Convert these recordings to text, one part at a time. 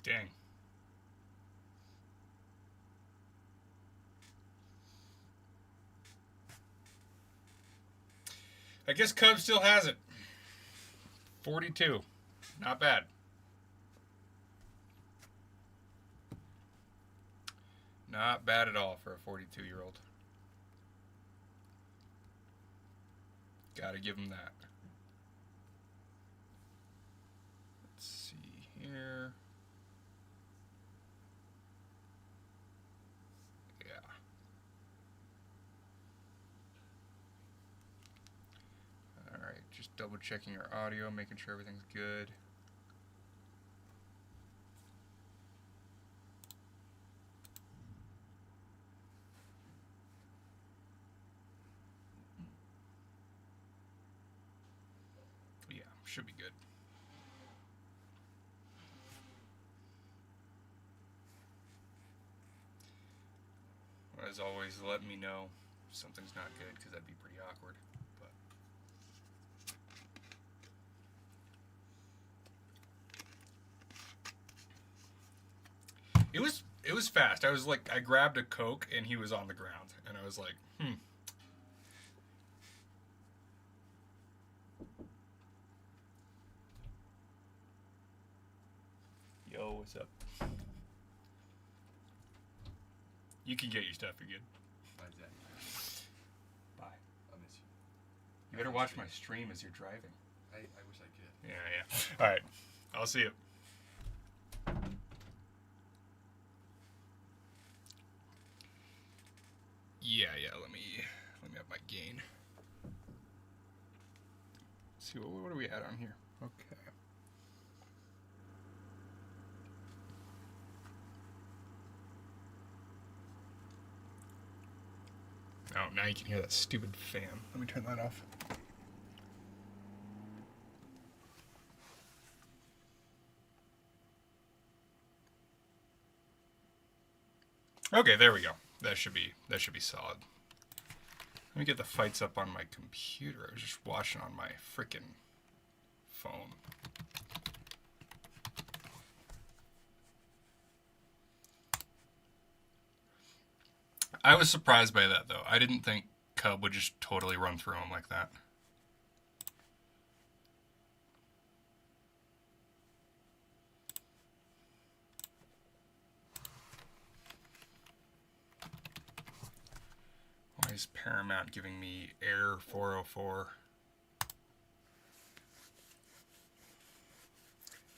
Dang. I guess Cubs still has it. 42. Not bad. Not bad at all for a 42-year-old. Gotta give him that. Let's see here. Yeah. Alright, just double checking our audio, making sure everything's good. Yeah, should be good. As always, let me know if something's not good, because that'd be pretty awkward. But it was fast. I was like, I grabbed a Coke and he was on the ground, and I was like, Yo, what's up? You can get your stuff. You're good. Bye. I'll miss you. You better watch my stream as you're driving. I wish I could. Yeah. All right. I'll see you. Yeah. Let me up my gain. Let's see, what are we at on here? Okay. Oh, now you can hear that stupid fan. Let me turn that off. Okay, there we go. That should be solid. Let me get the fights up on my computer. I was just watching on my frickin' phone. I was surprised by that, though. I didn't think Cub would just totally run through him like that. Why is Paramount giving me error 404?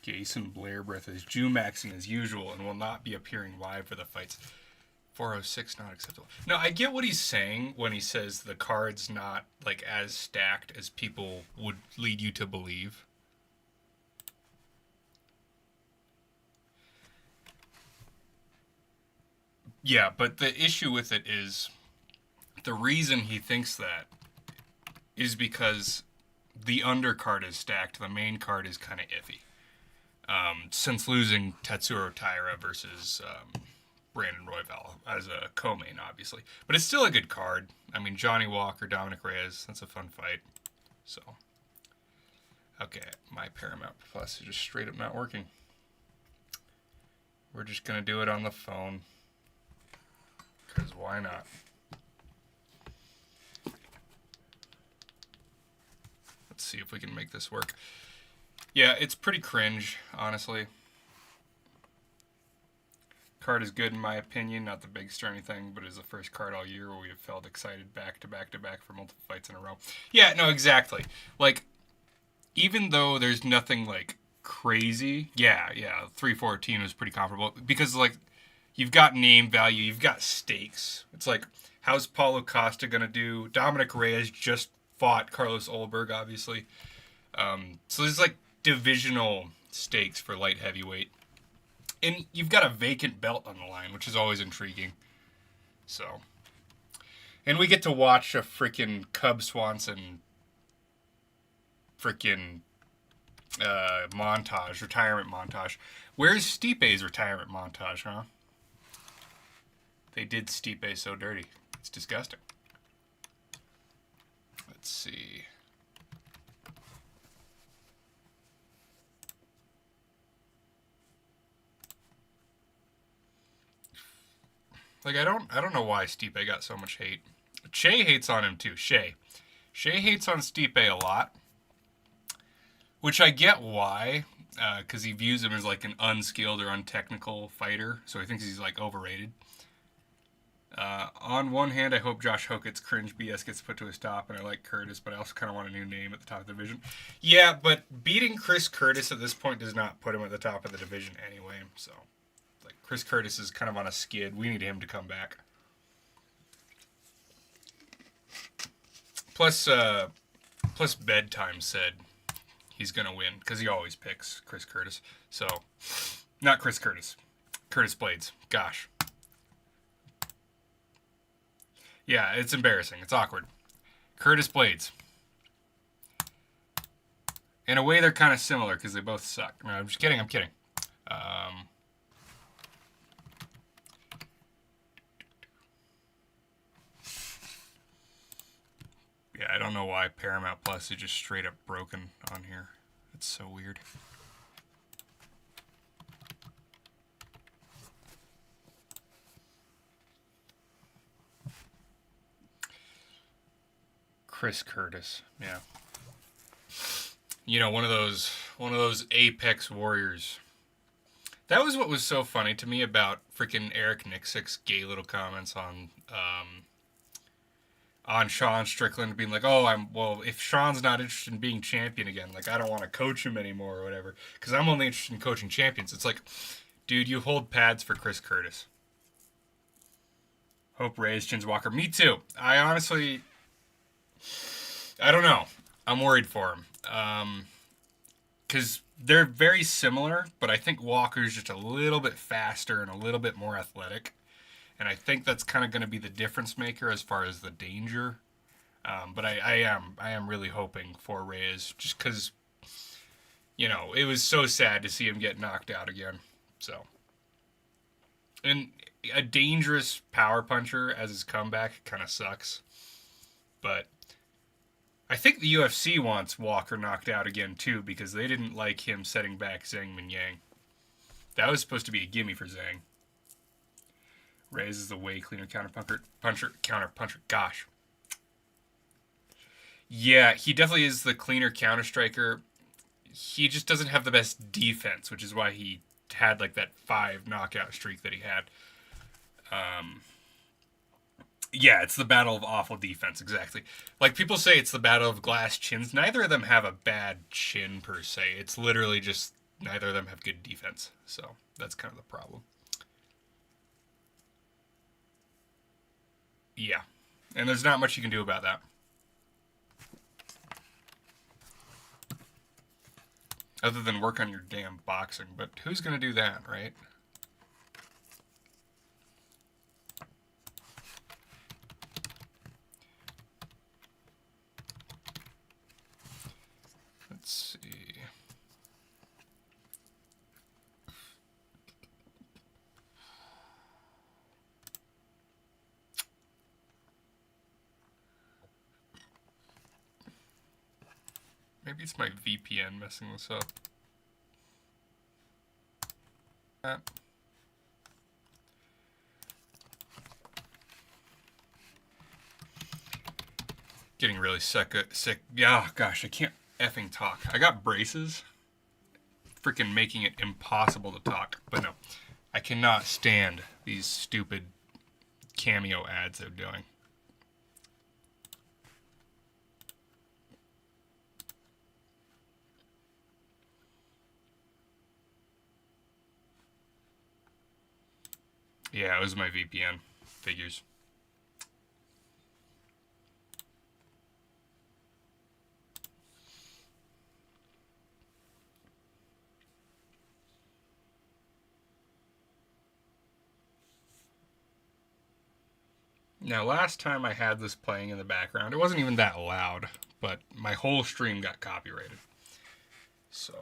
Jason Blair Breath is Jumaxing as usual and will not be appearing live for the fights. 406 not acceptable. No, I get what he's saying when he says the card's not like as stacked as people would lead you to believe. Yeah, but the issue with it is the reason he thinks that is because the undercard is stacked, the main card is kind of iffy. Since losing Tatsuro Taira versus Brandon Royval as a co-main, obviously. But it's still a good card. I mean, Johnny Walker, Dominic Reyes, that's a fun fight. So, okay, my Paramount Plus is just straight up not working. We're just going to do it on the phone. Because why not? Let's see if we can make this work. Yeah, it's pretty cringe, honestly. Card is good in my opinion, not the biggest or anything, but is the first card all year where we have felt excited back to back to back for multiple fights in a row. Yeah, no, exactly. Like, even though there's nothing like crazy, yeah, 314 was pretty comparable because like you've got name value, you've got stakes. It's like, how's Paulo Costa gonna do? Dominic Reyes just fought Carlos Ulberg, obviously. So there's like divisional stakes for light heavyweight. And you've got a vacant belt on the line, which is always intriguing. So. And we get to watch a freaking Cub Swanson freaking montage, retirement montage. Where's Stipe's retirement montage, huh? They did Stipe so dirty. It's disgusting. Let's see. Like, I don't know why Stipe got so much hate. Shea hates on him too. Shea hates on Stipe a lot, which I get why, because he views him as like an unskilled or untechnical fighter, so he thinks he's like overrated. On one hand, I hope Josh Hokett's cringe BS gets put to a stop, and I like Curtis, but I also kind of want a new name at the top of the division. Yeah, but beating Chris Curtis at this point does not put him at the top of the division anyway, so like Chris Curtis is kind of on a skid. We need him to come back. Plus Bedtime said he's gonna win because he always picks Chris Curtis. So, not Chris Curtis, Curtis Blades. Gosh. Yeah, it's embarrassing. It's awkward. Curtis Blades. In a way, they're kind of similar because they both suck. No, I'm just kidding. I'm kidding. Yeah, I don't know why Paramount Plus is just straight up broken on here. It's so weird. Chris Curtis, yeah. You know, one of those apex warriors. That was what was so funny to me about freaking Eric Nixick's gay little comments on Sean Strickland being like, "Oh, if Sean's not interested in being champion again, like I don't want to coach him anymore or whatever, because I'm only interested in coaching champions." It's like, dude, you hold pads for Chris Curtis. Hope Reyes chins Walker. Me too. I honestly, I don't know. I'm worried for him. Because they're very similar, but I think Walker's just a little bit faster and a little bit more athletic. And I think that's kind of going to be the difference maker as far as the danger. But I am really hoping for Reyes, just because, you know, it was so sad to see him get knocked out again. So, and a dangerous power puncher as his comeback kind of sucks. But I think the UFC wants Walker knocked out again too, because they didn't like him setting back Zhang Minyang. That was supposed to be a gimme for Zhang. Reyes is the way cleaner counter puncher. Gosh. Yeah, he definitely is the cleaner counter striker. He just doesn't have the best defense, which is why he had like that 5 knockout streak that he had. Yeah, it's the battle of awful defense, exactly. Like people say it's the battle of glass chins. Neither of them have a bad chin per se. It's literally just neither of them have good defense. So that's kind of the problem. Yeah. And there's not much you can do about that. Other than work on your damn boxing. But who's going to do that, right? Let's see. Maybe it's my VPN messing this up. Getting really sick. Yeah, gosh, I can't effing talk. I got braces. Freaking making it impossible to talk. But no, I cannot stand these stupid Cameo ads they're doing. Yeah, it was my VPN. Figures. Now, last time I had this playing in the background, it wasn't even that loud, but my whole stream got copyrighted. So.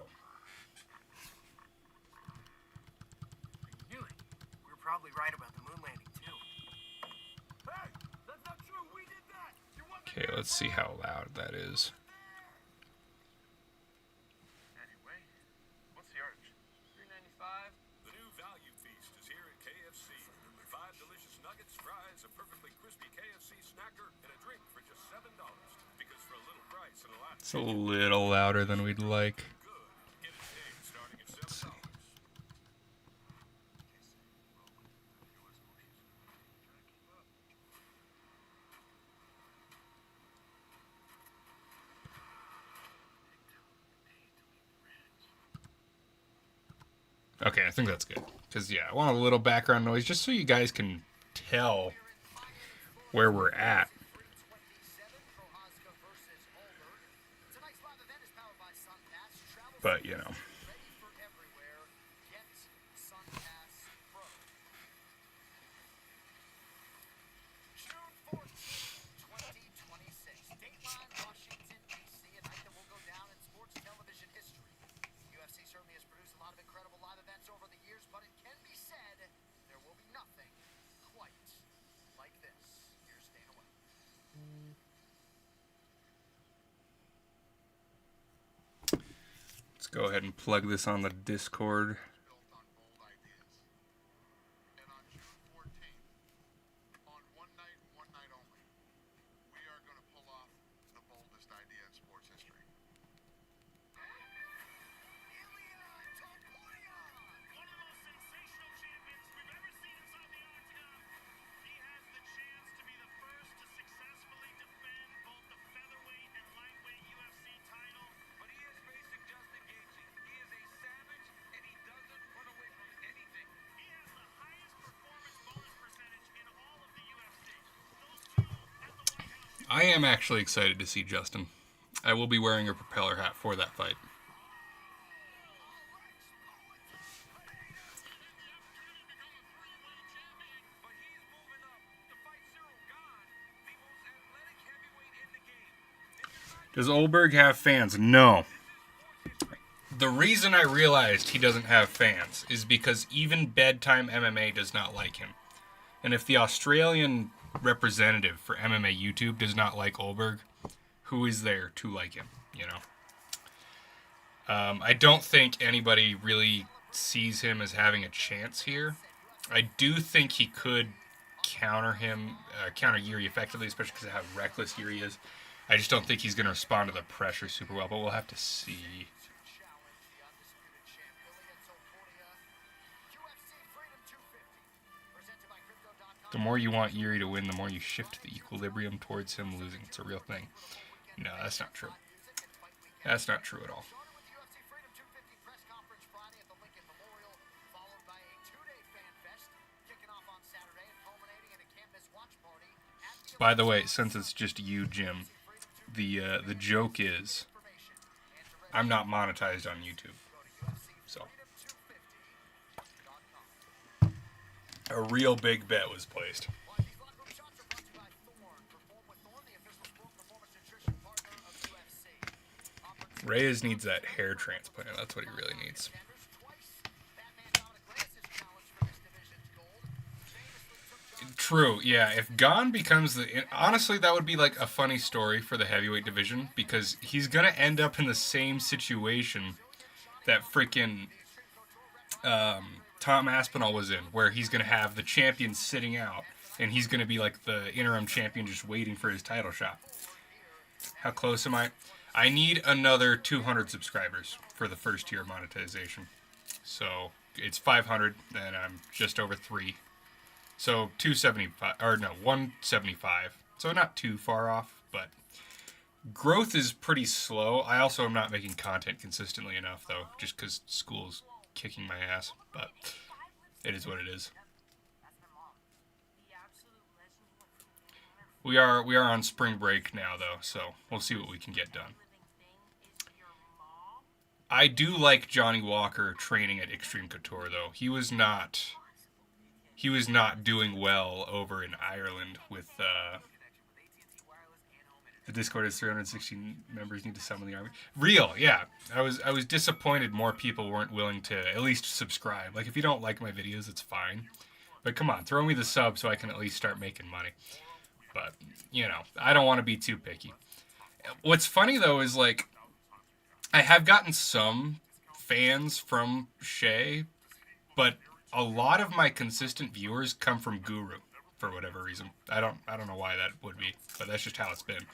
We were probably right about the moon landing, too. Hey, that's not true. We did that. Okay, let's see how loud that is. Anyway, what's the arch? $3.95. The new value feast is here at KFC. 5 delicious nuggets It's a little louder than we'd like. Let's see. Okay, I think that's good. Because, yeah, I want a little background noise just so you guys can tell where we're at. But, you know. Certainly has produced a lot of incredible live events over the years, but it can be said there will be nothing quite like this. Here's Dana White. Let's go ahead and plug this on the Discord. I am actually excited to see Justin. I will be wearing a propeller hat for that fight. Does Ulberg have fans? No. The reason I realized he doesn't have fans is because even bedtime MMA does not like him. And if the Australian representative for MMA YouTube does not like Ulberg, who is there to like him, you know? I don't think anybody really sees him as having a chance here. I do think he could counter Jiri effectively, especially because of how reckless Jiri is. I just don't think he's going to respond to the pressure super well, but we'll have to see. The more you want Jiri to win, the more you shift the equilibrium towards him losing. It's a real thing. No, that's not true. That's not true at all. By the way, since it's just you, Jim, the joke is I'm not monetized on YouTube. So a real big bet was placed. Reyes needs that hair transplant. That's what he really needs. True, yeah. If Gon becomes honestly, that would be like a funny story for the heavyweight division because he's gonna end up in the same situation that freaking Tom Aspinall was in, where he's gonna have the champion sitting out, and he's gonna be like the interim champion just waiting for his title shot. How close am I? I need another 200 subscribers for the first tier monetization. So it's 500, and I'm just over 3. So 175. So not too far off, but growth is pretty slow. I also am not making content consistently enough, though, just because school's kicking my ass. But it is what it is. We are on spring break now, though, so we'll see what we can get done. I do like Johnny Walker training at Extreme Couture, though. He was not doing well over in Ireland with the Discord has 360 members, need to summon the army. Real, yeah. I was disappointed more people weren't willing to at least subscribe. Like, if you don't like my videos, it's fine. But come on, throw me the sub so I can at least start making money. But, you know, I don't want to be too picky. What's funny, though, is, like, I have gotten some fans from Shay, but a lot of my consistent viewers come from Guru for whatever reason. I don't know why that would be, but that's just how it's been.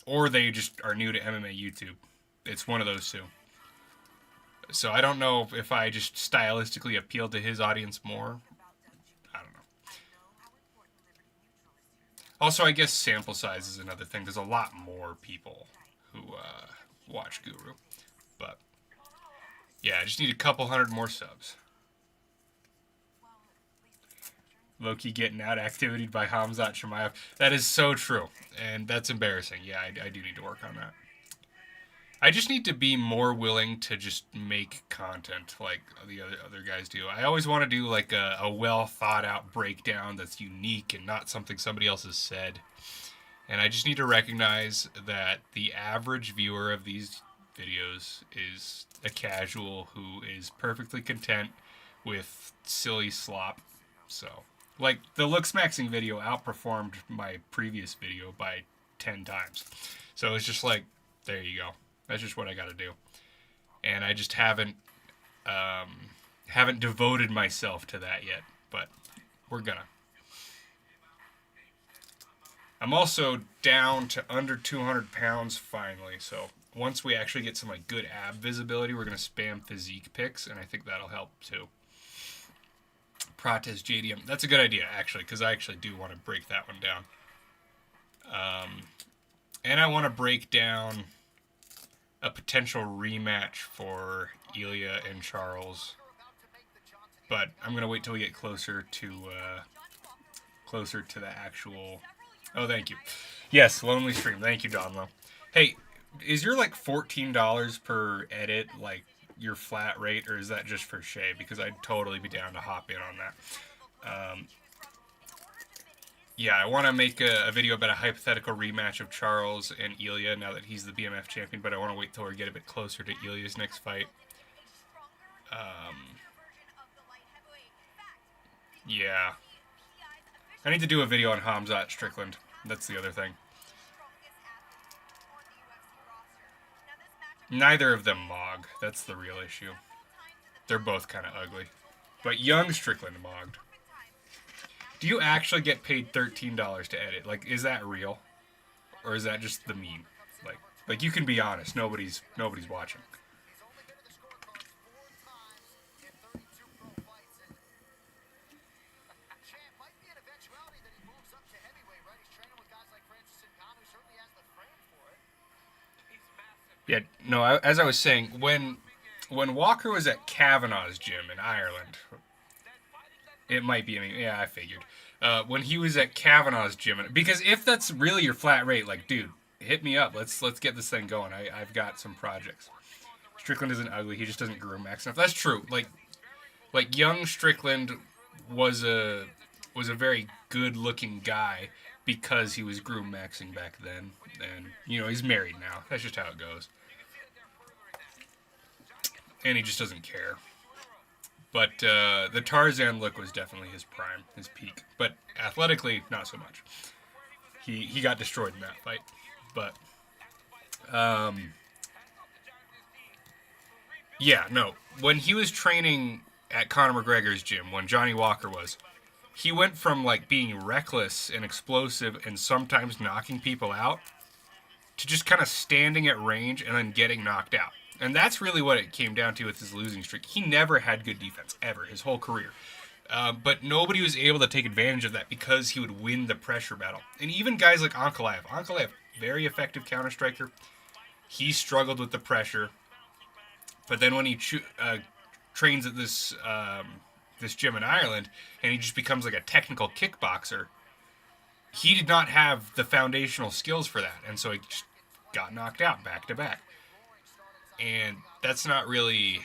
or they just are new to MMA YouTube. It's one of those two. So I don't know if I just stylistically appeal to his audience more. I don't know. Also, I guess sample size is another thing. There's a lot more people who watch Guru. But, yeah, I just need a couple hundred more subs. Loki getting out activityed by Hamzat Shemaev. That is so true. And that's embarrassing. Yeah, I do need to work on that. I just need to be more willing to just make content like the other guys do. I always want to do like a well thought out breakdown that's unique and not something somebody else has said. And I just need to recognize that the average viewer of these videos is a casual who is perfectly content with silly slop. So, like, the looks maxing video outperformed my previous video by 10 times. So it's just like, there you go. That's just what I got to do, and I just haven't devoted myself to that yet. But we're gonna. I'm also down to under 200 pounds finally. So once we actually get some like good ab visibility, we're gonna spam physique pics, and I think that'll help too. Protest JDM. That's a good idea actually, because I actually do want to break that one down. And I want to break down a potential rematch for Ilya and Charles, but I'm gonna wait till we get closer to the actual. Oh, thank you. Yes, Lonely Stream. Thank you, Donlo. Hey, is your like $14 per edit like your flat rate, or is that just for Shay? Because I'd totally be down to hop in on that. Yeah, I want to make a video about a hypothetical rematch of Charles and Ilya now that he's the BMF champion, but I want to wait till we get a bit closer to Ilya's next fight. Yeah. I need to do a video on Hamzat Strickland. That's the other thing. Neither of them mog. That's the real issue. They're both kind of ugly. But young Strickland mogged. Do you actually get paid $13 to edit? Like, is that real, or is that just the meme? Like you can be honest. Nobody's watching. Yeah, no. As I was saying, when Walker was at Kavanaugh's gym in Ireland, it might be. I mean, yeah, I figured. When he was at Kavanaugh's gym, because if that's really your flat rate, like, dude, hit me up. Let's get this thing going. I've got some projects. Strickland isn't ugly. He just doesn't groom max enough. That's true. Like young Strickland was a very good looking guy because he was groom maxing back then, and he's married now. That's just how it goes. And he just doesn't care. But the Tarzan look was definitely his prime, his peak. But athletically, not so much. He got destroyed in that fight. But, yeah, no. When he was training at Conor McGregor's gym, when Johnny Walker was, he went from, like, being reckless and explosive and sometimes knocking people out to just kind of standing at range and then getting knocked out. And that's really what it came down to with his losing streak. He never had good defense, ever, his whole career. But nobody was able to take advantage of that because he would win the pressure battle. And even guys like Ankalaev, very effective counter-striker. He struggled with the pressure. But then when he trains at this gym in Ireland, and he just becomes like a technical kickboxer, he did not have the foundational skills for that. And so he just got knocked out back to back. And that's not really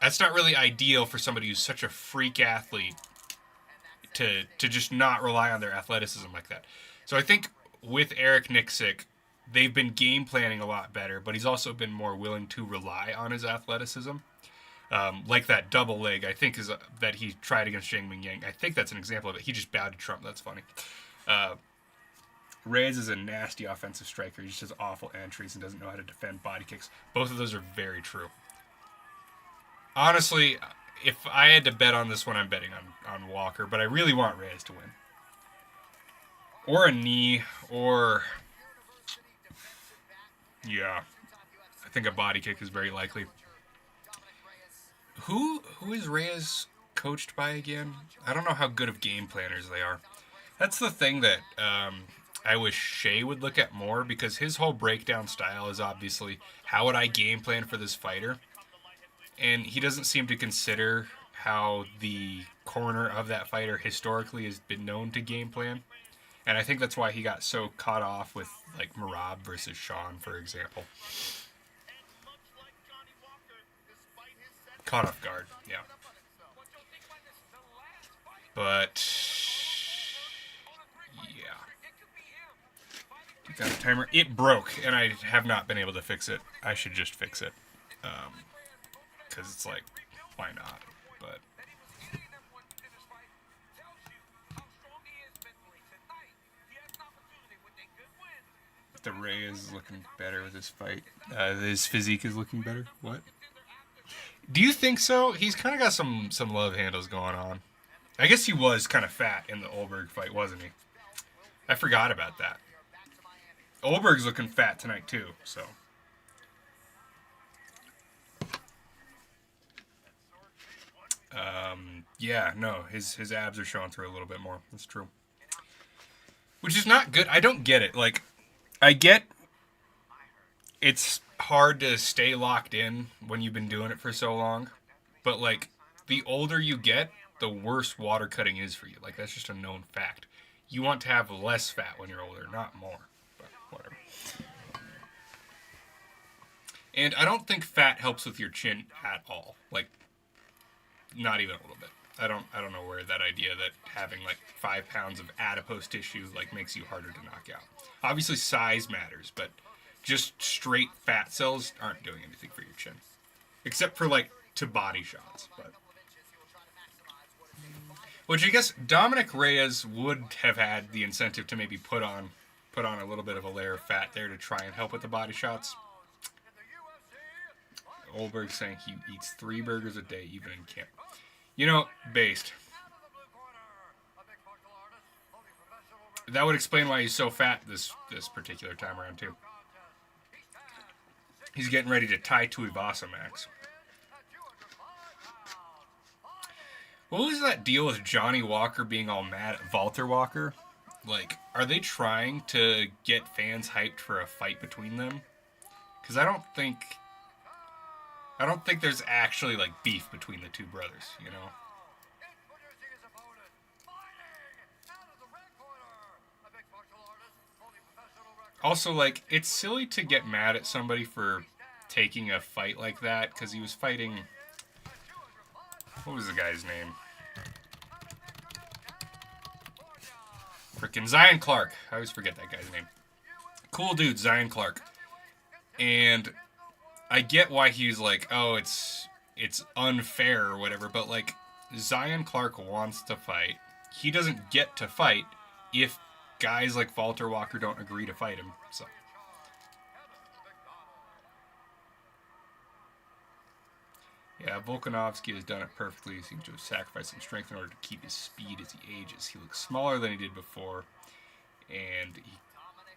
ideal for somebody who's such a freak athlete to just not rely on their athleticism like that. So I think with Eric Nixick, they've been game planning a lot better, but he's also been more willing to rely on his athleticism. Like that double leg, I think, is that he tried against Zhang Mingyang. I think that's an example of it. He just bowed to Trump. That's funny. Reyes is a nasty offensive striker. He just has awful entries and doesn't know how to defend body kicks. Both of those are very true. Honestly, if I had to bet on this one, I'm betting on Walker, but I really want Reyes to win. Or a knee, or Yeah, I think a body kick is very likely. Who is Reyes coached by again? I don't know how good of game planners they are. That's the thing that I wish Shea would look at more, because his whole breakdown style is obviously how would I game plan for this fighter, and he doesn't seem to consider how the corner of that fighter historically has been known to game plan. And I think that's why he got so caught off with like Marab versus Sean, for example. Caught off guard, yeah. But yeah, got a timer. It broke, and I have not been able to fix it. I should just fix it, because it's like, why not? But the Ray is looking better with his fight. His physique is looking better. What? Do you think so? He's kind of got some love handles going on. I guess he was kind of fat in the Ulberg fight, wasn't he? I forgot about that. Ulberg's looking fat tonight too, so. Yeah, no, his abs are showing through a little bit more. That's true. Which is not good. I don't get it. Like, I get it's hard to stay locked in when you've been doing it for so long, but like, the older you get, the worse water cutting is for you. Like, that's just a known fact. You want to have less fat when you're older, not more. But whatever. And I don't think fat helps with your chin at all. Like, not even a little bit. I don't know where that idea that having like 5 pounds of adipose tissue like makes you harder to knock out. Obviously size matters, but just straight fat cells aren't doing anything for your chin. Except for like to body shots, but which I guess Dominic Reyes would have had the incentive to maybe put on a little bit of a layer of fat there to try and help with the body shots. Ulberg saying he eats 3 burgers a day even in camp. You know, based. That would explain why he's so fat this particular time around too. He's getting ready to tie Tuivasa Max. What was that deal with Johnny Walker being all mad at Walter Walker? Like, are they trying to get fans hyped for a fight between them? Because I don't think there's actually like beef between the two brothers, you know. Also, like, it's silly to get mad at somebody for taking a fight like that, because he was fighting. What was the guy's name? Frickin' Zion Clark. I always forget that guy's name. Cool dude, Zion Clark. And I get why he's like, oh, it's unfair or whatever, but like, Zion Clark wants to fight. He doesn't get to fight if guys like Walter Walker don't agree to fight him. So. Yeah, Volkanovski has done it perfectly. He seems to have sacrificed some strength in order to keep his speed as he ages. He looks smaller than he did before, and he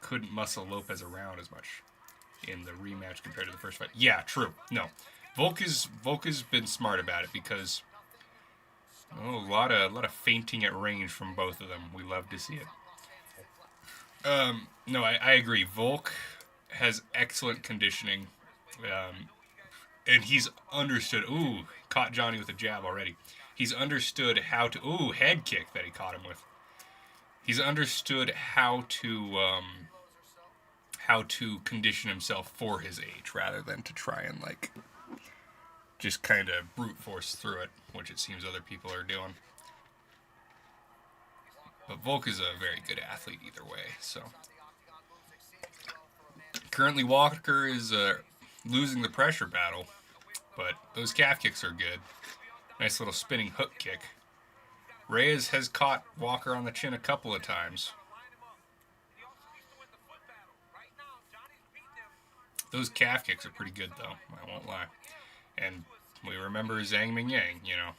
couldn't muscle Lopez around as much in the rematch compared to the first fight. Yeah, true. No, Volk has been smart about it, because a lot of feinting at range from both of them. We love to see it. No, I agree. Volk has excellent conditioning, and he's understood. Ooh, caught Johnny with a jab already. He's understood how to. Ooh, head kick that he caught him with. He's understood how to condition himself for his age, rather than to try and like just kind of brute force through it, which it seems other people are doing. But Volk is a very good athlete either way. So currently Walker is losing the pressure battle, but those calf kicks are good. Nice little spinning hook kick. Reyes has caught Walker on the chin a couple of times. Those calf kicks are pretty good, though. I won't lie. And we remember Zhang Mingyang, you know.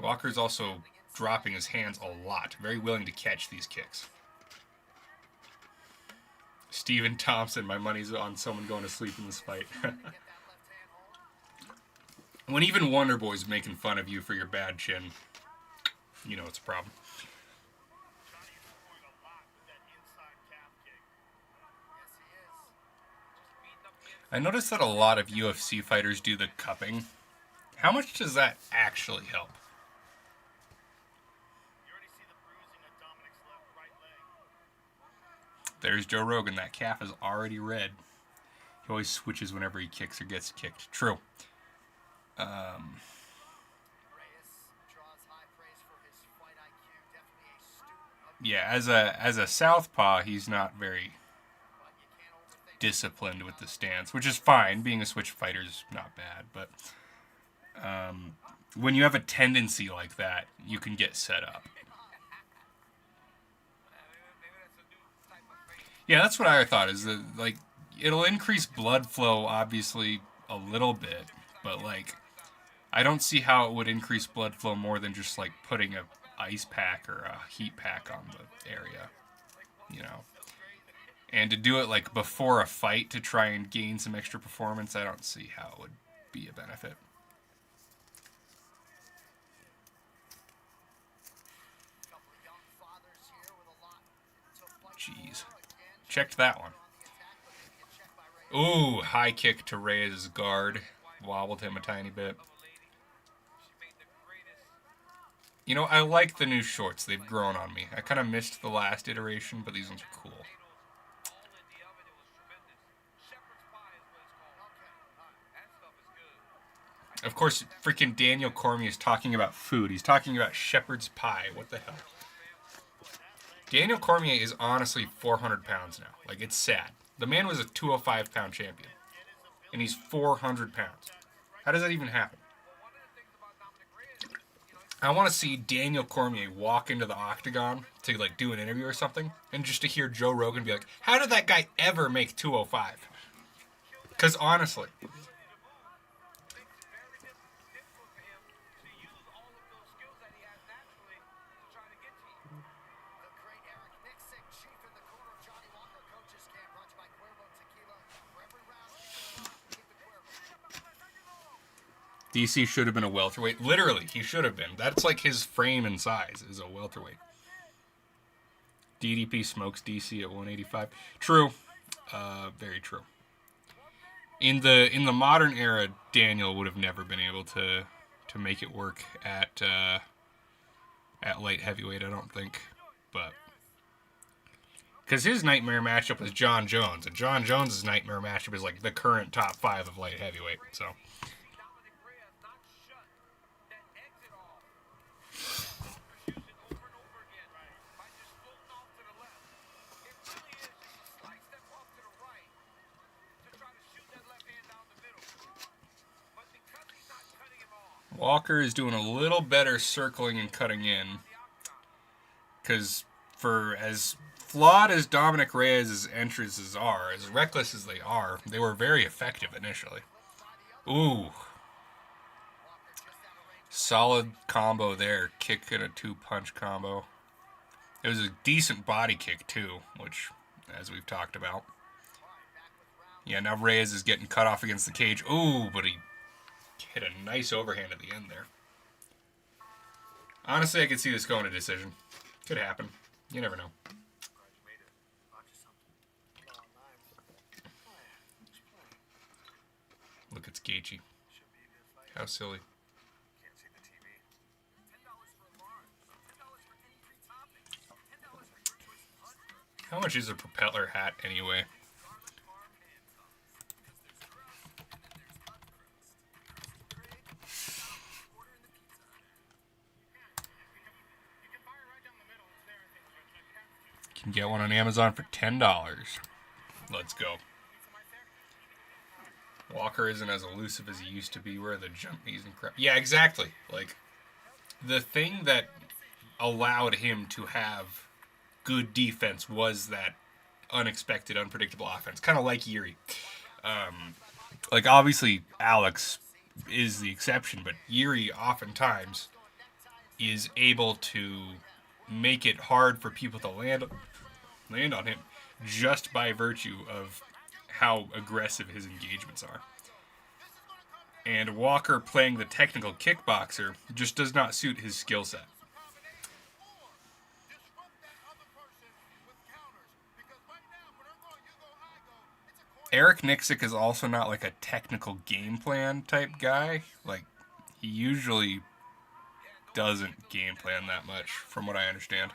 Walker's also dropping his hands a lot. Very willing to catch these kicks. Steven Thompson, my money's on someone going to sleep in this fight. When even Wonder Boy's making fun of you for your bad chin, you know it's a problem. I noticed that a lot of UFC fighters do the cupping. How much does that actually help? There's Joe Rogan. That calf is already red. He always switches whenever he kicks or gets kicked. True. Yeah, as a southpaw, he's not very disciplined with the stance, which is fine. Being a switch fighter is not bad, but when you have a tendency like that, you can get set up. Yeah, that's what I thought. Is that like it'll increase blood flow, obviously a little bit, but like I don't see how it would increase blood flow more than just like putting a ice pack or a heat pack on the area, you know. And to do it like before a fight to try and gain some extra performance, I don't see how it would be a benefit. Jeez. Checked that one. Ooh, high kick to Reyes' guard. Wobbled him a tiny bit. You know, I like the new shorts. They've grown on me. I kind of missed the last iteration, but these ones are cool. Of course, freaking Daniel Cormier is talking about food. He's talking about shepherd's pie. What the hell? Daniel Cormier is honestly 400 pounds now. Like, it's sad. The man was a 205-pound champion, and he's 400 pounds. How does that even happen? I want to see Daniel Cormier walk into the octagon to like do an interview or something, and just to hear Joe Rogan be like, "How did that guy ever make 205?" Because honestly, DC should have been a welterweight. Literally, he should have been. That's like his frame and size is a welterweight. DDP smokes DC at 185. True. Very true. In the modern era, Daniel would have never been able to make it work at light heavyweight, I don't think. But because his nightmare matchup was John Jones, and John Jones' nightmare matchup is like the current top 5 of light heavyweight. So Walker is doing a little better circling and cutting in. Because for as flawed as Dominic Reyes' entrances are, as reckless as they were very effective initially. Ooh. Solid combo there. Kick and a 2-punch combo. It was a decent body kick too, which, as we've talked about. Yeah, now Reyes is getting cut off against the cage. Ooh, but he hit a nice overhand at the end there. Honestly, I could see this going to decision. Could happen. You never know. Look, it's Gaethje. How silly. How much is a propeller hat anyway? You can get one on Amazon for $10. Let's go. Walker isn't as elusive as he used to be. Where the jump knees and crap. Yeah, exactly. Like, the thing that allowed him to have good defense was that unexpected, unpredictable offense. Kind of like Jiri. Like, obviously, Alex is the exception, but Jiri oftentimes is able to make it hard for people to land on him. just by virtue of how aggressive his engagements are. And Walker playing the technical kickboxer just does not suit his skill set. Eric Nixick is also not like a technical game plan type guy. Like, he usually doesn't game plan that much, from what I understand.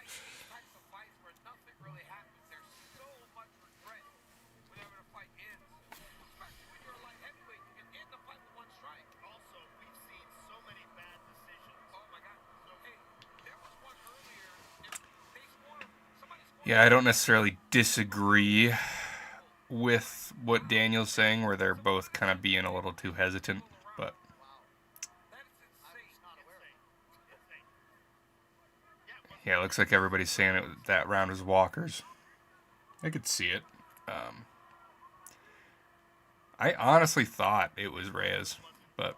Yeah, I don't necessarily disagree with what Daniel's saying, where they're both kind of being a little too hesitant, but yeah, it looks like everybody's saying that round was Walker's. I could see it. I honestly thought it was Reyes, but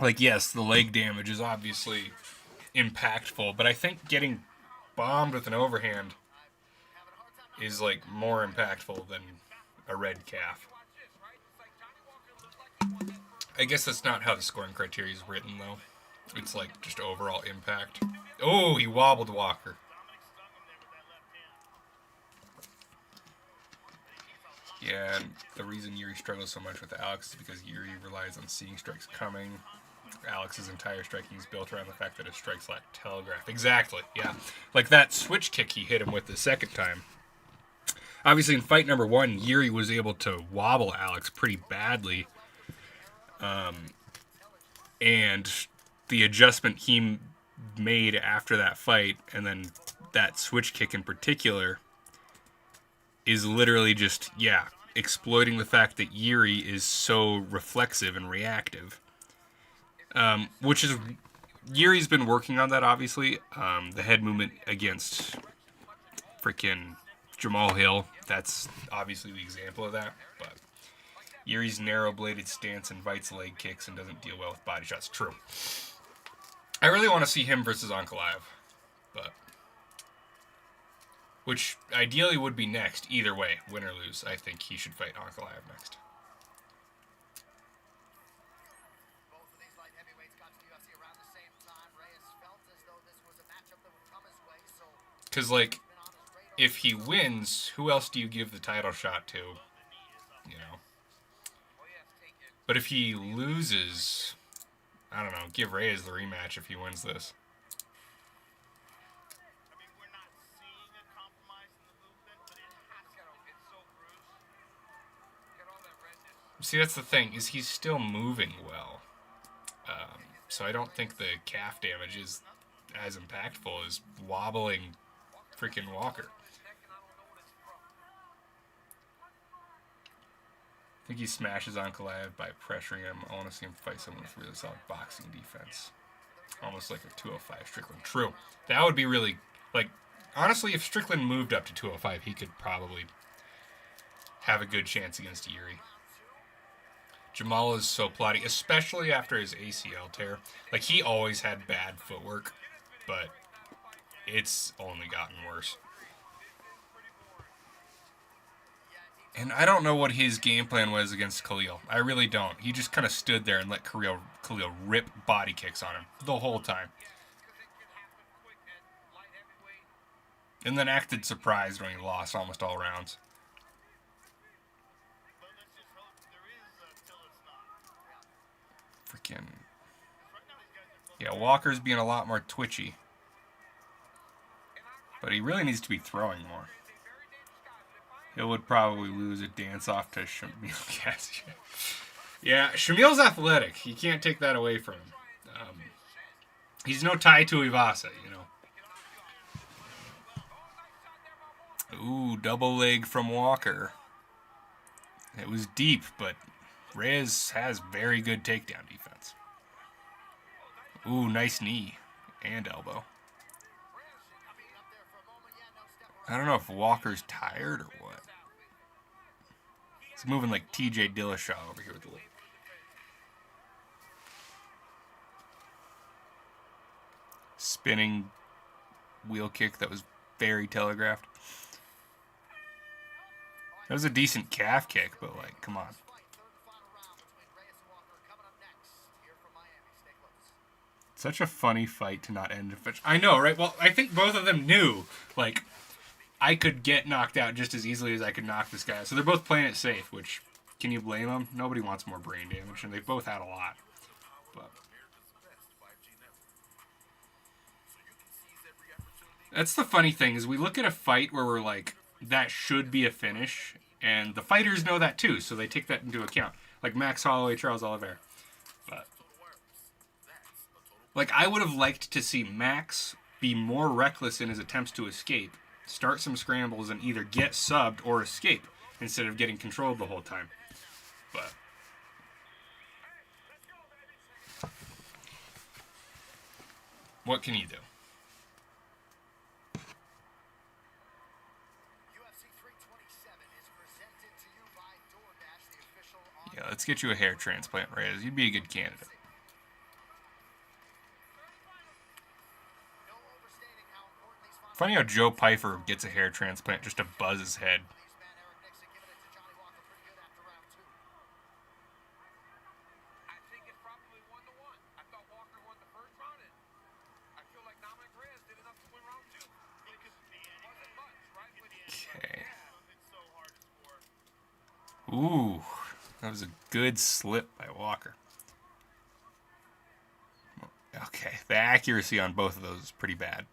like, yes, the leg damage is obviously impactful, but I think getting bombed with an overhand is like more impactful than a red calf. I guess that's not how the scoring criteria is written, though. It's like just overall impact. Oh, he wobbled Walker. Yeah, and the reason Jiri struggles so much with Alex is because Jiri relies on seeing strikes coming. Alex's entire striking is built around the fact that his strikes lack telegraph. Exactly, yeah. Like that switch kick he hit him with the second time. Obviously, in fight number 1, Jiri was able to wobble Alex pretty badly. And the adjustment he made after that fight, and then that switch kick in particular, is literally just, exploiting the fact that Jiri is so reflexive and reactive. Which is, Yuri's been working on that, obviously. The head movement against freaking Jamal Hill, that's obviously the example of that. But Yuri's narrow-bladed stance invites leg kicks and doesn't deal well with body shots. True. I really want to see him versus Ankalaev, but which ideally would be next. Either way, win or lose, I think he should fight Ankalaev next. Both of these light heavyweights got to the UFC around the same time. Reyes felt as though this was a matchup that would come his way, so because, like, if he wins, who else do you give the title shot to? You know. But if he loses, I don't know, give Reyes the rematch if he wins this. See, that's the thing, is he's still moving well. So I don't think the calf damage is as impactful as wobbling freaking Walker. I think he smashes Ankalaev by pressuring him. I want to see him fight someone with really solid boxing defense. Almost like a 205 Strickland. True. That would be really, like, honestly, if Strickland moved up to 205, he could probably have a good chance against Jiri. Jamal is so plotty, especially after his ACL tear. Like, he always had bad footwork, but it's only gotten worse. And I don't know what his game plan was against Khalil. I really don't. He just kind of stood there and let Khalil rip body kicks on him the whole time. And then acted surprised when he lost almost all rounds. Freaking. Yeah, Walker's being a lot more twitchy. But he really needs to be throwing more. He would probably lose a dance-off to Shamil Kassian. Yeah, Shamil's athletic. You can't take that away from him. He's no tie to Ivasa, you know. Ooh, double leg from Walker. It was deep, but Reyes has very good takedown defense. Ooh, nice knee and elbow. I don't know if Walker's tired or what. He's moving like TJ Dillashaw over here with the spinning wheel kick that was very telegraphed. That was a decent calf kick, but like, come on. Such a funny fight to not end in finish. I know, right? Well, I think both of them knew, like, I could get knocked out just as easily as I could knock this guy. So they're both playing it safe, which, can you blame them? Nobody wants more brain damage, and they both had a lot. But that's the funny thing, is we look at a fight where we're like, that should be a finish, and the fighters know that too, so they take that into account. Like Max Holloway, Charles Oliveira. But like, I would have liked to see Max be more reckless in his attempts to escape, start some scrambles, and either get subbed or escape instead of getting controlled the whole time. But what can you do? Yeah, let's get you a hair transplant, Reyes. You'd be a good candidate. Funny how Joe Pyfer gets a hair transplant just to buzz his head. Okay. Ooh, that was a good slip by Walker. Okay, the accuracy on both of those is pretty bad.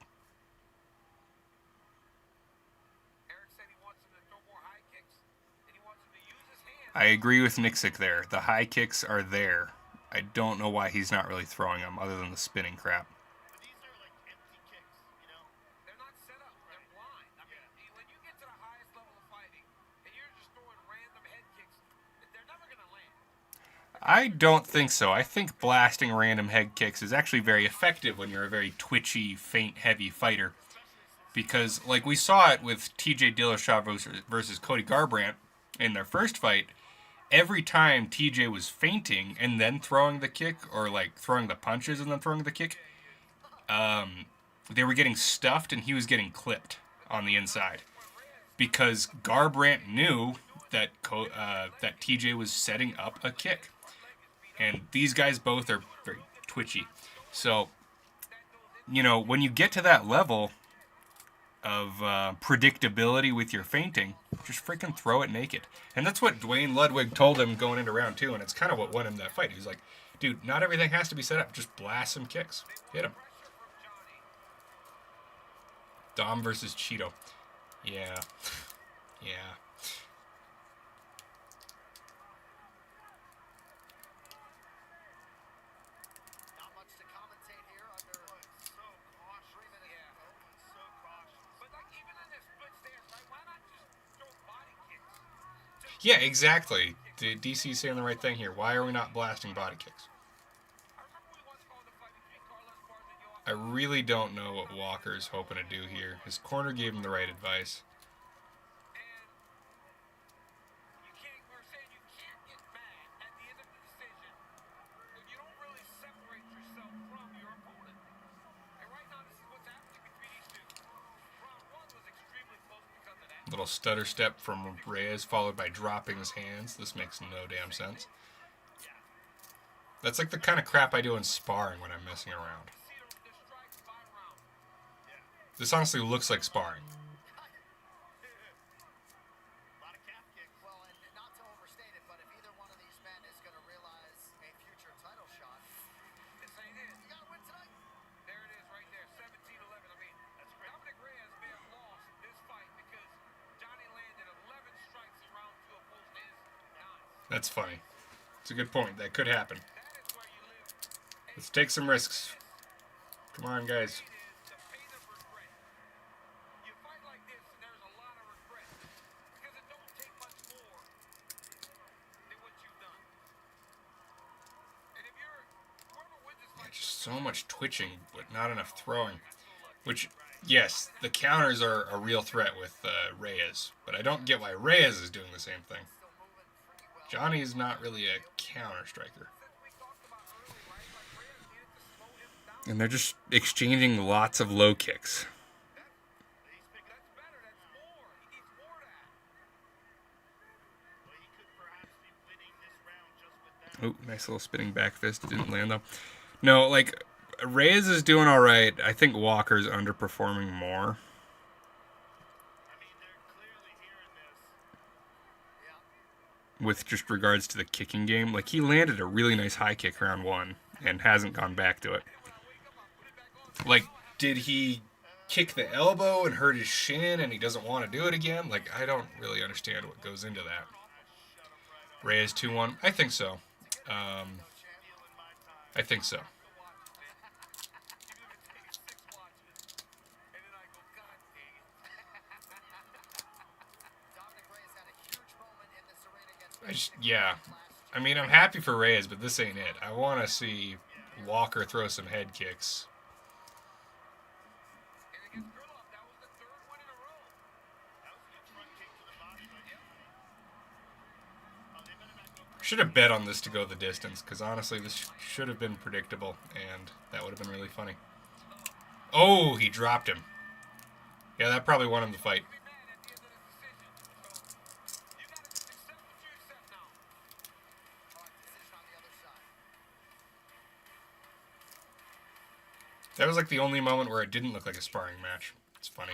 I agree with Nixick there. The high kicks are there. I don't know why he's not really throwing them other than the spinning crap. I don't think so. I think blasting random head kicks is actually very effective when you're a very twitchy, feint heavy fighter. Because, like, we saw it with TJ Dillashaw versus Cody Garbrandt in their first fight. Every time TJ was feinting and then throwing the kick, or like throwing the punches and then throwing the kick, they were getting stuffed and he was getting clipped on the inside. Because Garbrandt knew that that TJ was setting up a kick. And these guys both are very twitchy. So, you know, when you get to that level of predictability with your feinting, just freaking throw it naked. And that's what Dwayne Ludwig told him going into round 2, and it's kind of what won him that fight. He was like, dude, not everything has to be set up. Just blast some kicks. Hit him. Dom versus Cheeto. Yeah. Yeah. Yeah, exactly. DC's saying the right thing here. Why are we not blasting body kicks? I really don't know what Walker's hoping to do here. His corner gave him the right advice. Little stutter step from Reyes, followed by dropping his hands. This makes no damn sense. That's like the kind of crap I do in sparring when I'm messing around. This honestly looks like sparring. That's funny. It's a good point. That could happen. Let's take some risks. Come on, guys. Yeah, just so much twitching, but not enough throwing. Which, yes, the counters are a real threat with Reyes, but I don't get why Reyes is doing the same thing. Johnny is not really a counter striker. And they're just exchanging lots of low kicks. Oh, nice little spinning back fist. Didn't land though. No, like Reyes is doing all right. I think Walker's underperforming more. With just regards to the kicking game, like he landed a really nice high kick round one and hasn't gone back to it. Like, did he kick the elbow and hurt his shin and he doesn't want to do it again? Like, I don't really understand what goes into that. Reyes 2-1? I think so. I think so. Yeah. I mean, I'm happy for Reyes, but this ain't it. I want to see Walker throw some head kicks. Should have bet on this to go the distance, because honestly, this should have been predictable, and that would have been really funny. Oh, he dropped him. Yeah, that probably won him the fight. That was like the only moment where it didn't look like a sparring match. It's funny.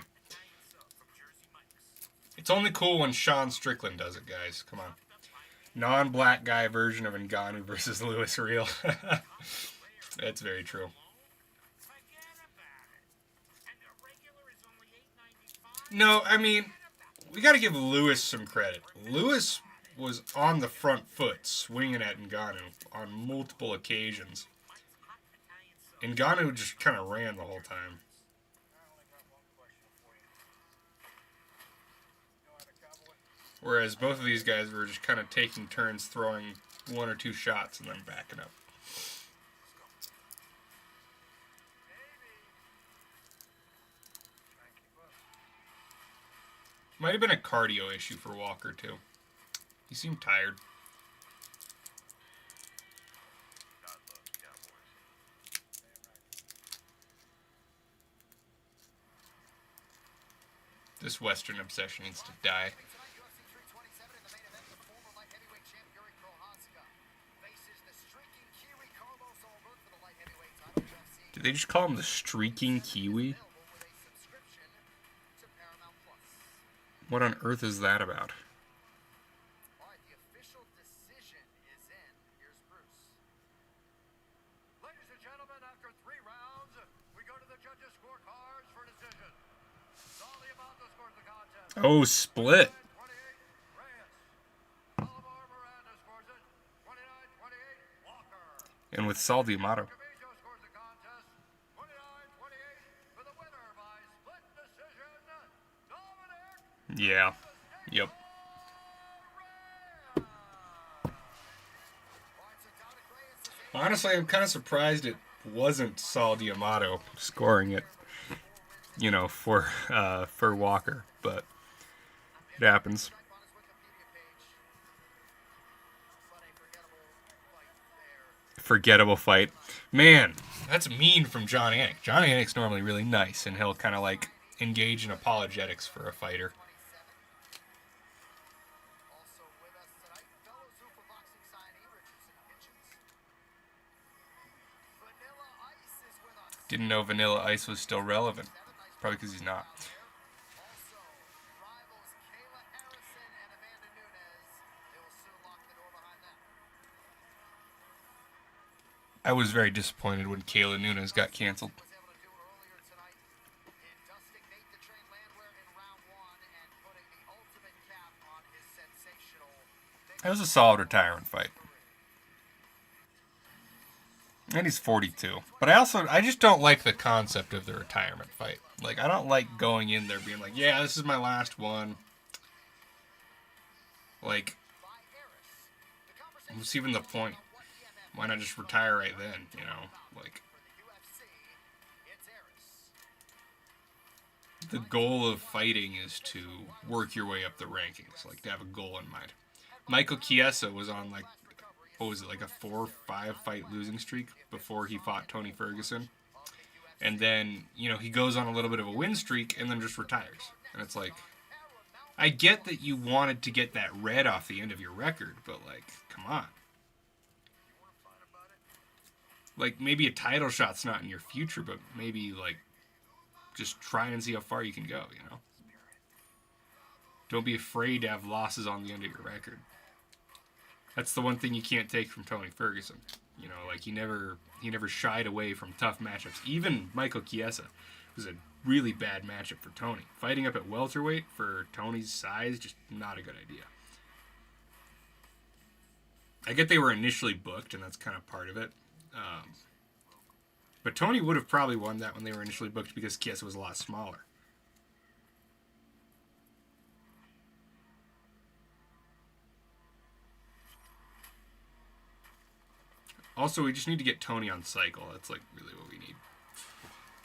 It's only cool when Sean Strickland does it, guys. Come on. Non-black guy version of Ngannou versus Lewis Real. That's very true. No, I mean, we got to give Lewis some credit. Lewis was on the front foot swinging at Ngannou on multiple occasions. Ngannou just kind of ran the whole time. Whereas both of these guys were just kind of taking turns throwing one or two shots and then backing up. Might have been a cardio issue for Walker, too. He seemed tired. This Western obsession needs to die. Did they just call him the Streaking Kiwi? What on earth is that about? Oh, split. And with Saul D'Amato. Yeah. Yep. Honestly, I'm kind of surprised it wasn't Saul D'Amato scoring it, you know, for Walker, but it happens. Forgettable fight. Man, that's mean from John Anik. John Anik's normally really nice, and he'll kind of like engage in apologetics for a fighter. Didn't know Vanilla Ice was still relevant. Probably because he's not. I was very disappointed when Kayla Nunes got canceled. That was a solid retirement fight. And he's 42. But I just don't like the concept of the retirement fight. Like, I don't like going in there being like, yeah, this is my last one. Like, what's even the point? Why not just retire right then, you know? Like, the goal of fighting is to work your way up the rankings, like to have a goal in mind. Michael Chiesa was on like, what was it, like a 4 or 5 fight losing streak before he fought Tony Ferguson. And then, you know, he goes on a little bit of a win streak and then just retires. And it's like, I get that you wanted to get that red off the end of your record, but like, come on. Like, maybe a title shot's not in your future, but maybe, like, just try and see how far you can go, you know? Don't be afraid to have losses on the end of your record. That's the one thing you can't take from Tony Ferguson. You know, like, he never shied away from tough matchups. Even Michael Chiesa was a really bad matchup for Tony. Fighting up at welterweight for Tony's size, just not a good idea. I get they were initially booked, and that's kind of part of it. But Tony would have probably won that when they were initially booked because Chiesa was a lot smaller. Also, we just need to get Tony on cycle. That's like really what we need.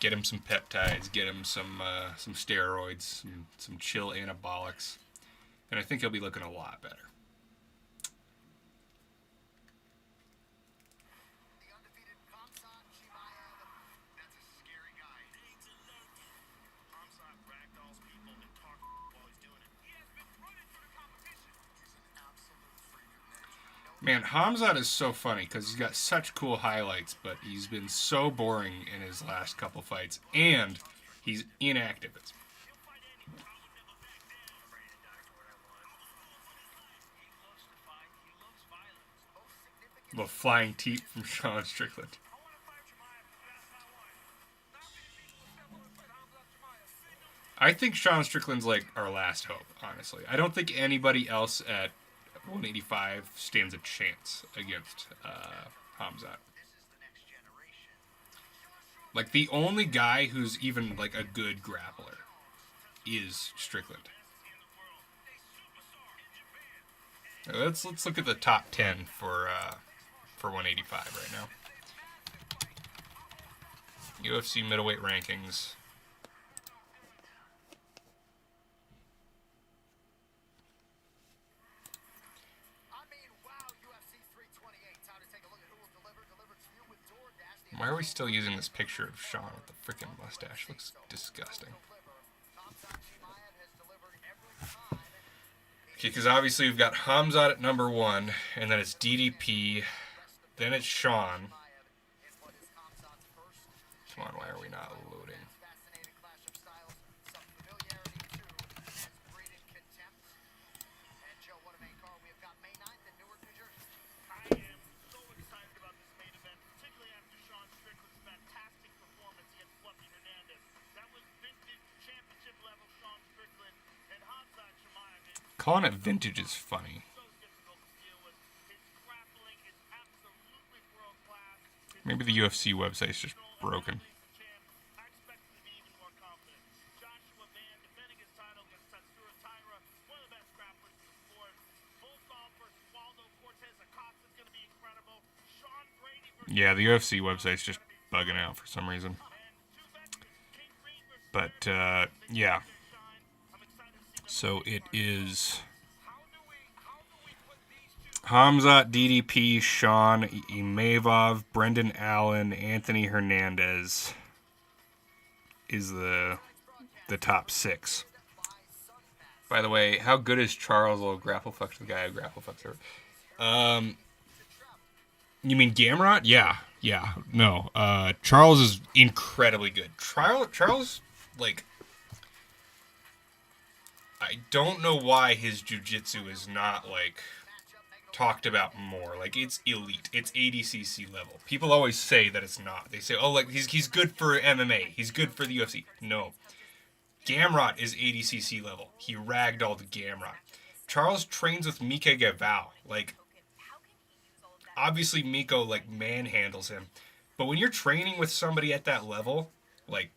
Get him some peptides, get him some steroids, some chill anabolics, and I think he'll be looking a lot better. Man, Hamzat is so funny because he's got such cool highlights, but he's been so boring in his last couple fights, and he's inactive. The flying teep from Sean Strickland. I think Sean Strickland's like our last hope, honestly. I don't think anybody else at 185 stands a chance against Hamzat. Like, the only guy who's even like a good grappler is Strickland. Let's look at the top 10 for 185 right now. UFC middleweight rankings. Why are we still using this picture of Sean with the freaking mustache? Looks disgusting. Okay, because obviously we've got Hamzat at number 1, and then it's DDP, then it's Sean. Come on, why are we not loading? Calling it vintage is funny. Maybe the UFC website's just broken. Yeah, the UFC website's just bugging out for some reason. But, yeah. So it is Hamzat, DDP, Sean, Imavov, Brendan Allen, Anthony Hernandez is the top 6. By the way, how good is Charles? Little grapple fucks the guy who grapple fucks her. You mean Gamrot? Yeah. No. Charles is incredibly good. Charles, like, I don't know why his jiu-jitsu is not, like, talked about more. Like, it's elite. It's ADCC level. People always say that it's not. They say, oh, like, he's good for MMA. He's good for the UFC. No. Gamrot is ADCC level. He ragdolled Gamrot. Charles trains with Mika Gavao. Like, obviously Miko, like, manhandles him. But when you're training with somebody at that level, like,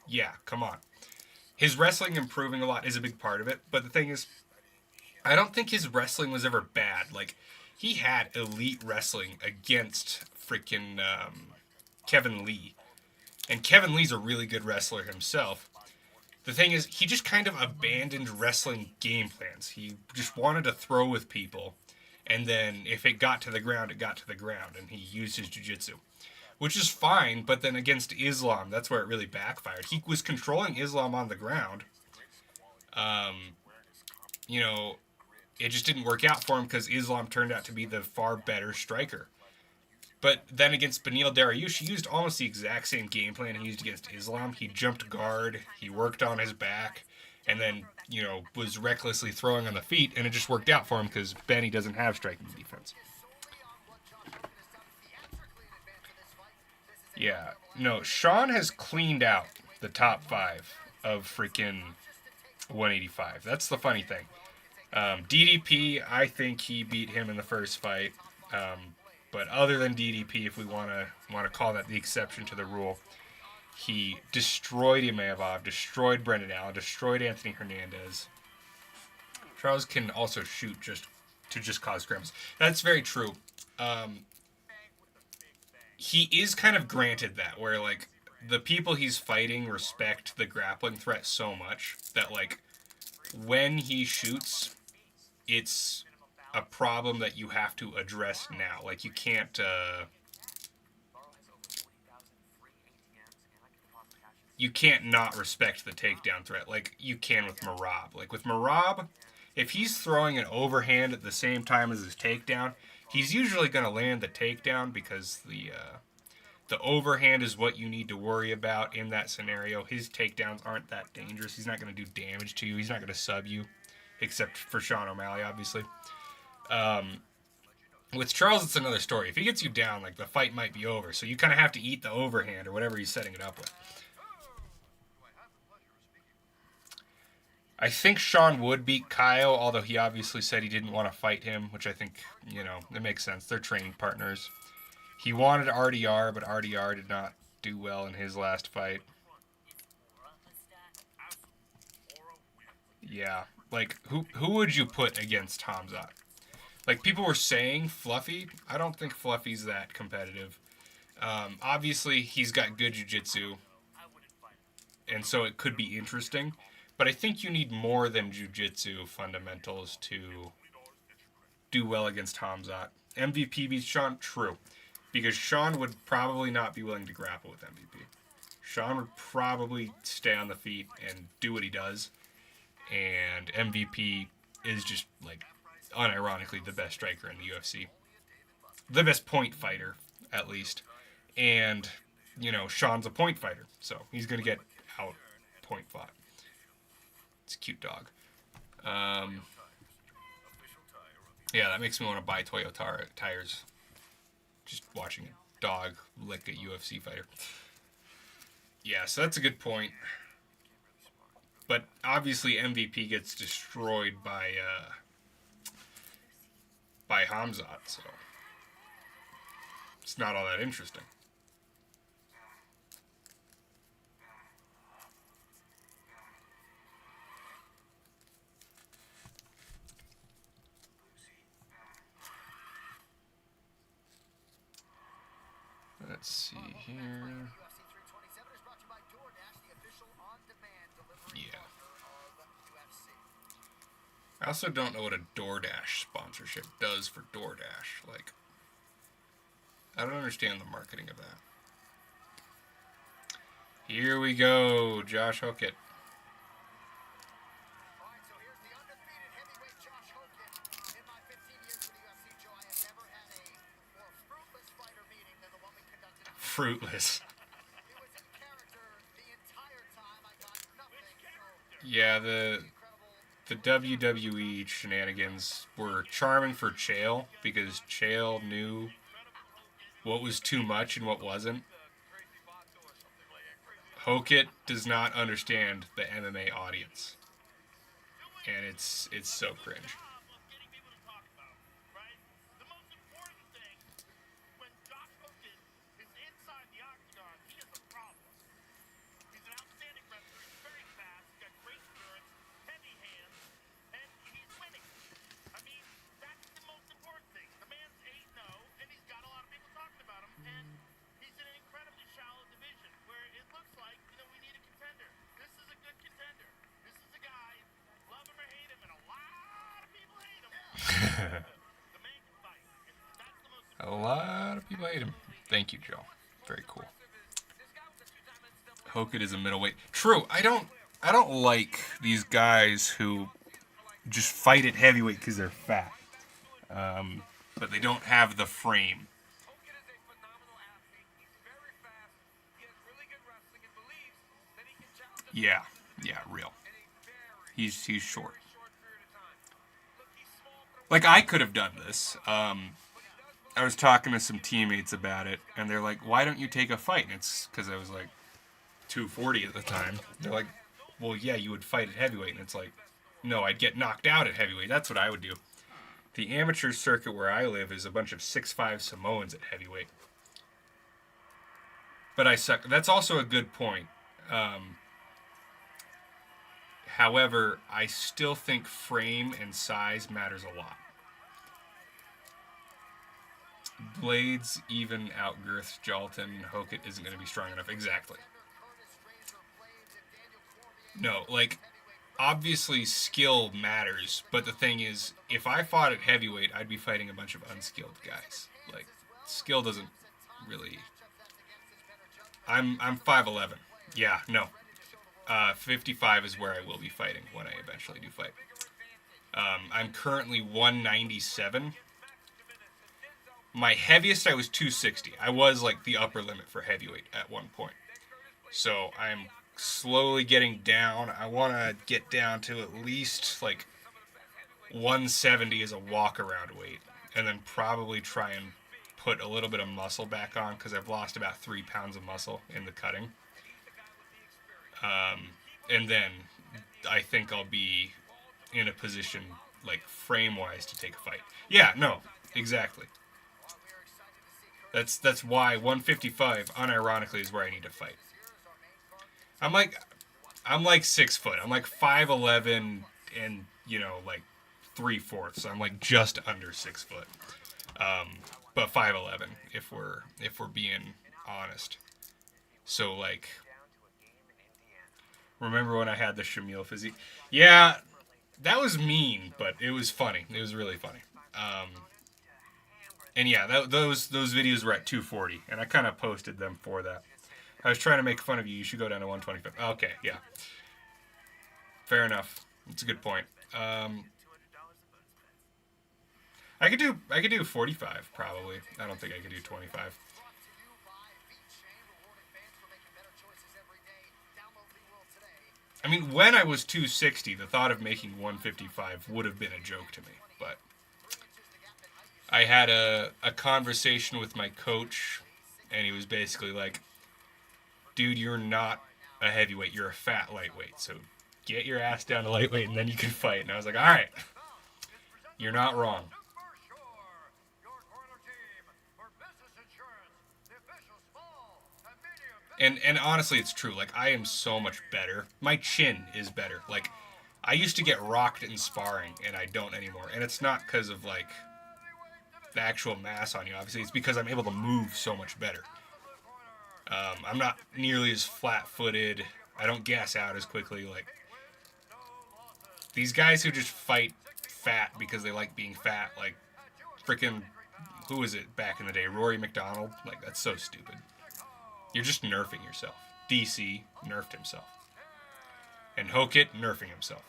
yeah, come on. His wrestling improving a lot is a big part of it, but the thing is, I don't think his wrestling was ever bad. Like, he had elite wrestling against freaking Kevin Lee. And Kevin Lee's a really good wrestler himself. The thing is, he just kind of abandoned wrestling game plans. He just wanted to throw with people, and then if it got to the ground, it got to the ground, and he used his jiu-jitsu. Which is fine, but then against Islam, that's where it really backfired. He was controlling Islam on the ground. You know, it just didn't work out for him because Islam turned out to be the far better striker. But then against Beneil Dariush, he used almost the exact same game plan he used against Islam. He jumped guard, he worked on his back, and then, was recklessly throwing on the feet, and it just worked out for him because Benny doesn't have striking defense. Yeah, no, Sean has cleaned out the top 5 of freaking 185. That's the funny thing. DDP, I think he beat him in the first fight. But other than DDP, if we want to call that the exception to the rule, he destroyed Imavov, destroyed Brendan Allen, destroyed Anthony Hernandez. Charles can also shoot just cause scrums. That's very true. He is kind of granted that, where like the people he's fighting respect the grappling threat so much that like when he shoots, it's a problem that you have to address now. Like you can't not respect the takedown threat like you can with Merab. Like with Merab, if he's throwing an overhand at the same time as his takedown, he's usually going to land the takedown because the overhand is what you need to worry about in that scenario. His takedowns aren't that dangerous. He's not going to do damage to you. He's not going to sub you, except for Sean O'Malley, obviously. With Charles, it's another story. If he gets you down, like the fight might be over. So you kind of have to eat the overhand or whatever he's setting it up with. I think Sean would beat Kyle, although he obviously said he didn't want to fight him, which I think, it makes sense. They're training partners. He wanted RDR, but RDR did not do well in his last fight. Yeah, like, who would you put against Hamzat? Like, people were saying Fluffy. I don't think Fluffy's that competitive. Obviously, he's got good jiu-jitsu, and so it could be interesting. But I think you need more than jiu-jitsu fundamentals to do well against Hamzat. MVP beats Sean? True. Because Sean would probably not be willing to grapple with MVP. Sean would probably stay on the feet and do what he does. And MVP is just, like, unironically the best striker in the UFC. The best point fighter, at least. And, Sean's a point fighter. So he's going to get out point fought. It's a cute dog. Yeah, that makes me want to buy Toyota tires. Just watching a dog lick a UFC fighter. Yeah, so that's a good point. But obviously MVP gets destroyed by Hamzat, so it's not all that interesting. Let's see here. Yeah. I also don't know what a DoorDash sponsorship does for DoorDash. Like, I don't understand the marketing of that. Here we go, Josh Hockett. Fruitless. Yeah, the WWE shenanigans were charming for Chael because Chael knew what was too much and what wasn't. Hockett does not understand the MMA audience, and it's so cringe. A lot of people hate him. Thank you, Joe. Very cool. Hockett is a middleweight. True. I don't like these guys who just fight at heavyweight because they're fat, but they don't have the frame. Yeah, real. He's short. Like, I could have done this. I was talking to some teammates about it, and they're like, why don't you take a fight? And it's because I was like 240 at the time. They're like, well, yeah, you would fight at heavyweight. And it's like, no, I'd get knocked out at heavyweight. That's what I would do. The amateur circuit where I live is a bunch of 6'5" Samoans at heavyweight. But I suck. That's also a good point. However, I still think frame and size matters a lot. Blades even outgirth Jalton. Hokett isn't going to be strong enough. Exactly. No, like, obviously skill matters, but the thing is, if I fought at heavyweight, I'd be fighting a bunch of unskilled guys. Like, skill doesn't really... I'm 5'11". Yeah, no. 55 is where I will be fighting when I eventually do fight. I'm currently 197. My heaviest, I was 260. I was like the upper limit for heavyweight at one point. So I'm slowly getting down. I want to get down to at least like 170 as a walk around weight, and then probably try and put a little bit of muscle back on because I've lost about 3 pounds of muscle in the cutting. And then I think I'll be in a position, like, frame-wise to take a fight. Yeah, no, exactly. That's why 155, unironically, is where I need to fight. I'm like 6 foot. I'm like 5'11" and, you know, like 3/4. I'm like just under 6 foot. But 5'11", if we're being honest. So, like, remember when I had the Shamil physique? Yeah, that was mean, but it was funny. It was really funny. And yeah, those videos were at 240, and I kind of posted them for that. I was trying to make fun of you. You should go down to 125. Okay, yeah. Fair enough. That's a good point. I could do 45 probably. I don't think I could do 25. I mean, when I was 260, the thought of making 155 would have been a joke to me. But I had a conversation with my coach, and he was basically like, dude, you're not a heavyweight. You're a fat lightweight. So get your ass down to lightweight, and then you can fight. And I was like, all right, you're not wrong. And honestly, it's true. Like, I am so much better. My chin is better. Like, I used to get rocked in sparring, and I don't anymore. And it's not because of, like, the actual mass on you, obviously. It's because I'm able to move so much better. I'm not nearly as flat-footed. I don't gas out as quickly. Like, these guys who just fight fat because they like being fat, like, freaking, who was it back in the day? Rory McDonald? Like, that's so stupid. You're just nerfing yourself. DC nerfed himself. And Hokett nerfing himself.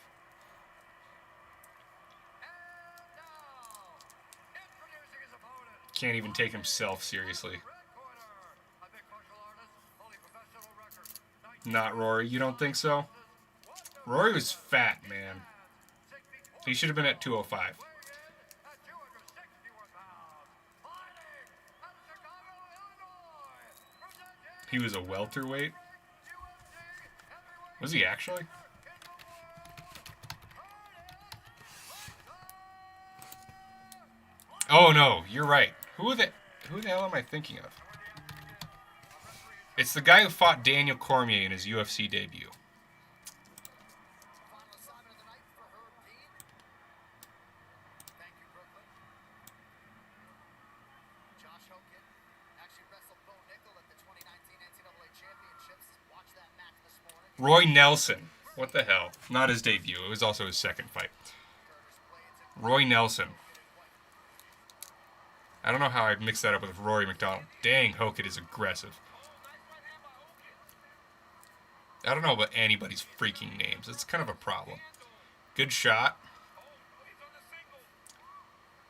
Can't even take himself seriously. Not Rory. You don't think so? Rory was fat, man. He should have been at 205. He was a welterweight? Was he actually? Oh no, you're right. Who the hell am I thinking of? It's the guy who fought Daniel Cormier in his UFC debut. Roy Nelson. What the hell? Not his debut. It was also his second fight. Roy Nelson. I don't know how I mixed that up with Rory McDonald. Dang, Hokett is aggressive. I don't know about anybody's freaking names. It's kind of a problem. Good shot.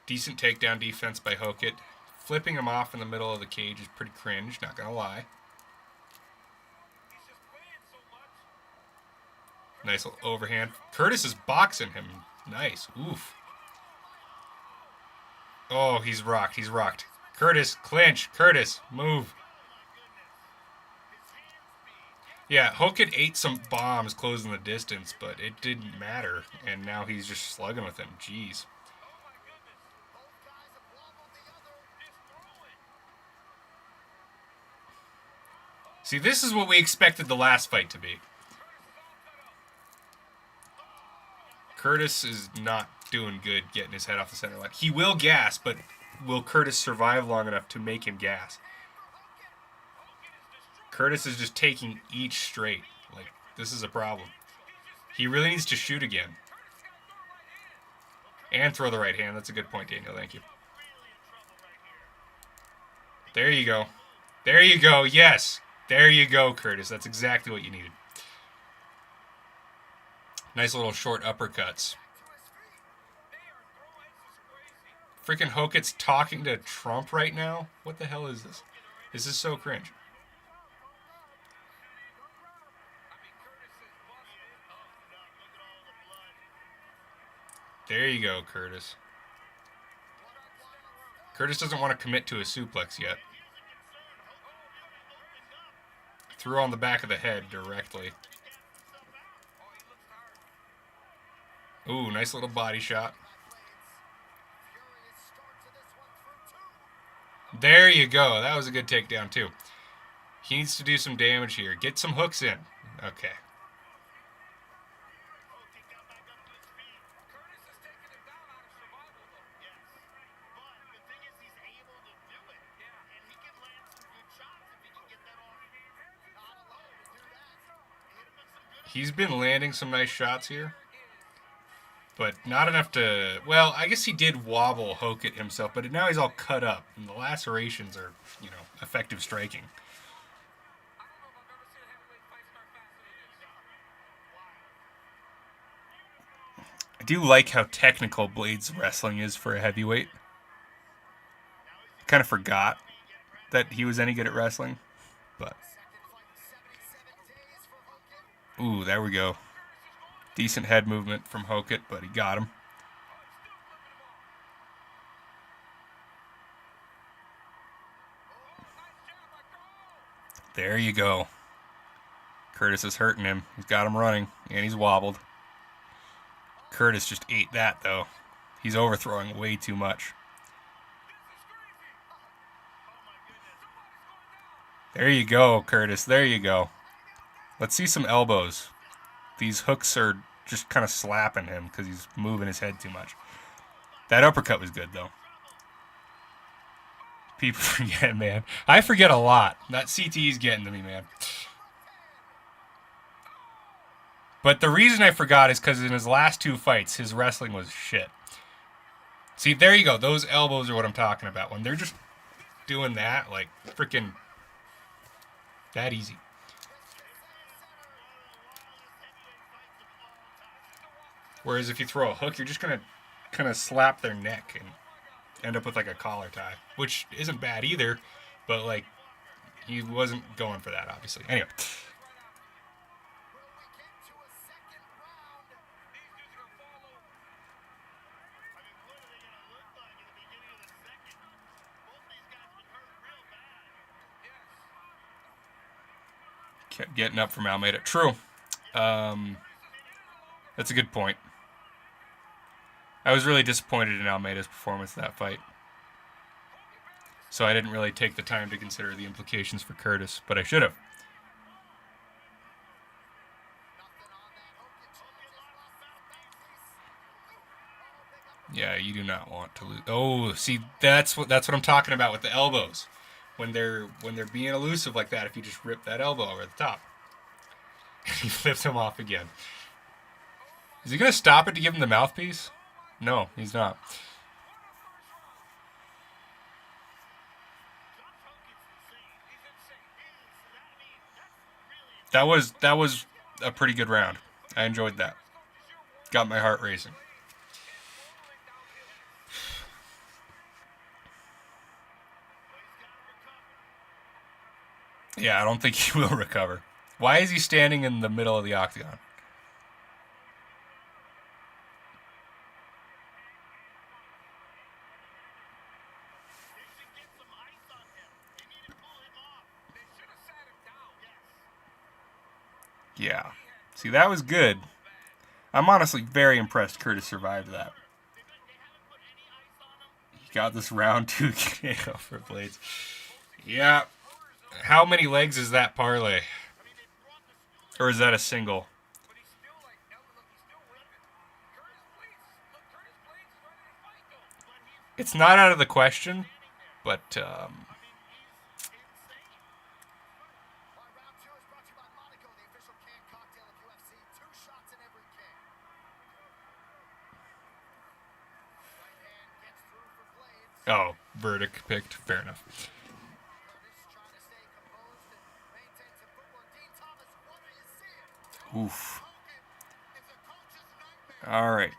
Decent takedown defense by Hokett. Flipping him off in the middle of the cage is pretty cringe, not gonna lie. Nice little overhand. Curtis is boxing him. Nice. Oof. Oh, he's rocked. He's rocked. Curtis, clinch. Curtis, move. Yeah, Hoket ate some bombs closing the distance, but it didn't matter. And now he's just slugging with him. Jeez. See, this is what we expected the last fight to be. Curtis is not doing good getting his head off the center line. He will gas, but will Curtis survive long enough to make him gas? Curtis is just taking each straight. Like, this is a problem. He really needs to shoot again. And throw the right hand. That's a good point, Daniel. Thank you. There you go. There you go. Yes. There you go, Curtis. That's exactly what you needed. Nice little short uppercuts. Freaking Hoket's talking to Trump right now? What the hell is this? This is so cringe. There you go, Curtis. Curtis doesn't want to commit to a suplex yet. Threw on the back of the head directly. Ooh, nice little body shot. There you go. That was a good takedown, too. He needs to do some damage here. Get some hooks in. Okay. He's been landing some nice shots here. But not enough to... Well, I guess he did wobble Hoket himself, but now he's all cut up. And the lacerations are, you know, effective striking. I do like how technical Blade's wrestling is for a heavyweight. I kind of forgot that he was any good at wrestling. But... Ooh, there we go. Decent head movement from Hoket, but he got him. There you go. Curtis is hurting him. He's got him running, and he's wobbled. Curtis just ate that, though. He's overthrowing way too much. There you go, Curtis. There you go. Let's see some elbows. These hooks are just kind of slapping him because he's moving his head too much. That uppercut was good, though. People forget, man. I forget a lot. That CTE's getting to me, man. But the reason I forgot is because in his last two fights, his wrestling was shit. See, there you go. Those elbows are what I'm talking about. When they're just doing that, like, freaking that easy. Whereas if you throw a hook, you're just going to kind of slap their neck and end up with like a collar tie, which isn't bad either, but like he wasn't going for that, obviously. Anyway. Kept getting up from Almeida. True. That's a good point. I was really disappointed in Almeida's performance in that fight. So I didn't really take the time to consider the implications for Curtis, but I should have. Yeah, you do not want to lose. Oh, see, that's what I'm talking about with the elbows. When they're being elusive like that, if you just rip that elbow over the top. He flips him off again. Is he going to stop it to give him the mouthpiece? No, he's not. That was a pretty good round. I enjoyed that. Got my heart racing. Yeah, I don't think he will recover. Why is he standing in the middle of the octagon? Yeah. See, that was good. I'm honestly very impressed Curtis survived that. He got this round 2 KO for Blades. Yeah. How many legs is that parlay? Or is that a single? It's not out of the question, but oh, verdict picked. Fair enough. Oof. All right.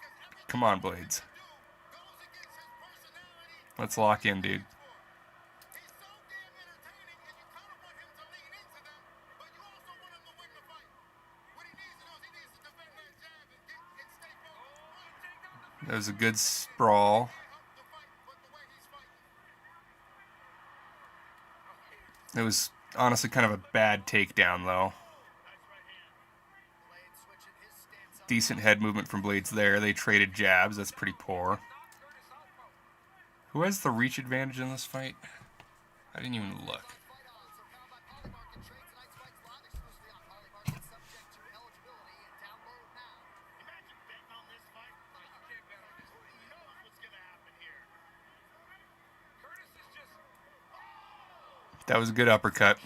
Come on, Blades. Let's lock in, dude. That was a good sprawl. It was honestly kind of a bad takedown, though. Decent head movement from Blades there. They traded jabs. That's pretty poor. Who has the reach advantage in this fight? I didn't even look. That was a good uppercut.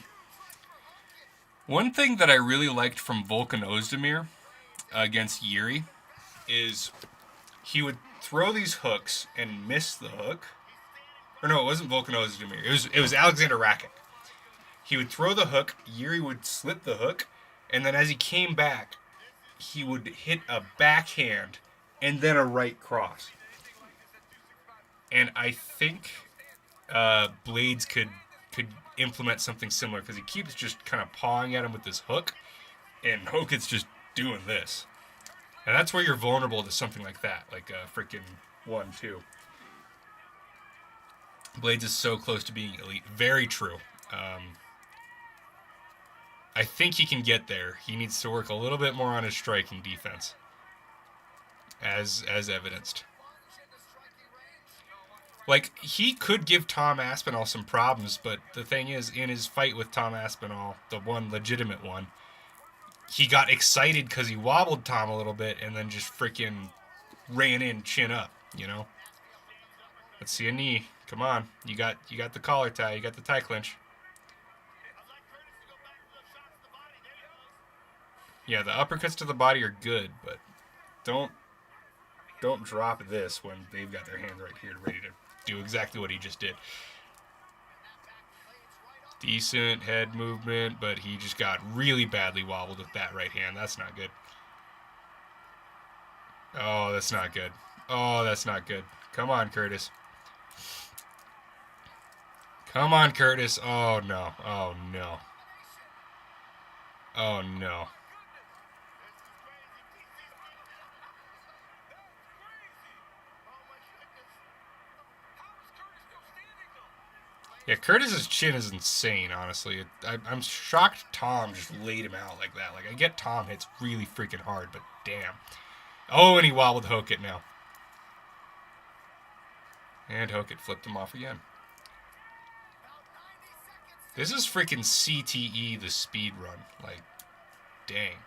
One thing that I really liked from Volkan Ozdemir against Jiri is he would throw these hooks and miss the hook. Or no, it wasn't Volkan Ozdemir. It was Alexander Rakic. He would throw the hook, Jiri would slip the hook, and then as he came back, he would hit a backhand and then a right cross. And I think Blades could implement something similar because he keeps just kind of pawing at him with this hook, and Hokit's just doing this. And that's where you're vulnerable to something like that, like a freaking 1-2. Blades is so close to being elite. Very true. I think he can get there. He needs to work a little bit more on his striking defense, as evidenced. Like, he could give Tom Aspinall some problems, but the thing is, in his fight with Tom Aspinall, the one legitimate one, he got excited because he wobbled Tom a little bit and then just freaking ran in chin up, you know? Let's see a knee. Come on. You got the collar tie. You got the tie clinch. Yeah, the uppercuts to the body are good, but don't drop this when they've got their hands right here ready to do exactly what he just did. Decent head movement, but he just got really badly wobbled with that right hand. That's not good. Oh, that's not good. Oh, that's not good. Come on, Curtis. Come on, Curtis. Oh, no. Oh, no. Oh, no. Yeah, Curtis's chin is insane, honestly. I'm shocked Tom just laid him out like that. Like, I get Tom hits really freaking hard, but damn. Oh, and he wobbled Hokit now. And Hokit flipped him off again. This is freaking CTE, the speed run. Like, dang.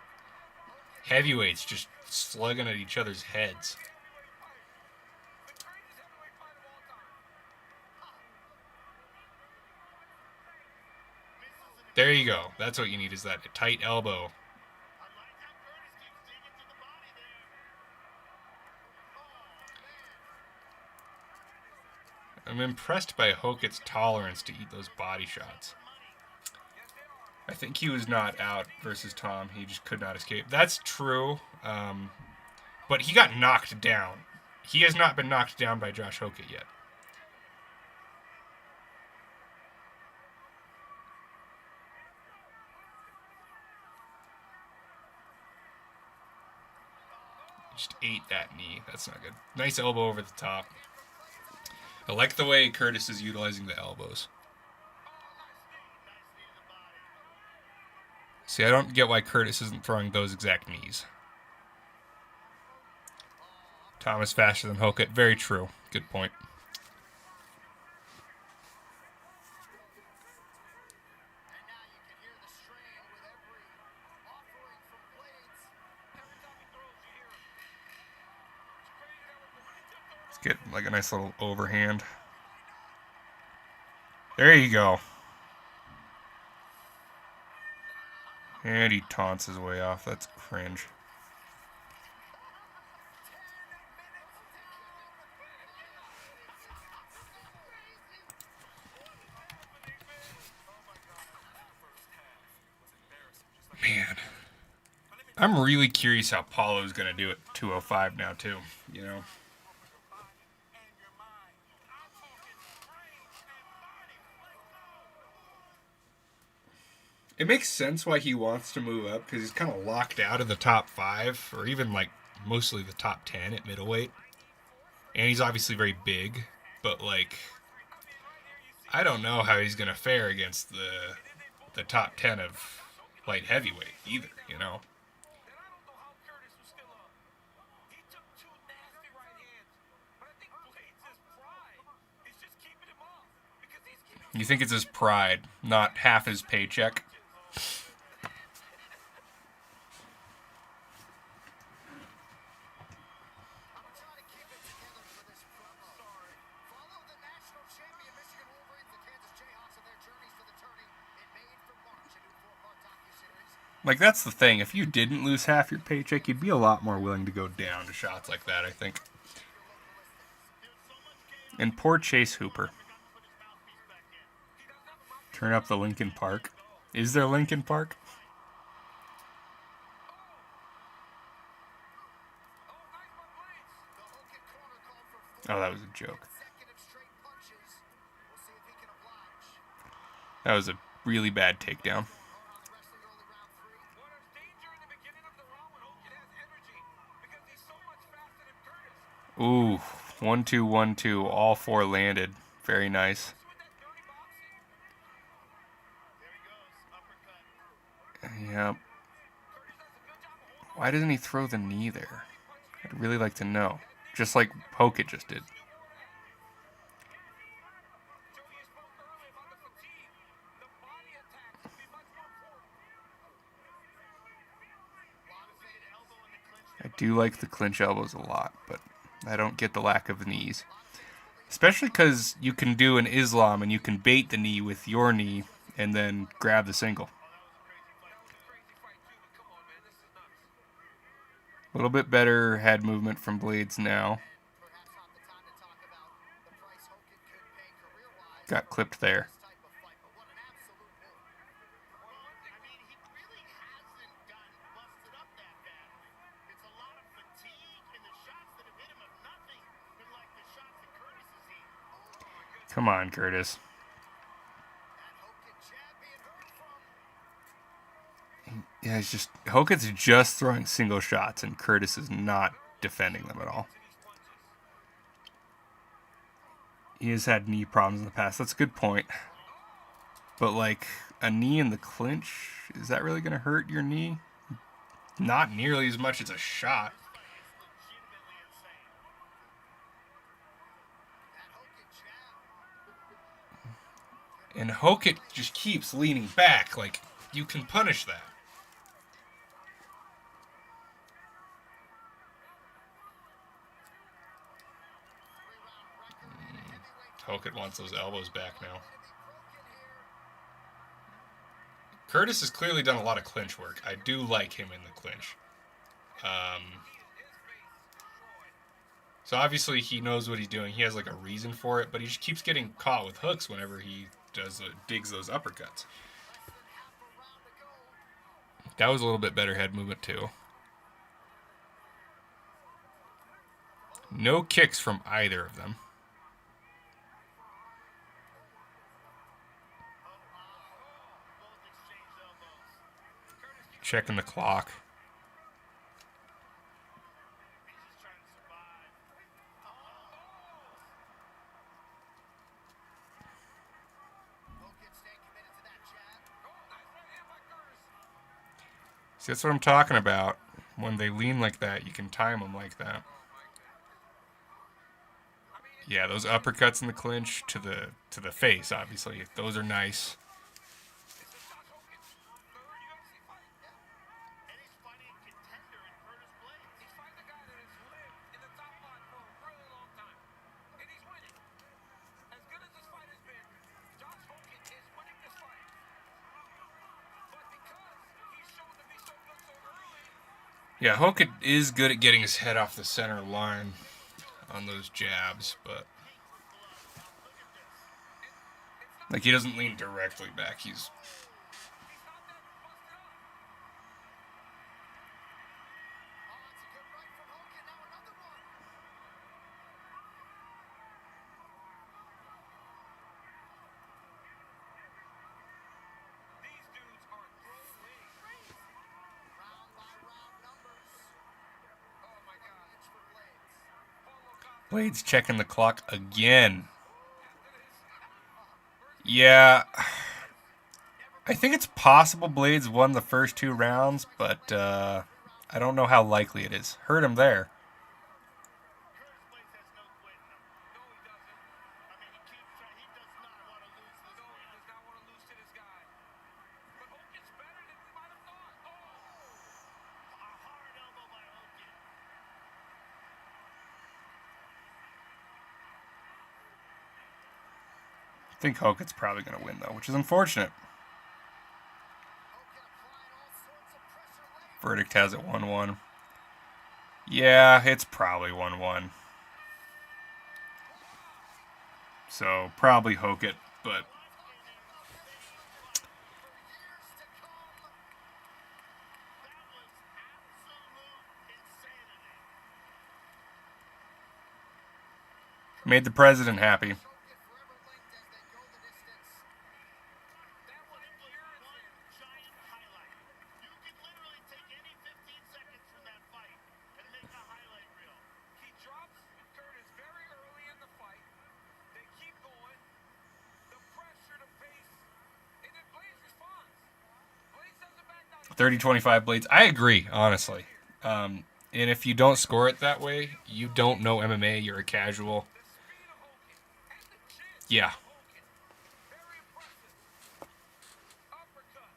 Heavyweights just slugging at each other's heads. There you go. That's what you need, is that tight elbow. I'm impressed by Hokit's tolerance to eat those body shots. I think he was not out versus Tom. He just could not escape. That's true. But he got knocked down. He has not been knocked down by Josh Hokit yet. Just ate that knee. That's not good. Nice elbow over the top. I like the way Curtis is utilizing the elbows. See, I don't get why Curtis isn't throwing those exact knees. Thomas faster than Hokett. Very true. Good point. And now you can hear the strain with every offering from Blades. Every time he throws, you hear him. It's crazy that we're going into third. Let's get like a nice little overhand. There you go. And he taunts his way off. That's cringe. Man. I'm really curious how Paulo's going to do it 205 now, too. You know? It makes sense why he wants to move up, because he's kind of locked out of the top 5, or even, like, mostly the top 10 at middleweight. And he's obviously very big, but, like, I don't know how he's going to fare against the top 10 of light heavyweight either, you know? You think it's his pride, not half his paycheck? Like, that's the thing. If you didn't lose half your paycheck, you'd be a lot more willing to go down to shots like that, I think. And poor Chase Hooper. Turn up the Lincoln Park. Is there Lincoln Park? Oh, that was a joke. That was a really bad takedown. Ooh, 1-2, 1-2. All 4 landed. Very nice. Yep. Why doesn't he throw the knee there? I'd really like to know. Just like Hokett just did. I do like the clinch elbows a lot, but I don't get the lack of knees. Especially because you can do an Islam and you can bait the knee with your knee and then grab the single. A little bit better head movement from Blades now. Got clipped there. Come on, Curtis. Yeah, it's just Hokett's just throwing single shots, and Curtis is not defending them at all. He has had knee problems in the past. That's a good point. But, like, a knee in the clinch, is that really going to hurt your knee? Not nearly as much as a shot. And Hokett just keeps leaning back. Like, you can punish that. Hokett wants those elbows back now. Curtis has clearly done a lot of clinch work. I do like him in the clinch. So obviously he knows what he's doing. He has like a reason for it, but he just keeps getting caught with hooks whenever he digs those uppercuts. That was a little bit better head movement too. No kicks from either of them. Checking the clock. See, that's what I'm talking about. When they lean like that, you can time them like that. Yeah, those uppercuts in the clinch to the face, obviously. Those are nice. And he's fighting a contender in Curtis Blades. He's fighting a guy that has lived in the top five for a really long time. And he's winning. As good as this fight has been, Josh Hogan is winning this fight. But because he's shown to be so good so early. Yeah, Hogan is good at getting his head off the center line on those jabs, but like he doesn't lean directly back. He's These dudes are throwing. Round by round numbers. Oh my God. For Blades. Blades checking the clock again. Yeah, I think it's possible Blades won the first 2 rounds, but I don't know how likely it is. Hurt him there. Curtis Blades has no quit in him. No, he doesn't. I mean, he keeps trying. He does not want to lose this. No, he does not want to lose to this guy. But Hogan's better than we might have thought. Oh! A hard elbow by Hogan. I think Hogan's probably going to win, though, which is unfortunate. Verdict has it 1-1. Yeah, it's probably 1-1. So, probably Hogan, but made the president happy. Curtis very early in the fight. They keep going. The pressure to face. And then Blades responds. Blades doesn't back down. 30-25 Blades. I agree, honestly. And if you don't score it that way, you don't know MMA. You're a casual. The speed of Hogan and the chin Yeah. of Hogan. Very impressive. Uppercut.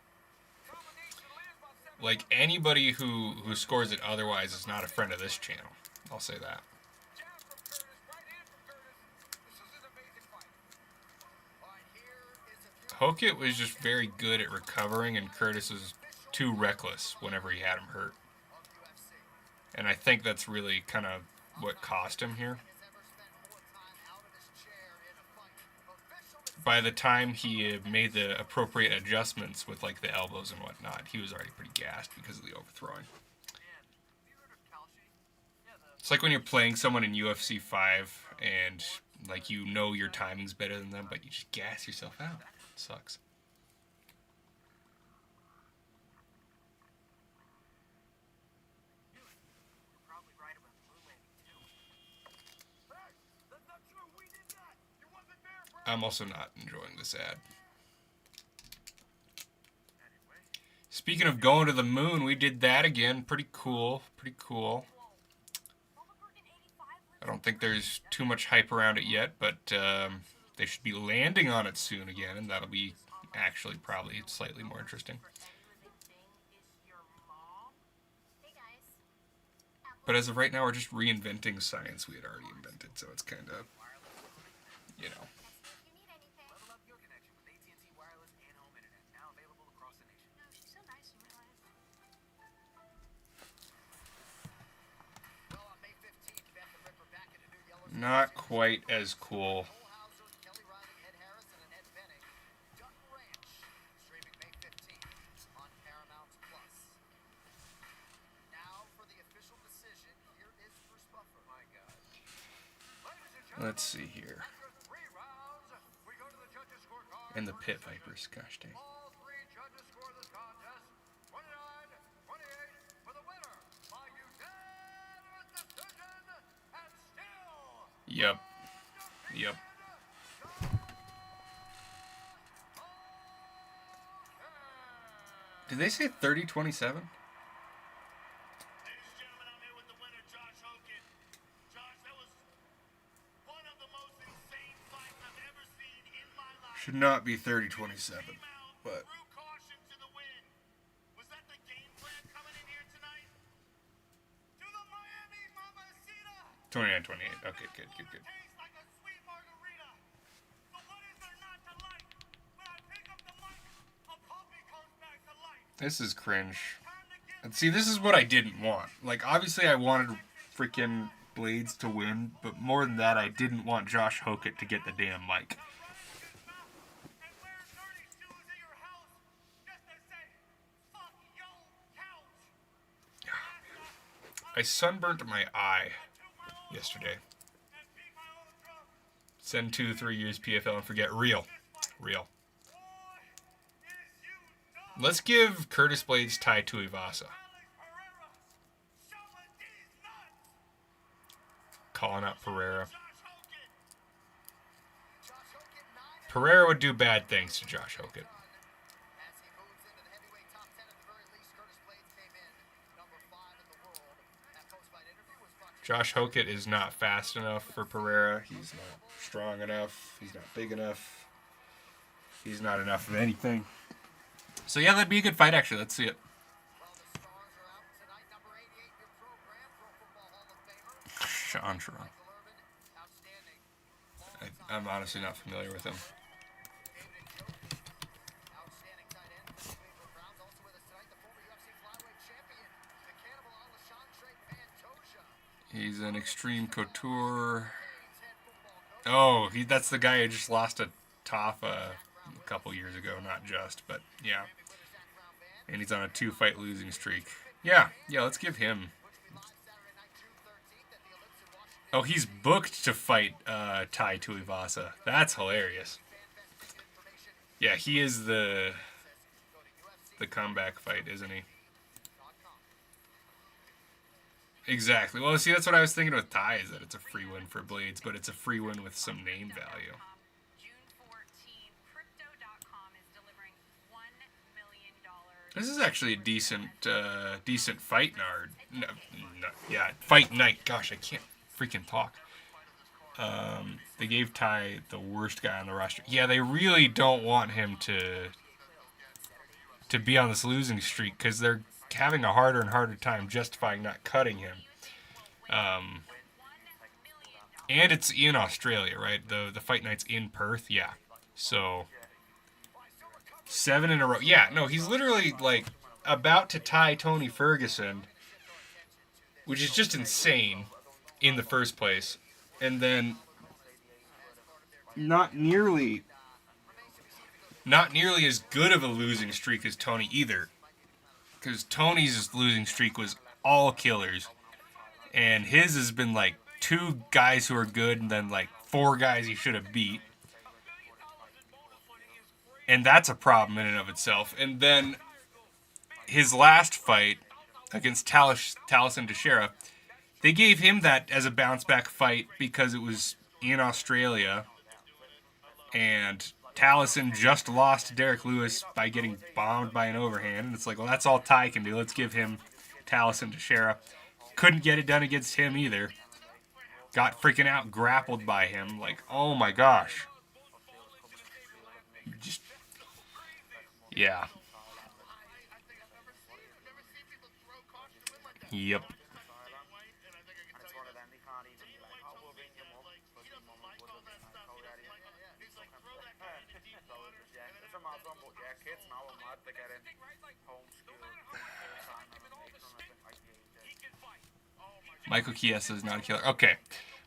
Combination lands about 7. Like, anybody who scores it otherwise is not a friend of this channel. I'll say that. Jab from Curtis. Right hand from Curtis. This is an amazing fight. All right, here is a Hokit was just very good at recovering, and Curtis was too reckless whenever he had him hurt. of UFC. And I think that's really kind of what cost him here. Has ever spent more time out of his chair in a fight. Official By the time he made the appropriate adjustments with like the elbows and whatnot, he was already pretty gassed because of the overthrowing. It's like when you're playing someone in UFC 5 and like you know your timing's better than them, but you just gas yourself out. It sucks. probably right about the moon landing too. Hey, that's not true. We did that. You wasn't there, bro. I'm also not enjoying this ad. Speaking of going to the moon, we did that again. Pretty cool. Pretty cool. I don't think there's too much hype around it yet, but they should be landing on it soon again, and that'll be actually probably slightly more interesting. But as of right now, we're just reinventing science we had already invented, so it's kind of, you know. Level up your connection with AT&T wireless and home internet. Now available across the nation. She's so nice in real life. Well, on May 15th, Beth the Ripper back in the new Yellowstone. Not quite as cool. Hauser, Kelly Riley, Ed Harris, and Annette Bening. Dutton Ranch, streaming May 15th on Paramount Plus. Now for the official decision, here is Bruce Buffer. My God. Let's see here. After 3 rounds, we go to the judges' scorecard. And the Pit Vipers, gosh dang. All 3 judges score this contest 29-28 for the winner by unanimous decision and still Yep. Yep. Did they say 30-27? Should not be 30-27, but Threw caution to the wind. Was that the game plan coming in here tonight? To the Miami Mamacita. 29-28. Okay, good. Tastes like a sweet margarita. So what is there not to like? When I pick up the mic, a puppy comes back to life. This is cringe. Time to get And see, this is what I didn't want. Like, obviously I wanted freaking Blades to win, but more than that, I didn't want Josh Hokett to get the damn mic. and wear dirty shoes in your house just to say, fuck yo couch. I sunburnt my eye yesterday. And beat my own drum. Send 2-3 years PFL and forget. Real. Boy, is you dumb. Let's give Curtis Blades tie to Ivasa. Alex Pereira, showing these nuts. Calling out Pereira. Josh Hokett. Josh Hokett 9-0 Pereira would do bad things to Josh Hokett. as he moves into the heavyweight top 10 at the very least. Curtis Blades came in number 5 in the world. That post-fight interview was brought to you Josh Hokett is not fast enough for Pereira. He's not strong enough. He's not big enough. He's not enough of anything. So yeah, that'd be a good fight actually. Let's see it. Well, the stars are out tonight. Number 88 in your program, Pro Football Hall of Famer. Sean Shaw. Carlos Ulberg, outstanding. I'm honestly not familiar with him. David Njoku, outstanding tight end. for the Cleveland Browns. Also with us tonight, the former UFC flyweight champion, the cannibal Alexandre Pantoja. He's an extreme couture. Blades head football coach. Oh, that's the guy who just lost to Tafa a couple years ago. Not just, but yeah. And he's on a 2-fight losing streak. Yeah, let's give him. Which will be live Saturday night, June 13th at the Ellipse in Washington. Oh, he's booked to fight Tai Tuivasa. That's hilarious. Yeah, he is the comeback fight, isn't he? Exactly. Well, see, that's what I was thinking with Tai, is that it's a free win for Blades, but it's a free win with some name value. June 14th, Crypto.com is delivering $1 million. This is actually a decent fight night. Fight night. Gosh, I can't freaking talk. They gave Tai the worst guy on the roster. Yeah, they really don't want him to be on this losing streak because they're having a harder and harder time justifying not cutting him. And it's in Australia, right? The fight night's in Perth, yeah. So 7 in a row. Yeah, no, he's literally like about to tie Tony Ferguson, which is just insane in the first place. And then not nearly as good of a losing streak as Tony either. Because Tony's losing streak was all killers. And his has been like 2 guys who are good and then like 4 guys he should have beat. And that's a problem in and of itself. And then his last fight against Taliesin Teixeira, they gave him that as a bounce back fight because it was in Australia. And Taliesin just lost to Derek Lewis by getting bombed by an overhand. And it's like, well, that's all Tai can do. Let's give him Taliesin Teixeira. Couldn't get it done against him either. Got freaking out grappled by him. Like, oh my gosh. Just, yeah. Yep. Michael Chiesa is not a killer. Okay.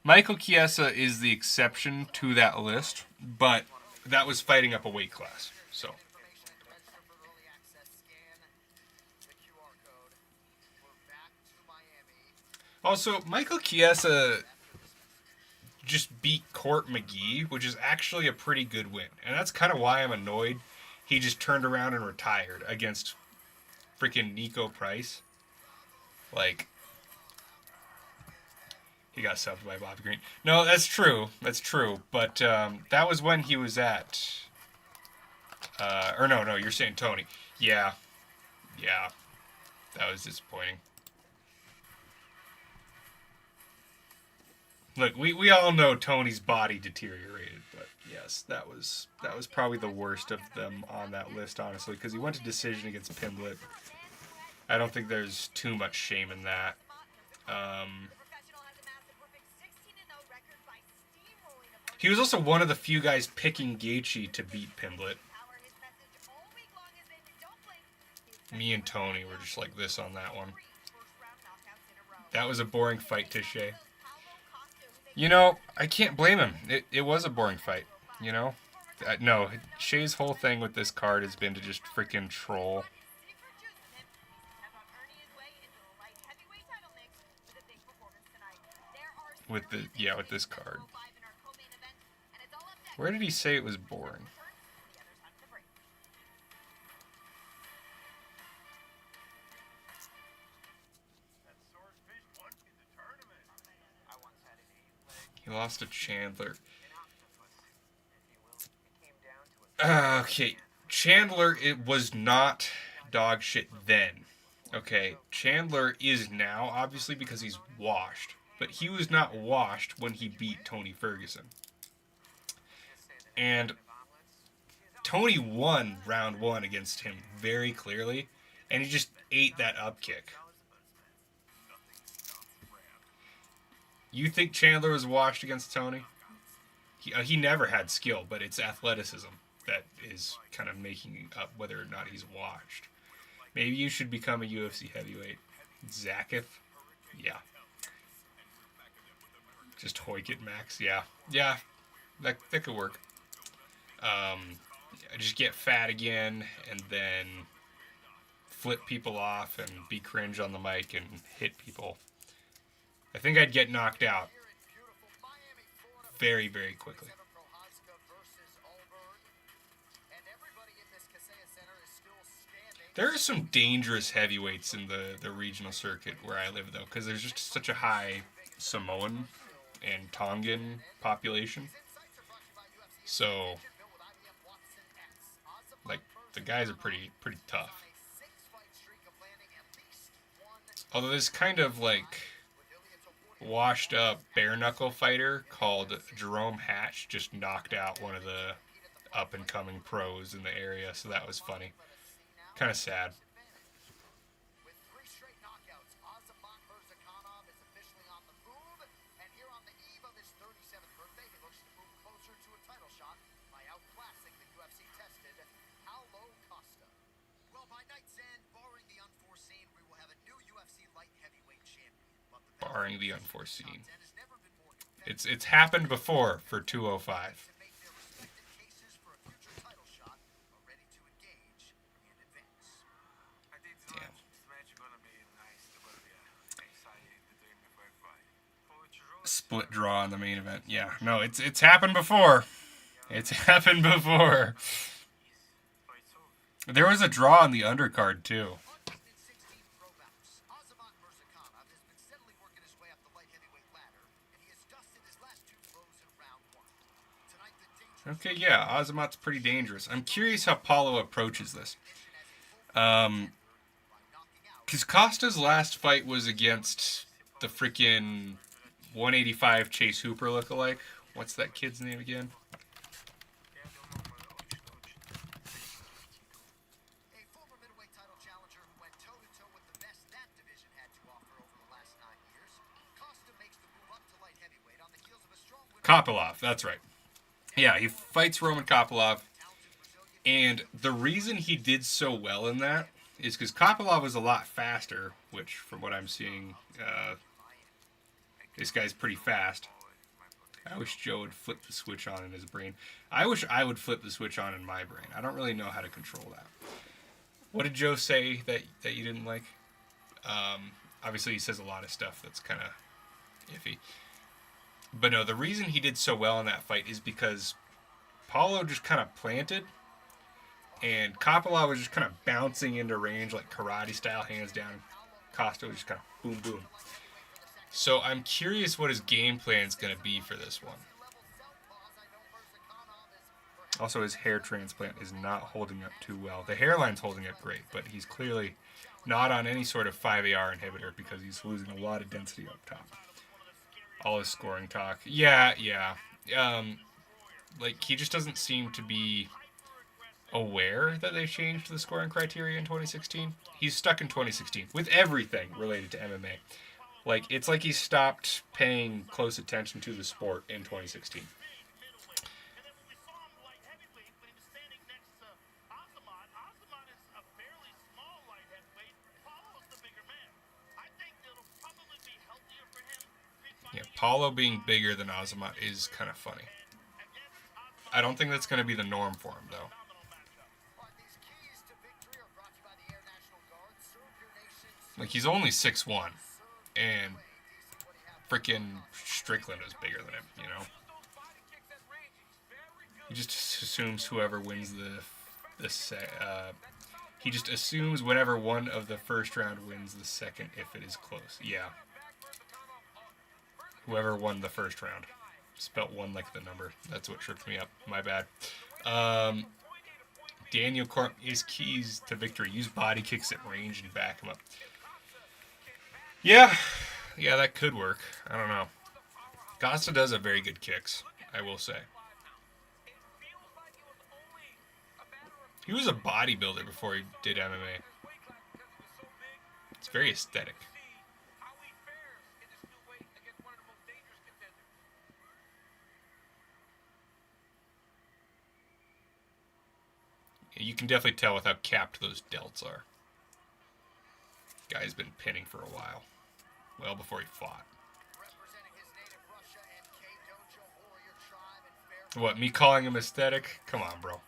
Michael Chiesa is the exception to that list, but that was fighting up a weight class. So. Information and to register for the early access, scan the QR code. We're back to Miami. Also, Michael Chiesa just beat Court McGee, which is actually a pretty good win. And that's kind of why I'm annoyed. He just turned around and retired against freaking Nico Price. Like, he got subbed by Bobby Green. No, that's true. That's true. But that was when he was at... no, you're saying Tony. Yeah. That was disappointing. Look, we all know Tony's body deteriorated, but yes, that was probably the worst of them on that list, honestly, because he went to decision against Pimblett. I don't think there's too much shame in that. He was also one of the few guys picking Gaethje to beat Pimblett. Me and Tony were just like this on that one. That was a boring fight to Shea. You know, I can't blame him. It was a boring fight, you know? No, Shea's whole thing with this card has been to just freaking troll. With this card. Where did he say it was boring? He lost to Chandler. Okay, Chandler, it was not dog shit then. Okay, Chandler is now, obviously, because he's washed. But he was not washed when he beat Tony Ferguson. And Tony won round 1 against him very clearly, and he just ate that up kick. You think Chandler was washed against Tony? He never had skill, but it's athleticism that is kind of making up whether or not he's washed. Maybe you should become a UFC heavyweight. Zakith? Yeah. Just hoik it, Max. Yeah. Yeah. That could work. Just get fat again and then flip people off and be cringe on the mic and hit people. I think I'd get knocked out very, very quickly. There are some dangerous heavyweights in the regional circuit where I live, though, because there's just such a high Samoan and Tongan population. So, like, the guys are pretty tough. Although this kind of, like, washed up bare knuckle fighter called Jerome Hatch just knocked out one of the up and coming pros in the area, so that was funny. Kind of sad. With 3 straight knockouts, Azamat Murzakanov is officially on the move, and here on the eve of his 37th birthday, he looks to move closer to a title shot by outclassing the UFC-tested Paulo Costa. Well, by night's end, barring the unforeseen, we will have a new UFC light heavyweight champion. Barring the unforeseen. It's happened before for 205. Split draw in the main event. Yeah, no, it's happened before. It's happened before. There was a draw on the undercard too. Okay, yeah, Azamat's pretty dangerous. I'm curious how Paulo approaches this. Because Costa's last fight was against the freaking 185 Chase Hooper lookalike. What's that kid's name again? A former middleweight title challenger who went toe-to-toe with the best that division had to offer over the last 9 years. Costa makes the move up to light heavyweight on the heels of a strong win. Kopylov, that's right. Yeah, he fights Roman Kopylov. And the reason he did so well in that is because Kopylov was a lot faster, which, from what I'm seeing, this guy's pretty fast. I wish Joe would flip the switch on in his brain. I wish I would flip the switch on in my brain. I don't really know how to control that. What did Joe say that you didn't like? Obviously, he says a lot of stuff that's kind of iffy. But no, the reason he did so well in that fight is because Paulo just kind of planted, and Kopylov was just kind of bouncing into range like karate style, hands down. Costa was just kind of boom, boom. So I'm curious what his game plan is going to be for this one. Also, his hair transplant is not holding up too well. The hairline's holding up great, but he's clearly not on any sort of 5AR inhibitor because he's losing a lot of density up top. All his scoring talk. Yeah. Like, he just doesn't seem to be aware that they changed the scoring criteria in 2016. He's stuck in 2016 with everything related to MMA. Like, it's like he stopped paying close attention to the sport in 2016. And then when we saw him light heavyweight, when he was standing next to Azamat, Azamat is a fairly small light heavyweight. Paulo's the bigger man. I think it'll probably be healthier for him. Yeah, Paulo being bigger than Azamat is kind of funny. I don't think that's going to be the norm for him, though. These keys to victory are brought to you by the Air National Guard. Serve your nation. Like, he's only 6'1", and freaking Strickland is bigger than him, you know? He just assumes whoever wins he just assumes whenever one of the first round wins the second if it is close. Yeah. Whoever won the first round. Spelt one like the number. That's what tripped me up. My bad. Daniel Corp is keys to victory. Use body kicks at range and back him up. Yeah, that could work. I don't know. Costa does have very good kicks, I will say. He was a bodybuilder before he did MMA. It's very aesthetic. You can definitely tell with how capped those delts are. Guy's been pinning for a while. Well before he fought. What, me calling him aesthetic? Come on, bro.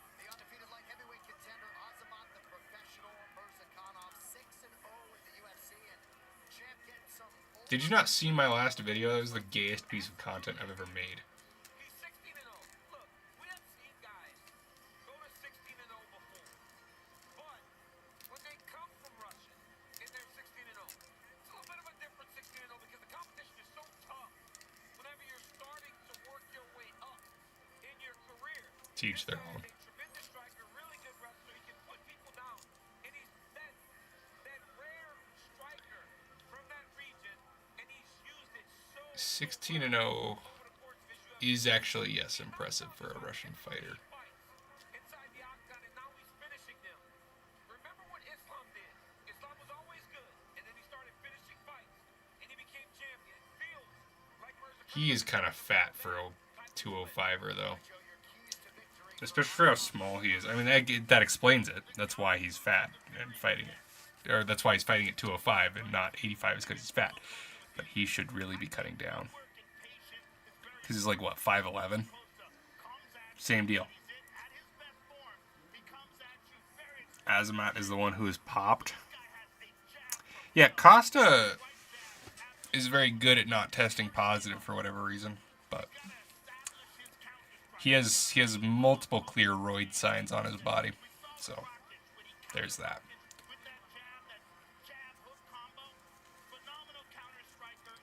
Did you not see my last video? That was the gayest piece of content I've ever made. Teach their own. (16-0) is actually, yes, impressive for a Russian fighter. He is kind of fat for a 205er, though. Especially for how small he is. I mean, that explains it. That's why he's fat and fighting it. Or that's why he's fighting at 205 and not 85 is because he's fat. But he should really be cutting down. Because he's like, what, 5'11"? Same deal. Azamat is the one who is popped. Yeah, Costa is very good at not testing positive for whatever reason. But he has multiple clear roid signs on his body. So, there's that.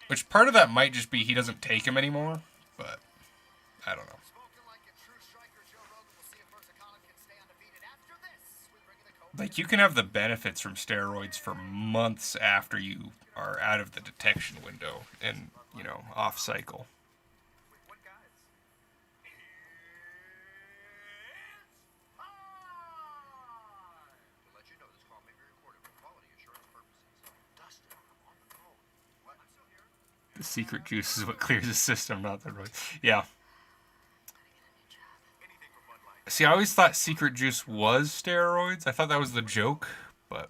Which part of that might just be he doesn't take him anymore, but I don't know. Like, you can have the benefits from steroids for months after you are out of the detection window and, you know, off cycle. The secret juice is what clears the system, not the roid. Yeah. See, I always thought secret juice was steroids. I thought that was the joke, but...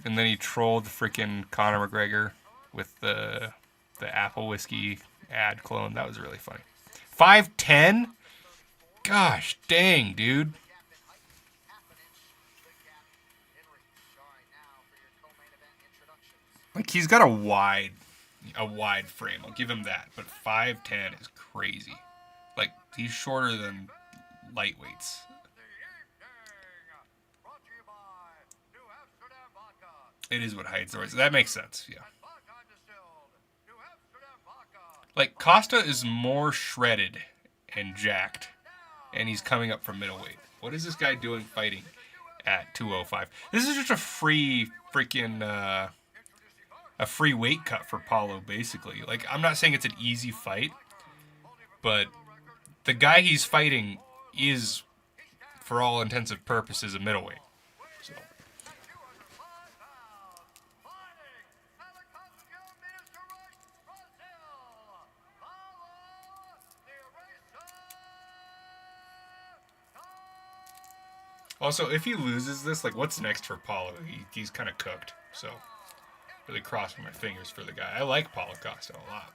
And then he trolled freaking Conor McGregor with the Apple Whiskey ad clone. That was really funny. 5'10"? Gosh dang, dude. Like, he's got a wide frame. I'll give him that. But 5'10" is crazy. Like, he's shorter than lightweights. It is what hides the roids. That makes sense, yeah. Like, Costa is more shredded and jacked. And he's coming up from middleweight. What is this guy doing fighting at 205. This is just a free freaking a free weight cut for Paulo, basically. Like, I'm not saying it's an easy fight, but the guy he's fighting is, for all intents and purposes, a middleweight. So. Also, if he loses this, like, what's next for Paulo? He's kind of cooked. So, really crossing my fingers for the guy. I like Paulo Costa a lot.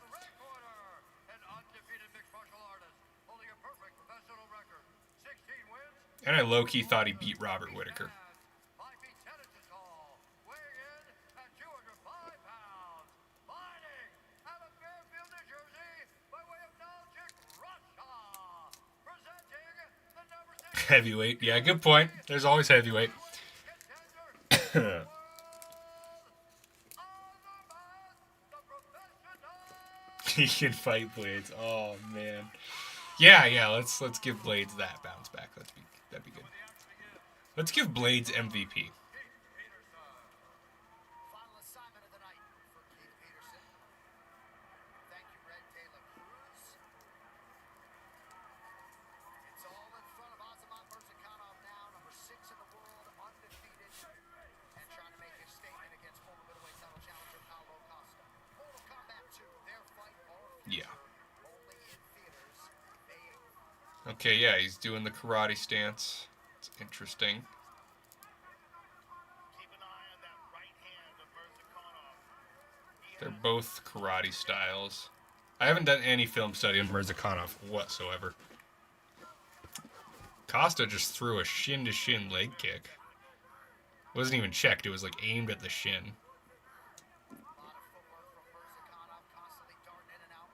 And I low-key thought he beat Robert Whittaker. Heavyweight. Yeah, good point. There's always heavyweight. He can fight Blades. Oh man. Yeah. Let's give Blades that bounce back. That'd be good. Let's give Blades MVP. Final assignment of the night for Keith Peterson. Thank you, Red De La Cruz. It's all in front of Azamat Murzakanov now, number 6 in the world, undefeated, and trying to make his statement against former middleweight title challenger Paulo Costa. Mortal Kombat 2, their fight all Yeah. only in theaters May 8th. Okay, yeah, he's doing the karate stance. It's interesting. Keep an eye on that right hand of Murzakanov. They're both karate styles. I haven't done any film study on Murzakanov whatsoever. Costa just threw a shin-to-shin leg kick. It wasn't even checked. It was like aimed at the shin. A lot of footwork from Murzakanov, constantly darting in and out.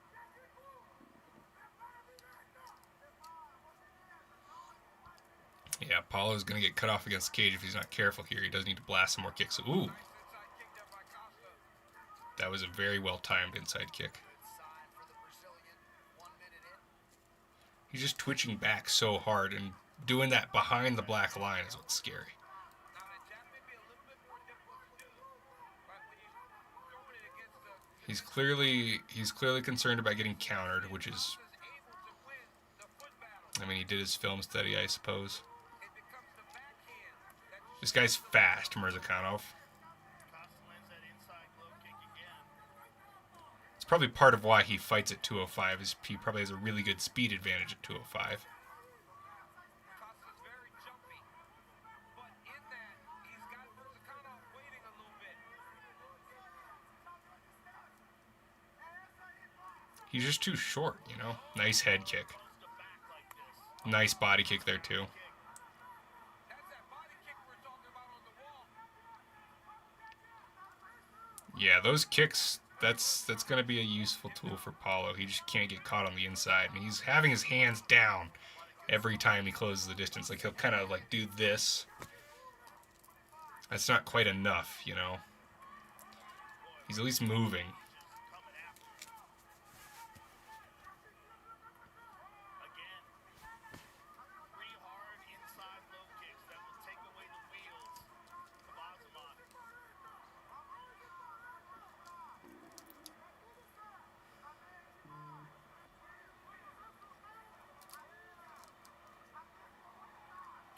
Yeah, Paulo's going to get cut off against Cage if he's not careful here. He does need to blast some more kicks. Ooh, Inside kick there by Costa. that was a very well-timed inside kick. Good sign for the Brazilian. 1 minute in. He's just twitching back so hard, and doing that behind the black line is what's scary. Now that jab may be a little bit more difficult to do, but when you're throwing it against He's clearly concerned about getting countered, which is, is able to win the foot battle, I mean, he did his film study, I suppose. it becomes the backhand that This guy's fast, Murzakanov. Costa lands that inside low kick again. It's probably part of why he fights at 205. Is he probably has a really good speed advantage at 205. Costa's very jumpy, but in that, he's got Murzakanov waiting a little bit. He's just too short, you know? Nice head kick. Goes to back like this. Nice body kick there, too. That's that body kick we're talking about on the wall. Yeah, those kicks, that's going to be a useful tool for Paulo. He just can't get caught on the inside. And he's having his hands down every time he closes the distance. Like, he'll kind of, like, do this. That's not quite enough, you know? He's at least moving. Coming after him. Again, 3 hard inside low kicks that will take away the wheels of Azamat.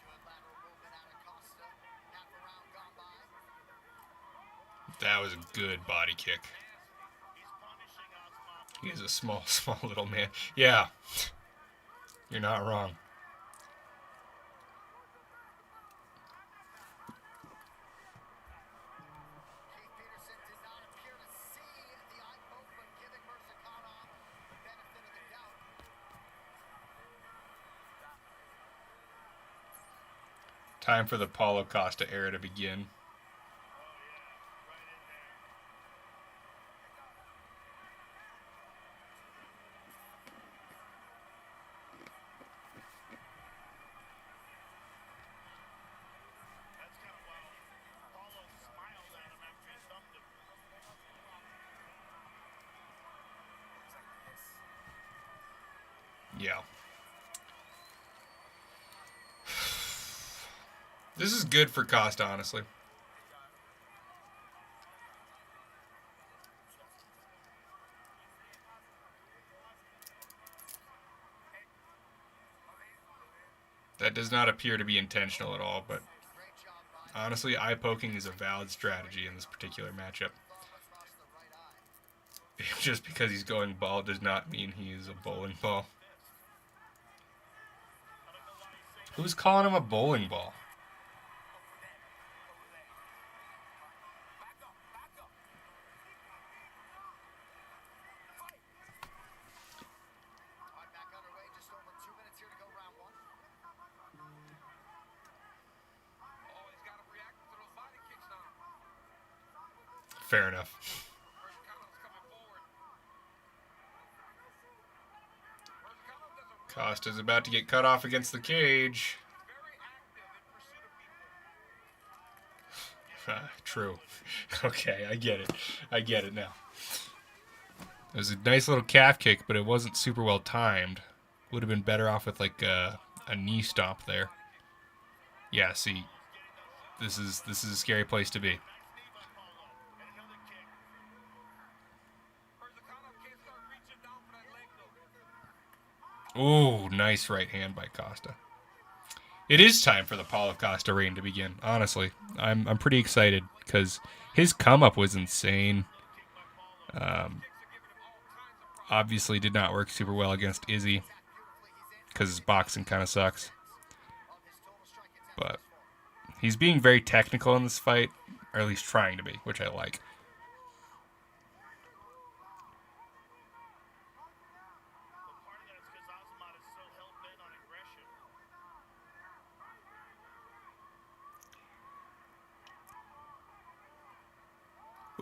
Good lateral movement out of Costa. Half a round gone by. That was a good body kick. He's punishing Azamat. He is a small, small little man. Yeah. You're not wrong. Keith Peterson did not appear to see the eye poke, but giving Murzakanov the benefit of the doubt. Time for the Paulo Costa era to begin. That's kind of wild. Paulo smiled at him after he thumbed him. Yeah. This is good for Costa, honestly. That does not appear to be intentional at all, but honestly, eye poking is a valid strategy in this particular matchup. Just because he's going ball does not mean he is a bowling ball. Who's calling him a bowling ball? Fair enough. Costa's about to get cut off against the cage. True. Okay, I get it. I get it now. It was a nice little calf kick, but it wasn't super well timed. Would have been better off with like a knee stomp there. Yeah, see, this is a scary place to be. Oh, nice right hand by Costa. It is time for the Paulo Costa reign to begin. Honestly, I'm pretty excited because his come up was insane. Obviously, did not work super well against Izzy because his boxing kind of sucks. But he's being very technical in this fight, or at least trying to be, which I like.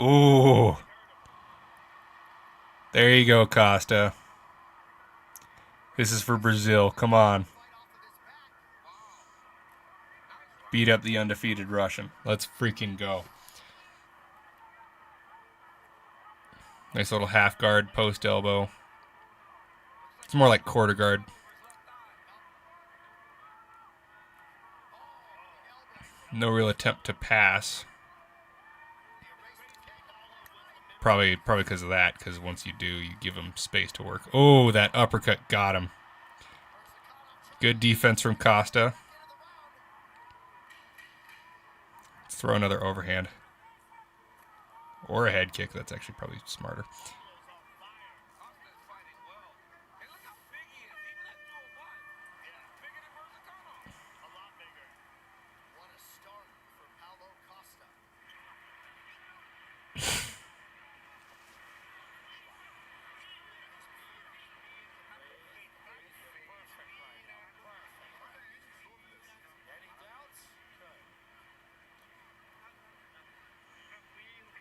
Ooh. There you go, Costa. This is for Brazil. Come on. Beat up the undefeated Russian. Let's freaking go. Nice little half guard, post elbow. It's more like quarter guard. No real attempt to pass. Probably because of that, because once you do, you give him space to work. Oh, that uppercut got him. Good defense from Costa. Let's throw another overhand. Or a head kick. That's actually probably smarter.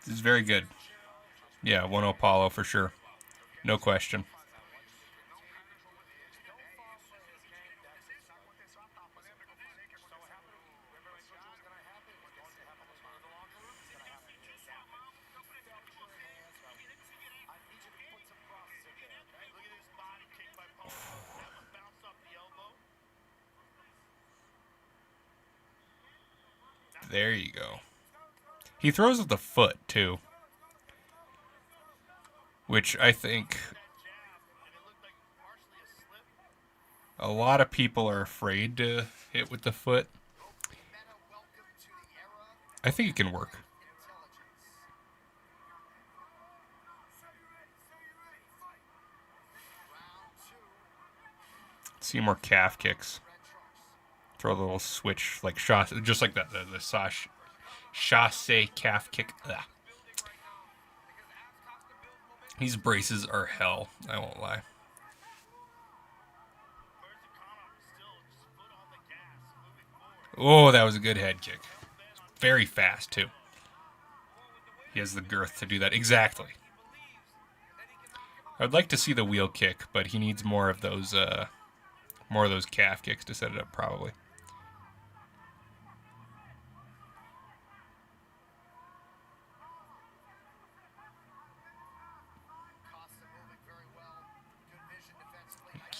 This is very good. Yeah, 1-0 Paulo for sure. No question. There you go. He throws with the foot, too. Which I think a lot of people are afraid to hit with the foot. I think it can work. See more calf kicks. Throw a little switch, like shot, just like that, the chasse calf kick. Ugh. These braces are hell, I won't lie. Oh, that was a good head kick. Very fast, too. He has the girth to do that. Exactly. I'd like to see the wheel kick, but he needs more of those calf kicks to set it up, probably.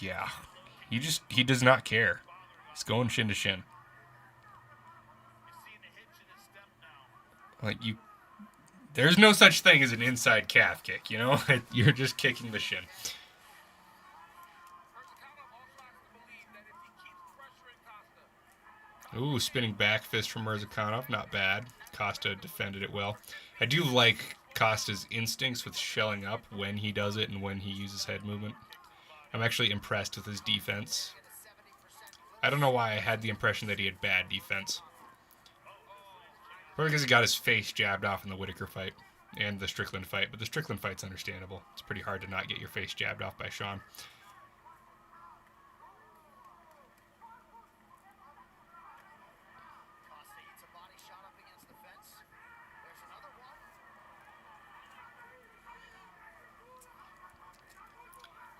Yeah. He does not care. He's going shin to shin. Like, there's no such thing as an inside calf kick, you know? You're just kicking the shin. Ooh, spinning back fist from Mirzakhanov. Not bad. Costa defended it well. I do like Costa's instincts with shelling up when he does it and when he uses head movement. I'm actually impressed with his defense. I don't know why I had the impression that he had bad defense. Probably because he got his face jabbed off in the Whitaker fight and the Strickland fight, but the Strickland fight's understandable. It's pretty hard to not get your face jabbed off by Sean. Costa eats a body shot up against the fence. There's another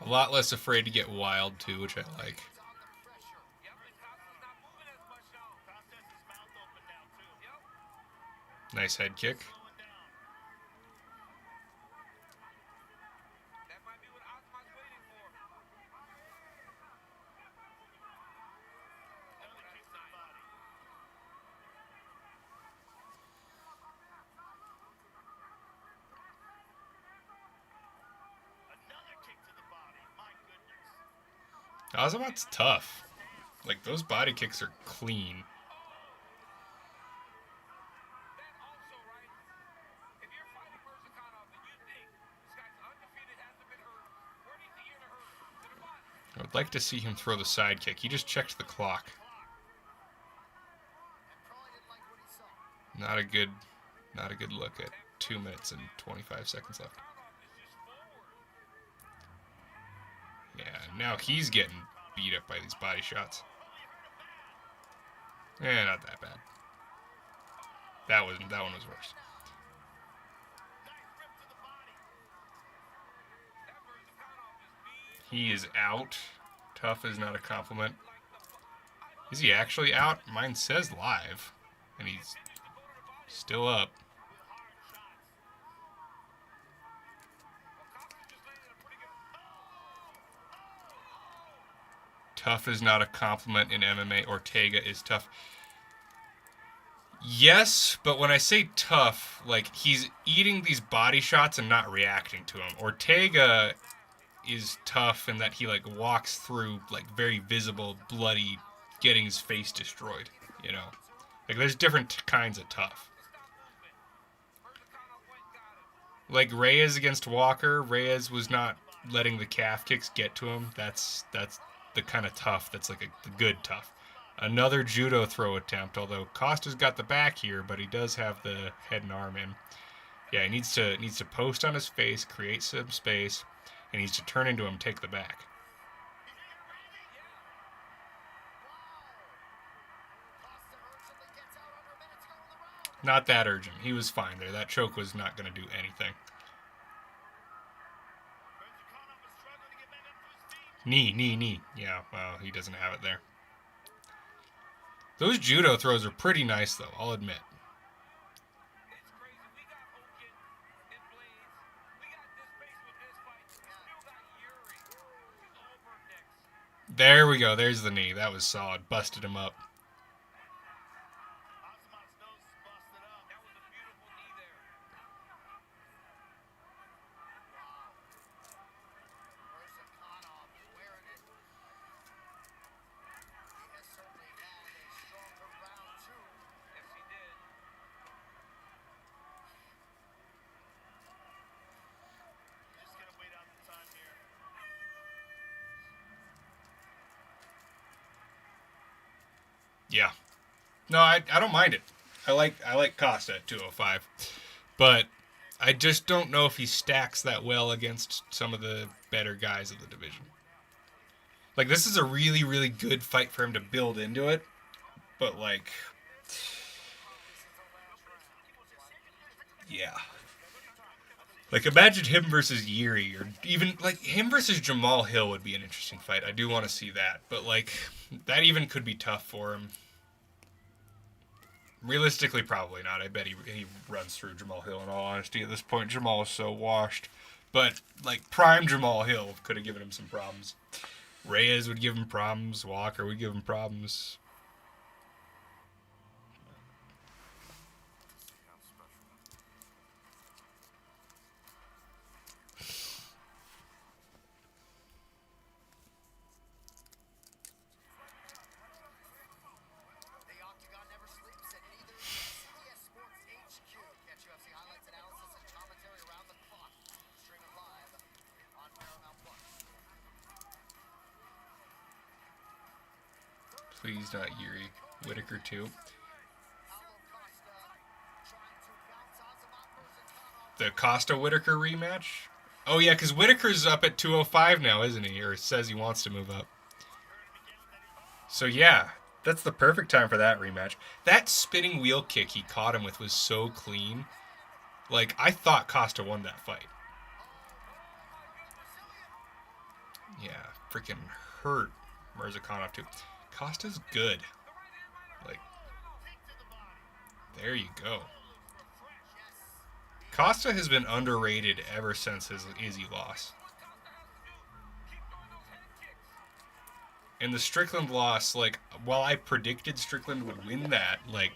one. A lot less afraid to get wild, too, which I like. He's on the pressure. Yep, and Costa's not moving as much now. Costa has his mouth open now, too. Yep. Nice head kick. Slowing down. That might be what Ozmon's waiting for. Another kick to the body. Another kick to the body. My goodness. Azamat's tough. Like, those body kicks are clean. Then also, right, if you're fighting Mirzakhanov and you think this guy's undefeated, hasn't been hurt, where do you think you're going to hurt him? To the body. I would like to see him throw the side kick. He just checked the clock. And probably didn't like what he saw. Not a good look at 2 minutes and 25 seconds left. Yeah, now he's getting beat up by these body shots. Eh, not that bad. That one was worse. He is out. Tough is not a compliment. Is he actually out? Mine says live. And he's still up. Tough is not a compliment in MMA. Ortega is tough. Yes, but when I say tough, like, he's eating these body shots and not reacting to them. Ortega is tough in that he, like, walks through, like, very visible, bloody, getting his face destroyed, you know? Like, there's different kinds of tough. Like, Reyes against Walker, Reyes was not letting the calf kicks get to him. That's the kind of tough that's like the good tough. Another judo throw attempt, although Costa's got the back here, but he does have the head and arm in. Yeah, he needs to post on his face, create some space, and he needs to turn into him, take the back. Costa urgently gets out under a minute to go in the round. Not that urgent. He was fine there. That choke was not going to do anything. Mirzakhanov is struggling to get back up to his feet. Knee. Yeah, well, he doesn't have it there. Those judo throws are pretty nice, though, I'll admit. It's crazy. We got Hogan and Blaze. We got this base with this fight. We still got Jiri Ulberg next. There we go. There's the knee. That was solid. Busted him up. Ozmon's nose is busted up. That was a beautiful knee there. Mirzakhanov wearing it. He has certainly had a stronger round two. Yes, he did. You just gotta wait out the time here. Yeah. No, I don't mind it. I like Costa at 205. But I just don't know if he stacks that well against some of the better guys of the division. Like, this is a really, really good fight for him to build into it. But, like... yeah. Like, imagine him versus Jiri, or even, like, him versus Jamal Hill would be an interesting fight. I do want to see that. But, like, that even could be tough for him. Realistically, probably not. I bet he runs through Jamal Hill, in all honesty. At this point, Jamal is so washed. But, like, prime Jamal Hill could have given him some problems. Reyes would give him problems. Walker would give him problems. but he's not Jiri. Whitaker too. The Costa Whitaker rematch? Oh yeah, because Whitaker's up at 205 now, isn't he? Or says he wants to move up. So yeah, that's the perfect time for that rematch. That spinning wheel kick he caught him with was so clean. Like, I thought Costa won that fight. Yeah, freaking hurt Mirzakhanov too. Costa's good. Like, there you go. Costa has been underrated ever since his Izzy loss. And the Strickland loss, like, while I predicted Strickland would win that, like,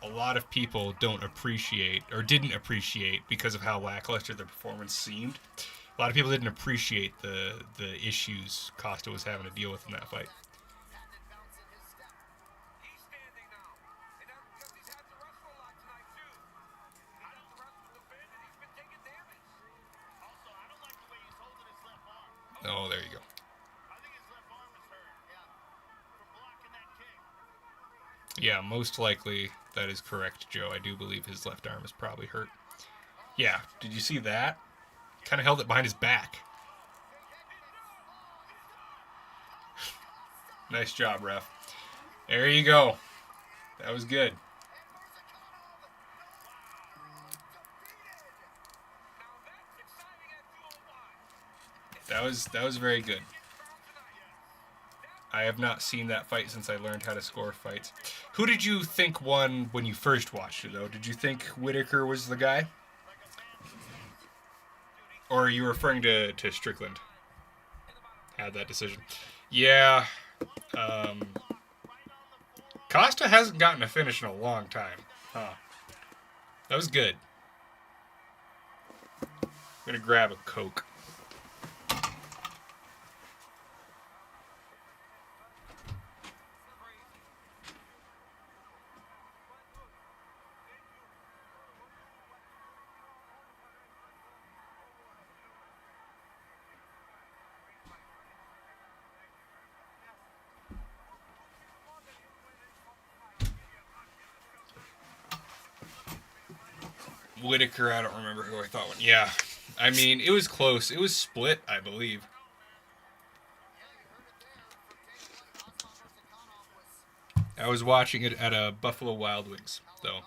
a lot of people don't appreciate, or didn't appreciate, because of how lackluster the performance seemed. A lot of people didn't appreciate the issues Costa was having to deal with in that fight. He's standing now. And that's because he's had to wrestle a lot tonight, too. Not at the wrestle defend, and he's been taking damage. Also, I don't like the way he's holding his left arm. Oh, there you go. I think his left arm is hurt. Yeah. From blocking that kick. Yeah, most likely that is correct, Joe. I do believe his left arm is probably hurt. Yeah, did you see that? Kind of held it behind his back. Nice job, ref. There you go. That was good. That was very good. I have not seen that fight since I learned how to score fights. Who did you think won when you first watched it, though? Did you think Whitaker was the guy? Or are you referring to Strickland? Had that decision. Yeah. Costa hasn't gotten a finish in a long time. Huh. That was good. I'm going to grab a Coke. Whitaker, I don't remember who I thought won. Yeah, I mean, it was close. It was split, I believe. I was watching it at a Buffalo Wild Wings, though.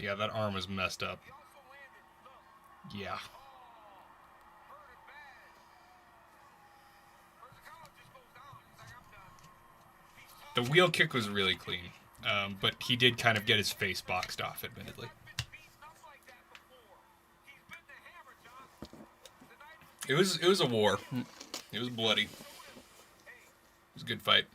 Yeah, that arm was messed up. Yeah. The wheel kick was really clean, but he did kind of get his face boxed off, admittedly. It was a war. It was bloody. It was a good fight.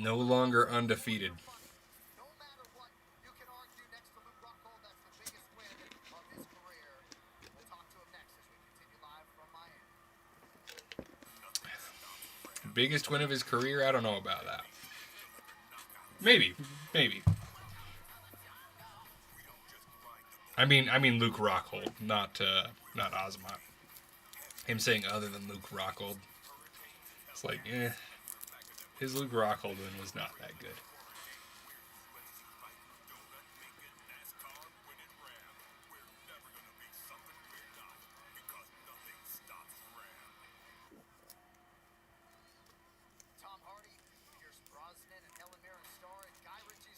No longer undefeated. No matter what, you can argue next to Luke Rockhold, that's the biggest win of his career. We'll talk to him next as we continue live from Miami. Biggest win of his career? I don't know about that. Maybe. I mean Luke Rockhold, not Azamat. Him saying other than Luke Rockhold. It's like, his Luke Rockhold win was not that good.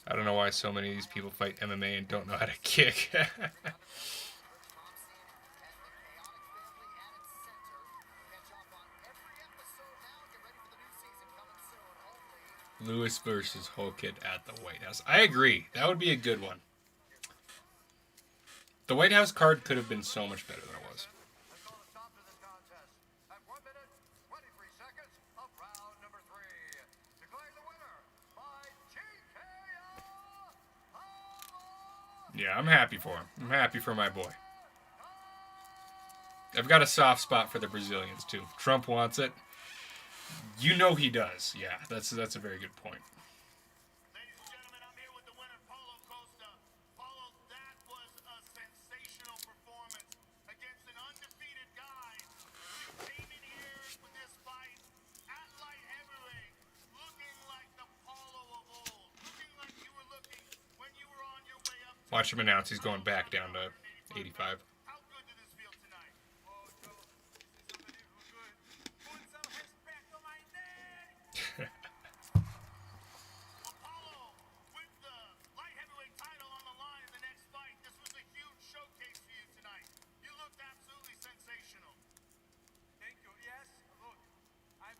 I don't know why so many of these people fight MMA and don't know how to kick. Lewis versus Holkett at the White House. I agree. That would be a good one. The White House card could have been so much better than it was. Yeah, I'm happy for him. I'm happy for my boy. I've got a soft spot for the Brazilians too. Trump wants it. You know he does. Yeah, that's a very good point. Ladies and gentlemen, I'm here with the winner, Paulo Costa. Paulo, that was a sensational performance against an undefeated guy. You came in here with this fight at light heavyweight, looking like the Paulo of old, looking like you were looking when you were on your way up to Watch him announce he's going back down to 85. How good did this feel tonight? Oh, Joe, this is unbelievable good. Put some respect on my name. Well, Paulo, with the light heavyweight title on the line in the next fight, this was a huge showcase for you tonight. You looked absolutely sensational. Thank you. Yes, look, I'm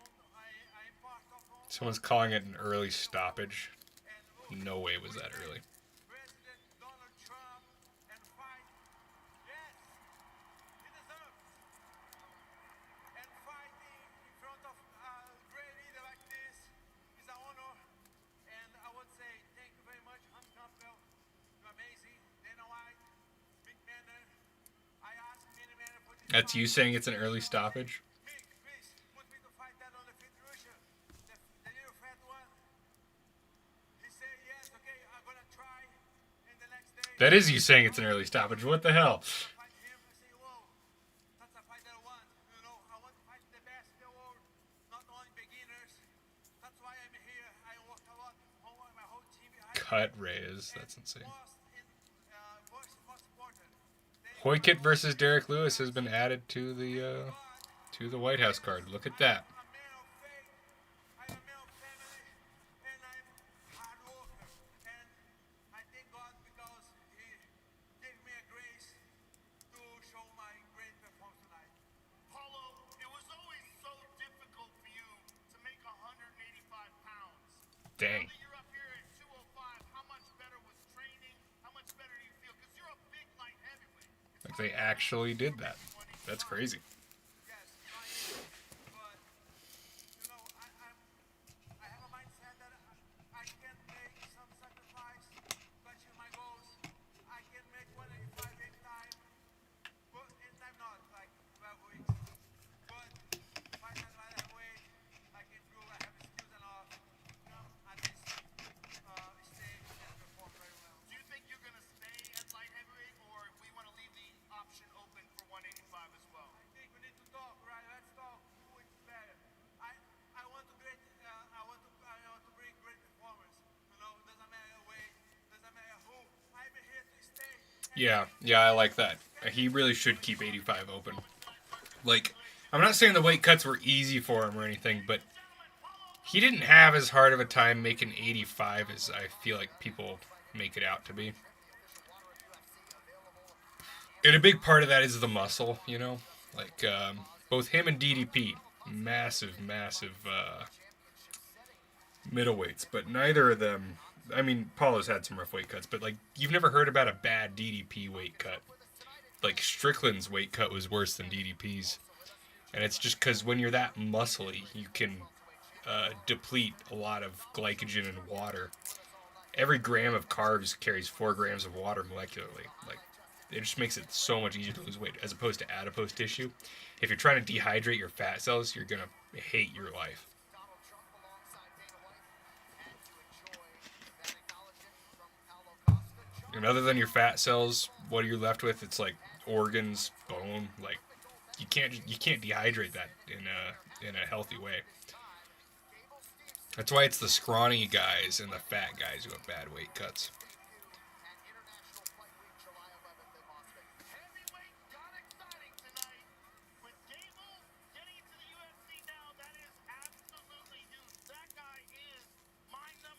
part of Someone's calling it an early stoppage. and look, No way was that early. President Donald Trump and fight. Yes, he deserves. And fighting in front of a great leader like this is an honor. And I would say thank you very much, Hans Campbell. You're amazing. Dana White, Mick Manner. I asked many men for this. That's you saying it's an early stoppage? Mick, please put me to fight that on the fifth Russia, the little fat one. He said yes, okay, I'm gonna try. And the next day. That is you saying it's an early stoppage. What the hell? Fight him, I say, whoa, that's a fight that I want. You know, I want to fight the best in the world, not only beginners. That's why I'm here. I work a lot, my whole team behind me. Cut Reyes. That's insane. Most important, Hoykett versus Derek Lewis has been added to the White House card. Look at that. I'm a man of faith, I'm a man of family, and I'm hard worker. And I thank God because He gave me a grace to show my great performance tonight. Paulo, it was always so difficult for you to make 185 pounds. Dang. Now that you're up here at 205, how much better was training? How much better do you feel? Because you're a big light heavyweight. Like they actually did that. That's crazy. Yes, I am. But you know, I have a mindset that I can make some sacrifice to achieve my goals. I can make 185 anytime, but and I'm not like 12 weeks. But fight at light heavyweight, I can prove I have skills enough to come at this stage and perform very well. Do you think you're gonna stay at light heavyweight, or we want to leave the option open for 185 as well? I think we need to talk, right? Let's talk. Who is better? I want to great. I want to bring great performance. You know, doesn't matter weight, doesn't matter who. I'm here to stay. Yeah, I like that. He really should keep 85 open. Like, I'm not saying the weight cuts were easy for him or anything, but he didn't have as hard of a time making 85 as I feel like people make it out to be. And a big part of that is the muscle, you know? Like, both him and DDP, massive middleweights, but neither of them... I mean, Paulo's had some rough weight cuts, but, like, you've never heard about a bad DDP weight cut. Like, Strickland's weight cut was worse than DDP's. And it's just because when you're that muscly, you can deplete a lot of glycogen and water. Every gram of carbs carries 4 grams of water molecularly. Like, it just makes it so much easier to lose weight, as opposed to adipose tissue. If you're trying to dehydrate your fat cells, you're going to hate your life. Donald Trump alongside Dana White had to enjoy that acknowledgement from Paulo Costa. And other than your fat cells, what are you left with? It's like organs, bone. Like, you can't dehydrate that in a healthy way. That's why it's the scrawny guys and the fat guys who have bad weight cuts. At International Fight Week, July 11th in Las Vegas. Heavyweight got exciting tonight. With Gable getting into the UFC now, that is absolutely huge. That guy is my #1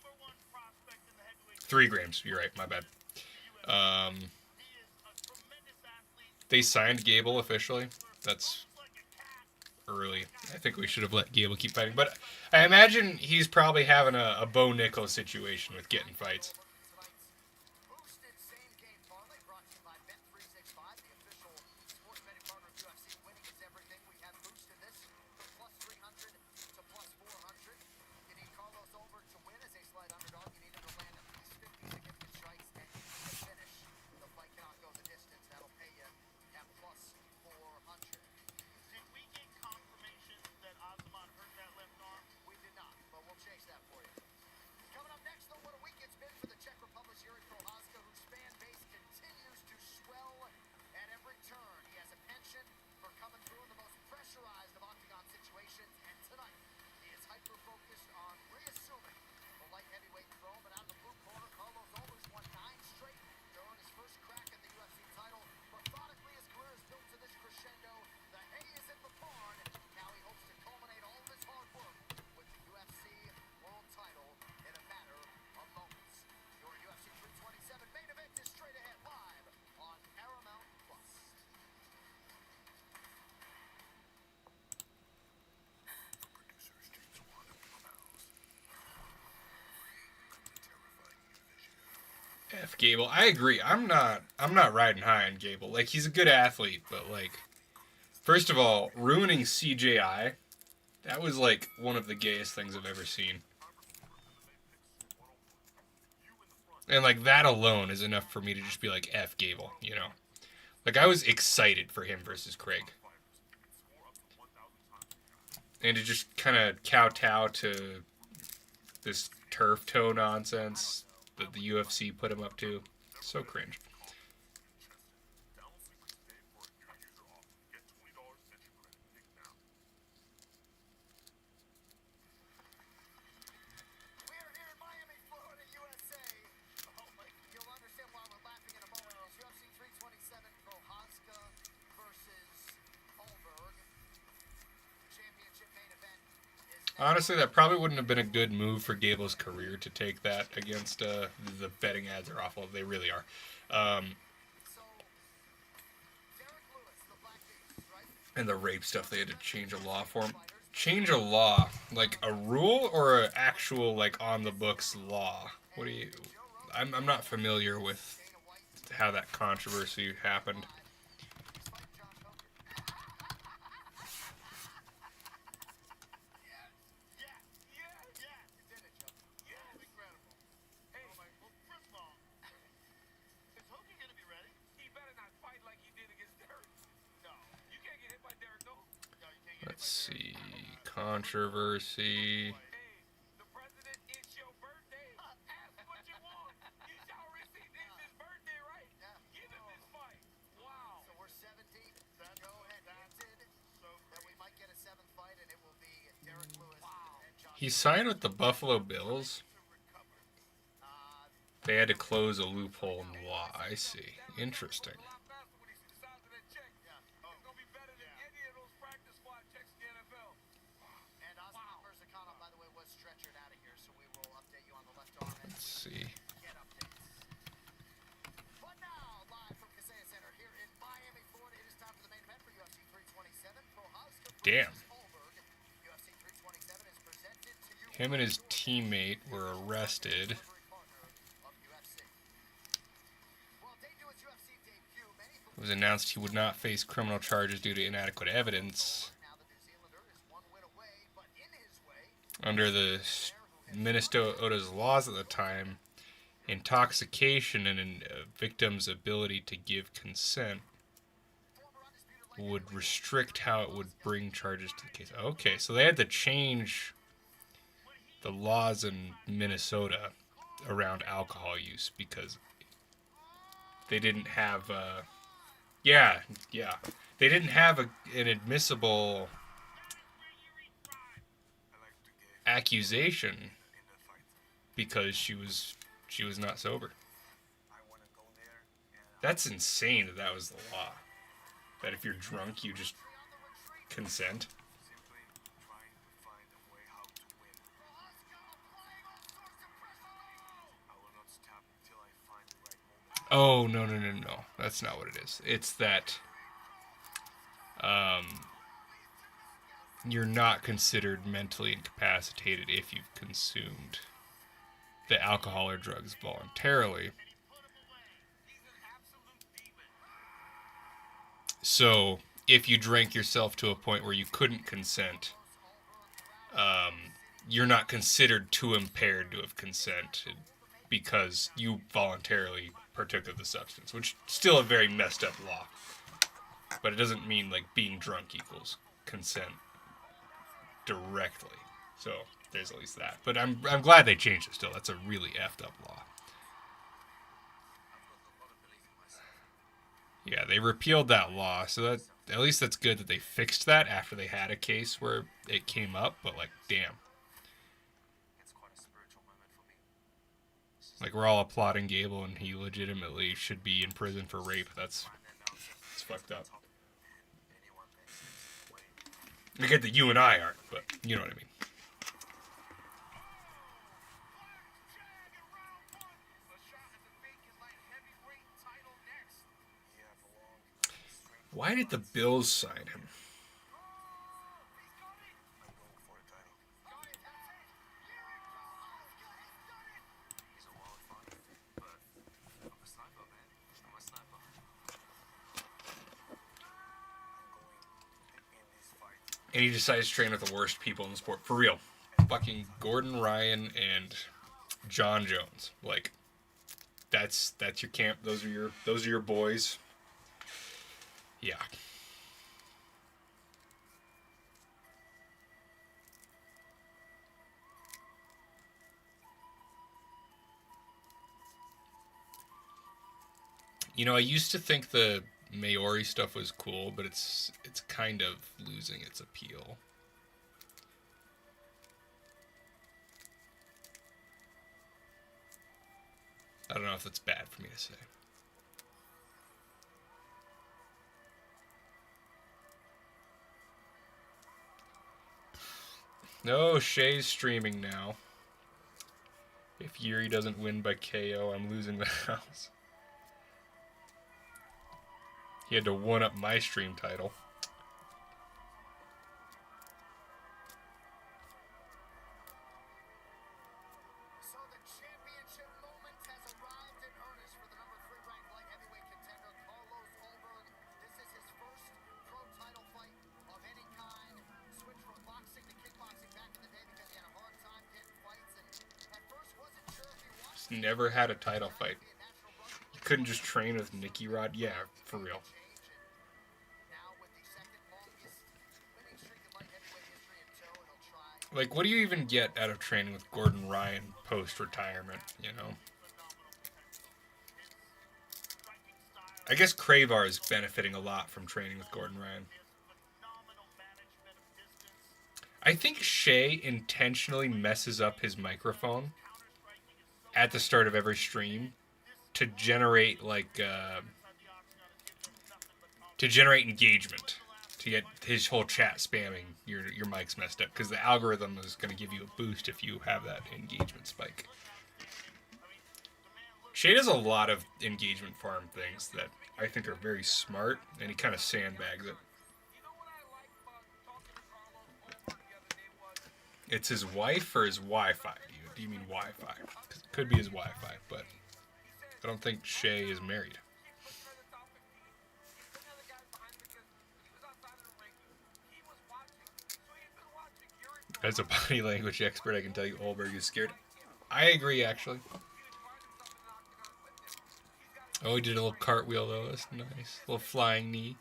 prospect in the heavyweight. 3 grams. You're right. My bad. He is a tremendous athlete. They signed Gable officially. That's Like a cat. early. I think we should have let Gable keep fighting. But I imagine he's probably having a Bo Nickal situation with getting fights. Boosted same-game parlay brought to you by Bet365, the official sports betting partner of UFC. Winning is everything. We have boosted this from +300 to +400. You need Carlos Ulberg to win as a slight underdog. You need him to land at least 50 significant strikes and even the finish. F Gable. I agree. I'm not riding high on Gable. Like, he's a good athlete, but like, first of all, ruining CJI, that was like one of the gayest things I've ever seen. And like that alone is enough for me to just be like F Gable, you know. Like, I was excited for him versus Craig. And to just kind of kowtow to this turf toe nonsense that the UFC put him up to. So cringe. We are here in Miami, Florida, USA. You'll understand why we're laughing in a moment. It's UFC 327 Prochazka versus Ulberg. Championship main event is now. Honestly, that probably wouldn't have been a good move for Gable's career to take that against the betting ads are awful. They really are. So, Derek Lewis, the Black Beast, right? And the rape stuff, they had to change a law for him. Change a law? Like a rule or an actual, like, on the books law? What do you... I'm not familiar with how that controversy happened. Let's see. Controversy. The president, it's your birthday. Ask what you want. You shall receive. It's his birthday, right? Give him this fight. Wow. So we're 17. Go ahead, hinted that we might get a seventh fight, and it will be Derek Lewis and John. He signed with the Buffalo Bills. They had to close a loophole in the law. I see. Interesting. A lot faster when he sees the size of that check. It's gonna be better than any of those practice squad checks in the NFL. And Osman Mirzakanov, by the way, was stretchered out of here, so we will update you on the left arm and Let's see. get updates. But now, live from Kaseya Center here in Miami, Florida, it is time for the main event for UFC 327. Prochazka Damn. versus Ulberg. UFC 327 is presented to you. Him and his teammate were arrested. It was announced he would not face criminal charges due to inadequate evidence. Under the Minnesota's laws at the time, intoxication and a victim's ability to give consent would restrict how it would bring charges to the case. Okay, so they had to change the laws in Minnesota around alcohol use because they didn't have they didn't have an admissible accusation because she was not sober. That's insane that was the law. That if you're drunk, you just consent. Oh, no. That's not what it is. It's that you're not considered mentally incapacitated if you've consumed the alcohol or drugs voluntarily. So, if you drank yourself to a point where you couldn't consent, you're not considered too impaired to have consented because you voluntarily partook of the substance, which is still a very messed up law. But it doesn't mean like being drunk equals consent directly. So there's at least that. But I'm glad they changed it still. That's a really effed up law. Yeah, they repealed that law, so that at least that's good that they fixed that after they had a case where it came up, but like damn. Like, we're all applauding Gable, and he legitimately should be in prison for rape. It's fucked up. I get that you and I aren't, but you know what I mean. Why did the Bills sign him? And he decides to train with the worst people in the sport. For real. Fucking Gordon Ryan and John Jones. Like, that's your camp. Those are your boys. Yeah. You know, I used to think the Maori stuff was cool, but it's kind of losing its appeal. I don't know if that's bad for me to say. No, Shay's streaming now. If Jiri doesn't win by KO, I'm losing the house. He had to one-up my stream title. So the championship moment has arrived in earnest for the number 3 ranked light heavyweight contender Carlos Ulberg. This is his first pro title fight of any kind. Switched from boxing to kickboxing back in the day because he had a hard time getting fights, and at first wasn't sure if he wanted. Just never had a title fight. You couldn't just train with Nicky Rod? Yeah, for real. Like, what do you even get out of training with Gordon Ryan post-retirement, you know? I guess Cravar is benefiting a lot from training with Gordon Ryan. I think Shay intentionally messes up his microphone at the start of every stream to generate, like, to generate engagement. To get his whole chat spamming, your mic's messed up, because the algorithm is going to give you a boost if you have that engagement spike. Shay does a lot of engagement farm things that I think are very smart, and he kind of sandbags it. It's his wife or his Wi-Fi? Do you mean Wi-Fi? It could be his Wi-Fi, but I don't think Shay is married. As a body language expert, I can tell you Ulberg is scared. I agree, actually. Oh, he did a little cartwheel, though. That's nice. A little flying knee.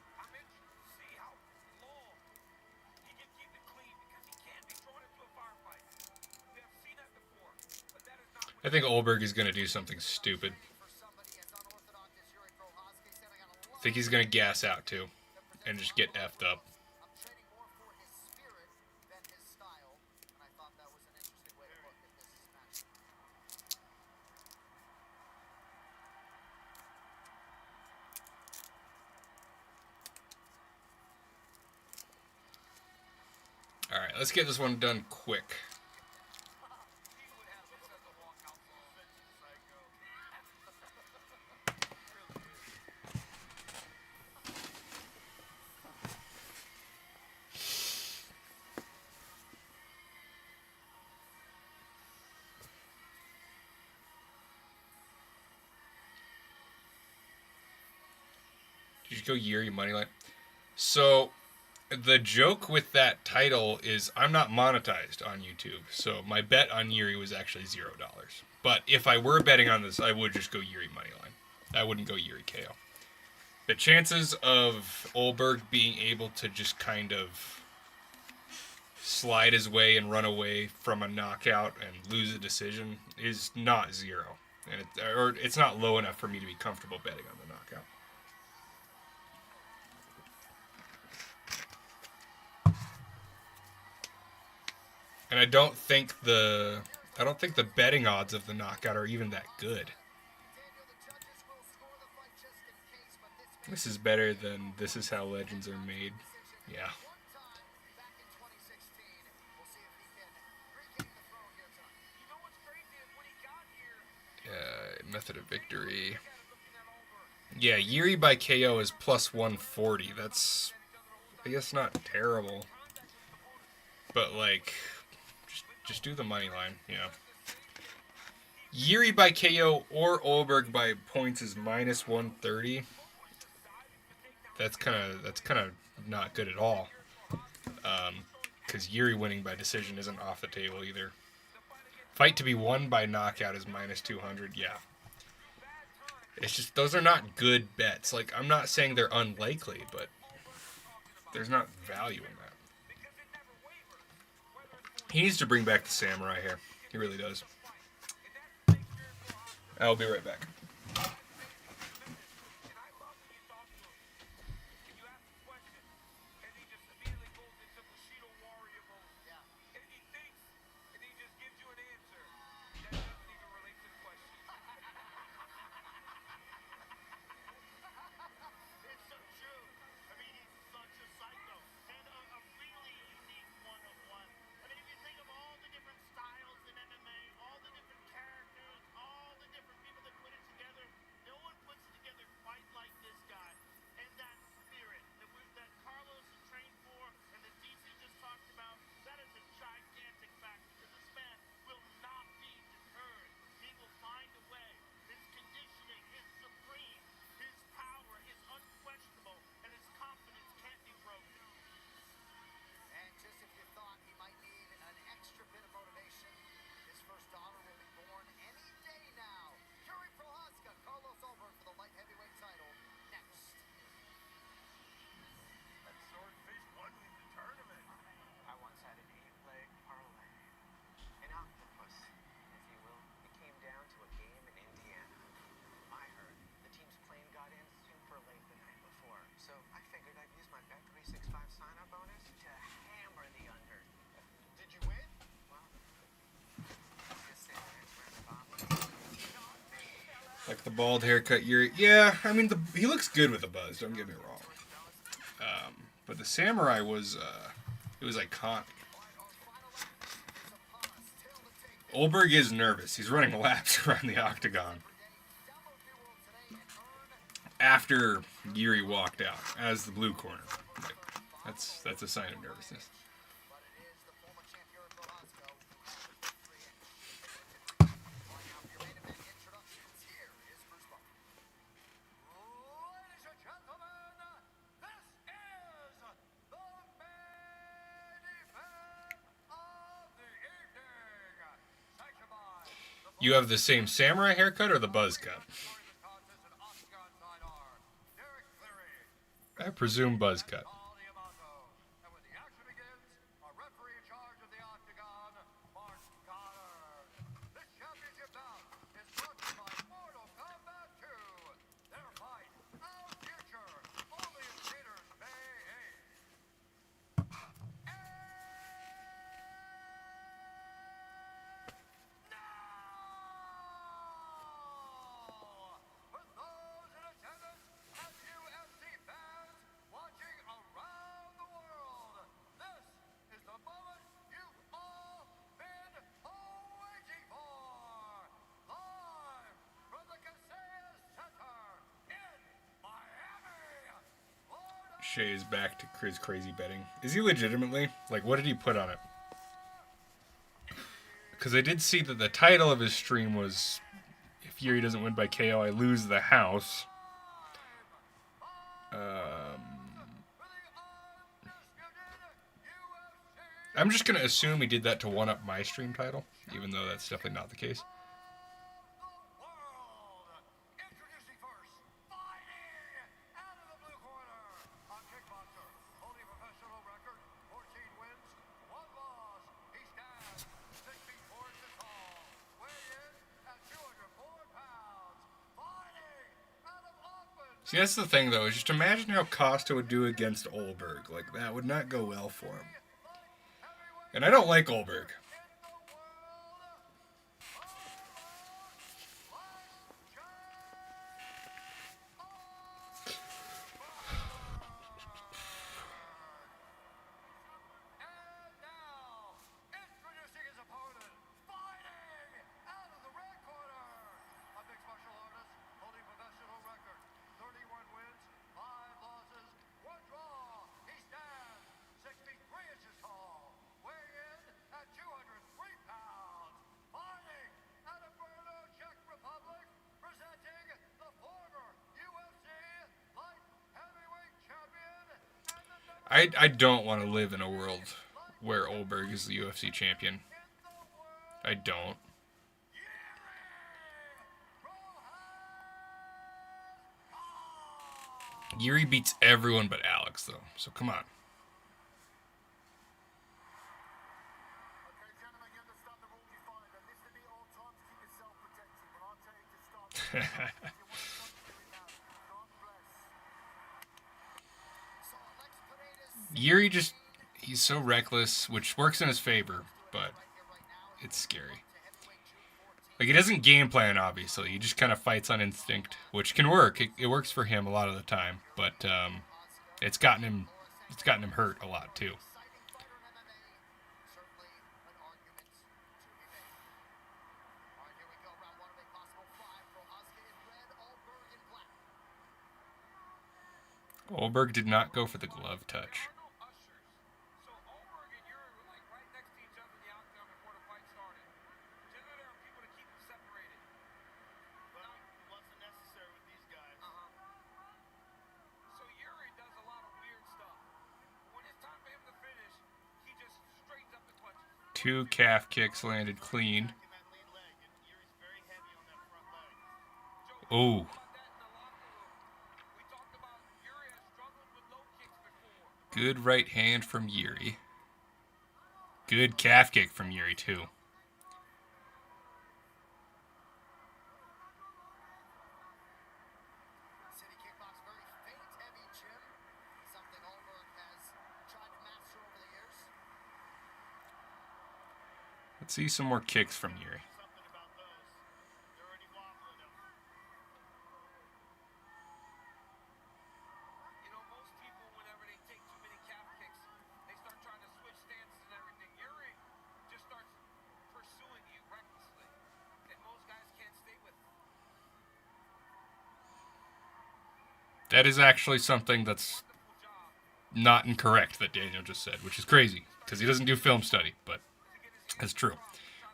I think Ulberg is going to do something stupid. I think he's going to gas out, too. And just get effed up. Alright, let's get this one done quick. Did you go Jiri Moneyline? So, the joke with that title is I'm not monetized on YouTube, so my bet on Jiri was actually $0. But if I were betting on this, I would just go Jiri Moneyline. I wouldn't go Jiri KO. The chances of Ulberg being able to just kind of slide his way and run away from a knockout and lose a decision is not zero. And it's not low enough for me to be comfortable betting on the knockout. And I don't think the betting odds of the knockout are even that good. This is better than This Is How Legends Are Made. Yeah. Method of victory. Yeah, Jiri by KO is plus 140. That's, I guess, not terrible. But, like, just do the money line, you know. Jiri by KO or Ulberg by points is minus 130. That's kind of not good at all. Because Jiri winning by decision isn't off the table either. Fight to be won by knockout is minus 200. Yeah. It's just, those are not good bets. Like, I'm not saying they're unlikely, but there's not value in that. He needs to bring back the samurai here. He really does. I'll be right back. It's so true. I mean, he's such a psycho and a really unique one-of-one. I mean, if you think of all the different styles in MMA, all the different characters, all the different people that put it together, no one puts it together quite like this guy. And that spirit that Carlos has trained for and that DC just talked about, that is a gigantic factor because this man will not be deterred. He will find a way. His conditioning is supreme. His power is unquestionable, and his confidence can't be broken. And just if you thought he might need an extra bit of motivation, his first daughter will be born any day now. Jiri Prochazka, Carlos Ulberg for the light heavyweight title next. That swordfish won me the tournament. I once had an 8-leg parlay. An octopus, if you will. It came down to a game in Indiana. I heard the team's plane got in super late the night before, so I figured I'd use my Bet365 sign-up bonus to hammer the under. Did you win? Well, just say the next round of omelets. Like the bald haircut, yeah. I mean, he looks good with the buzz. Don't get me wrong. But the samurai was, it was iconic. Ulberg is nervous. He's running laps around the octagon after Jiri walked out as the blue corner. Like, that's a sign of nervousness. But it is the former champion Prochazka. Calling out your main event introductions. Here is Bruce Buffer. Ladies and gentlemen, this is the main event of the evening. Sanctioned by the You have the same samurai haircut or the buzz cut? I presume buzz cut. And when the action begins, our referee in charge of the octagon, Mark Goddard. This championship bout is brought to you by Mortal Kombat 2. Their fight, our future, only in theaters May 8th. For those in attendance and UFC fans watching around the world, this is the moment you've all been waiting for. Live from the Casillas Center in Miami, Florida. Shay is back to his crazy betting. Is he legitimately? Like, what did he put on it? Because I did see that the title of his stream was, if Jiri doesn't win by KO, I lose the house. I'm just going to assume he did that to one-up my stream title, even though that's definitely not the case. World. Introducing first, fighting out of the blue corner, a kickboxer, holding a professional record, 14 wins, 1 loss. He stands 6 feet 4 inches tall, weighed in at 204 pounds, fighting out of Auckland. See, that's the thing, though, is just imagine how Costa would do against Ulberg. Like, that would not go well for him. And I don't like Ulberg. And now, introducing his opponent, fighting out of the red corner, a mixed martial artist holding professional record, 31 wins, 5 losses, 1 draw. He stands 6 feet 3 inches tall, weighing in at 200 I don't want to live in a world where Ulberg is the UFC champion. I don't. Jiri beats everyone but Alex, though, so come on. Okay, gentlemen, you understand the rules you find. And this to be all time to keep yourself protected. But I'll tell you to start. If you want to stop doing that, God bless. So Alex Pereira's He's so reckless, which works in his favor, but it's scary. Like, he doesn't game plan, obviously. He just kind of fights on instinct, which can work. It works for him a lot of the time, but it's gotten him hurt a lot too. Ulberg did not go for the glove touch. So Ulberg and Jiri were like right next to each other in the octagon before the fight started. Generally, there are people to keep them separated. But it wasn't necessary with these guys. So Jiri does a lot of weird stuff. When it's time for him to finish, he just straightens up the punches. 2 calf kicks landed clean. In that lead leg, and Yuri's very heavy on that front leg. Oh, About that in the locker room. We talked about Jiri has struggled with low kicks before. good right hand from Jiri. Good calf kick from Jiri too. City kickbox very feint heavy, Jim. Something Ulberg has tried to master over the years. Let's see some more kicks from Jiri. Something about those. They're already wobbling him. You know, most people, whenever they take too many calf kicks, they start trying to switch stances and everything. Jiri just starts pursuing you recklessly, and most guys can't stay with him. That is actually something that's not incorrect that Daniel just said, which is crazy because he doesn't do film study, but it's true.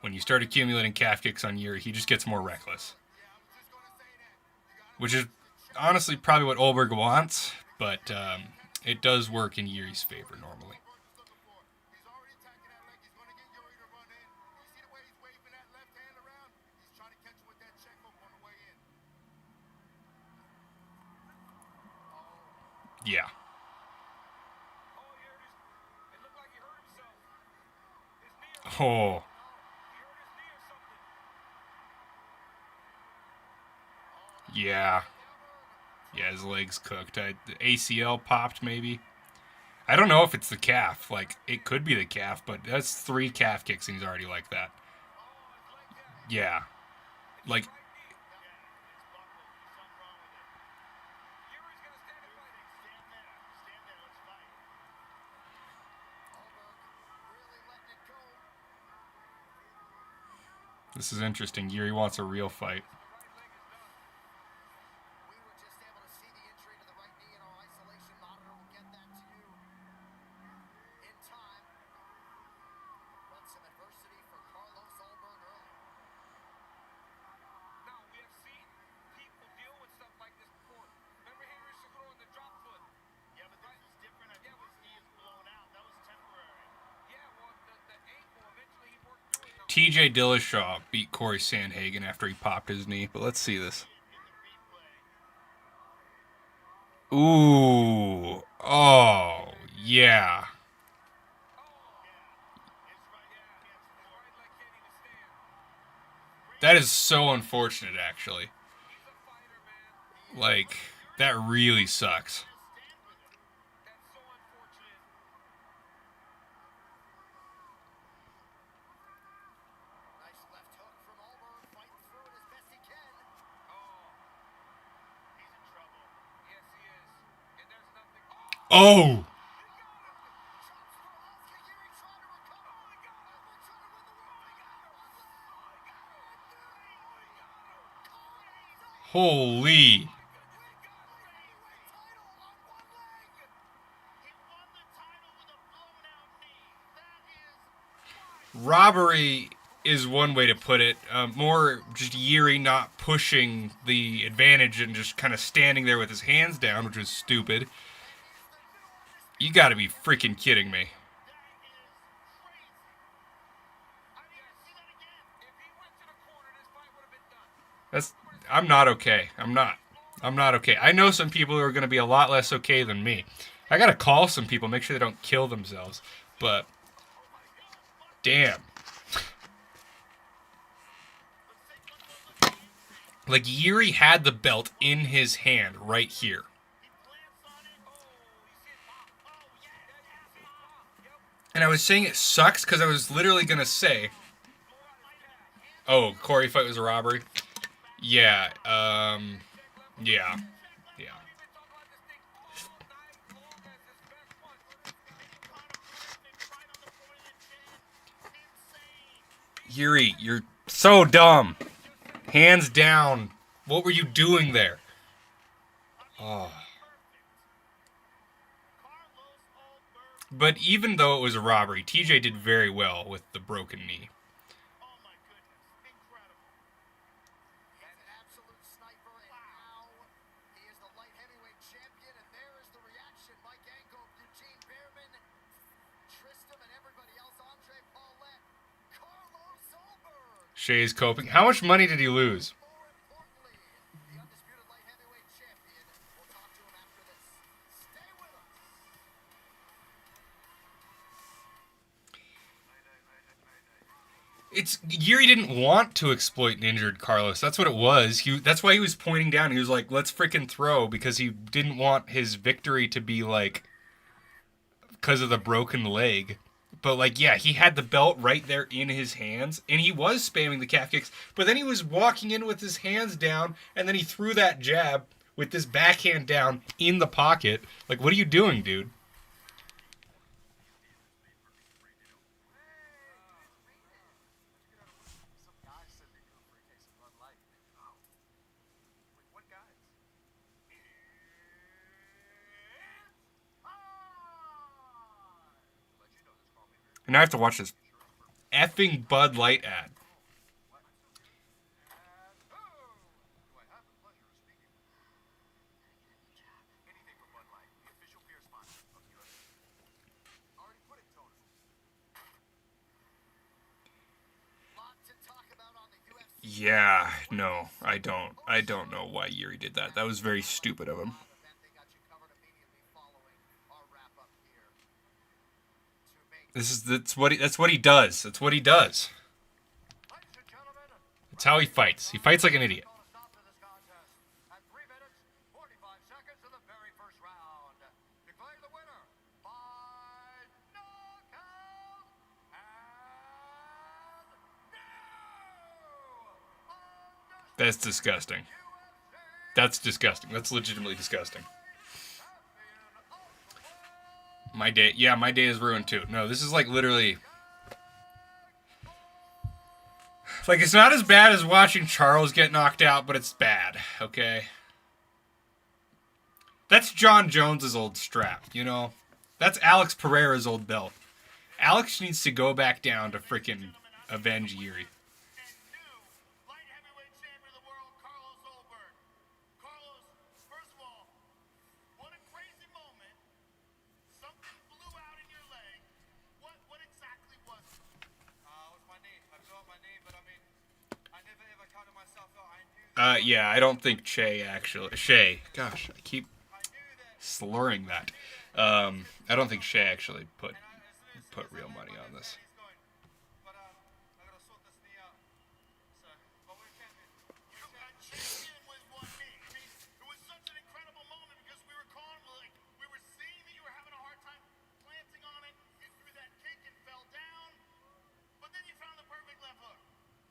When you start accumulating calf kicks on Jiri, he just gets more reckless. Which is honestly probably what Ulberg wants, but it does work in Yuri's favor normally. He's already attacking that leg. He's going to get Jiri to run in. You see the way he's waving that left hand around? He's trying to catch him with that check hook on the way in. Yeah. Oh, he hurt his. It looked like he hurt himself. His knee. Oh, He hurt his knee or something. yeah. Yeah, his leg's cooked. The ACL popped, maybe. I don't know if it's the calf. Like, it could be the calf, but that's 3 calf kicks and he's already like that. Yeah. Like, It's buckled. There's something wrong with it. Jiri's gonna stand and fight. Stand there. Stand there. Let's fight. Ulberg really letting it go. this is interesting. Jiri wants a real fight. We were just able to see the injury to the right knee in our isolation monitor. We'll get that to you in time. But some adversity for Carlos Ulberg early. Now, we have seen people deal with stuff like this before. Remember Henry Cejudo in the drop foot? Yeah, but this is different. I think his knee is blown out. That was temporary. Yeah, well, the ankle, eventually he worked through it. Now, TJ Dillashaw beat Corey Sandhagen after he popped his knee, but let's see this. In the replay. Ooh. Oh, yeah. His right hand against the his right leg can't even stand. That is so unfortunate, actually. He's a fighter, man. Like, that really sucks. That's so unfortunate. Nice left hook from Ulberg, fighting through it as best he can. Oh, He's in trouble. yes, he is. And there's nothing. Oh! Chops Prochazka, Jiri trying to recover. Ulberg trying to win the world. Holy. Robbery is one way to put it. More just Jiri not pushing the advantage and just kind of standing there with his hands down, which was stupid. You got to be freaking kidding me. That's I'm not okay. I'm not okay. I know some people who are going to be a lot less okay than me. I got to call some people, make sure they don't kill themselves. But damn. Like Jiri had the belt in his hand right here. And I was saying it sucks because I was literally going to say, oh, Corey fight was a robbery? Yeah, yeah, yeah. Jiri, you're so dumb. Hands down. What were you doing there? Oh. But even though it was a robbery, TJ did very well with the broken knee. Oh my goodness, incredible. He's an absolute sniper, and now he is the light heavyweight champion, and there is the reaction. Mike Angle, Eugene Behrman, Tristram, and everybody else. Andre Paulette, Carlos Ulberg. Shay's coping. How much money did he lose? More importantly, the undisputed light heavyweight champion. We'll talk to him after this. Stay with us. It's Jiri didn't want to exploit an injured Carlos. That's what it was. That's why he was pointing down. He was like, "Let's freaking throw," because he didn't want his victory to be like because of the broken leg. But like, yeah, he had the belt right there in his hands, and he was spamming the calf kicks. But then he was walking in with his hands down, and then he threw that jab with this backhand down in the pocket. Like, what are you doing, dude? Some guys said they knew for a case of Bud Light. Oh. Wait, what guys? And now I have to watch this effing Bud Light ad. Anything for Bud Light, the official beer sponsor of the UFC. Already put it, Tony. Lot to talk about on the UFC. Yeah, no, I don't. I don't know why Jiri did that. That was very stupid of him. Event they got you covered immediately following our wrap-up here. To make That's what he does. That's what he does. Ladies and gentlemen, It's how he fights. He fights like an idiot. call a stop to this contest at 3 minutes, 45 seconds of the very first round. Declare the winner by knockout and new That's disgusting. That's disgusting. That's legitimately disgusting. My day, yeah, my day is ruined too. No, this is like literally, like it's not as bad as watching Charles get knocked out, but it's bad. Okay, that's John Jones's old strap. You know, that's Alex Pereira's old belt. Alex needs to go back down to freaking avenge Jiri. and new light heavyweight champion of the world, Carlos Ulberg. Carlos, first of all, what a crazy moment. Something blew out in your leg. What exactly was it? It was my knee. I blew out my knee, but I mean, I never ever counted myself out. I knew that. Yeah, I don't think Shay. Gosh, I keep I knew that. slurring that. I don't think Shay actually put real money on this. He's going, but I gotta sort this knee out. So, but we're champion. You got champion with one knee. I mean, it was such an incredible moment because we were calling, like, we were seeing that you were having a hard time planting on it. You threw that kick and fell down, but then you found the perfect left hook.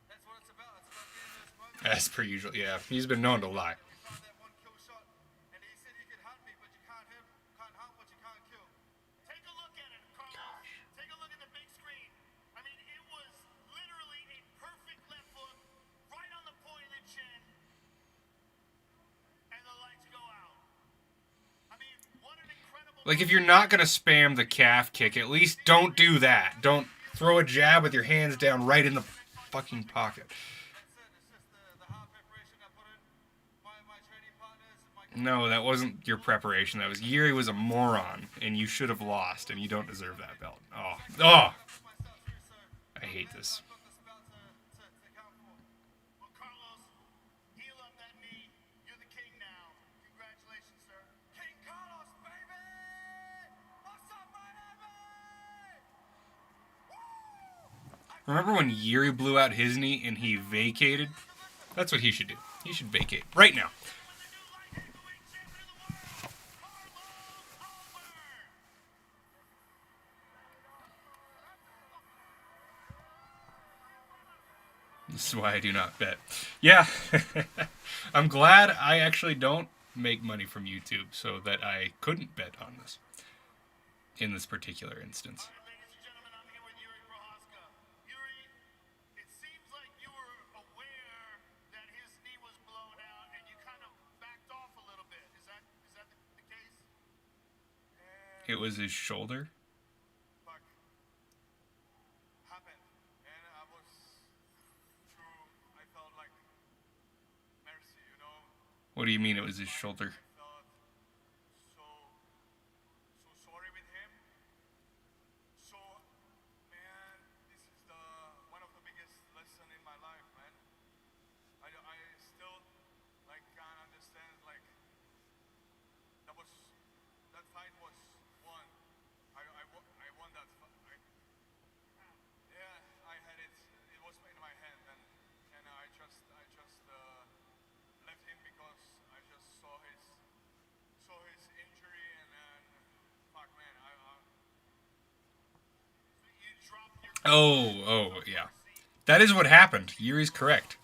That's what it's about. It's about getting those moments. As per usual, yeah. He's been known to lie. We found that one kill shot, and he said you could hunt me, but you can't hit, can't hunt, but you can't kill. Take a look at it, Carlos. Take a look at the big screen. I mean, it was literally a perfect left hook right on the point of the chin, and the lights go out. I mean, what an incredible. Like, if you're not gonna spam the calf kick, at least don't do that. Don't throw a jab with your hands down right in the fucking pocket. That's it. It's just the hard preparation I put in. My training partners, my No, that wasn't your preparation. That was Yuri was a moron, and you should have lost, and you don't deserve that belt. Oh, I hate this. Well, Carlos, heal up that knee. You're the king now. Congratulations, sir. King Carlos, baby! What's up, my baby? Remember when Yuri blew out his knee and he vacated? That's what he should do. He should vacate right now. With the new light heavyweight champion of the world, Carlos Ulberg. This is why I do not bet. Yeah, I'm glad I actually don't make money from YouTube so that I couldn't bet on this in this particular instance. Ladies and gentlemen, I'm here with Jiri Prochazka. Jiri, it seems like you were aware that his knee was blown out and you kind of backed off a little bit. Is that the case? It was his shoulder. Fuck. Happened. And I was true. I felt like mercy, you know? What do you mean it was his shoulder? I felt so sorry with him. So, man, this is one of the biggest lesson in my life, man. I still like can't understand like that fight was won. I won that fight. Yeah, I had it. It was in my hand, and I just left him because I just saw his injury and fuck, man, You dropped your Oh, yeah. That is what happened. Yuri's correct.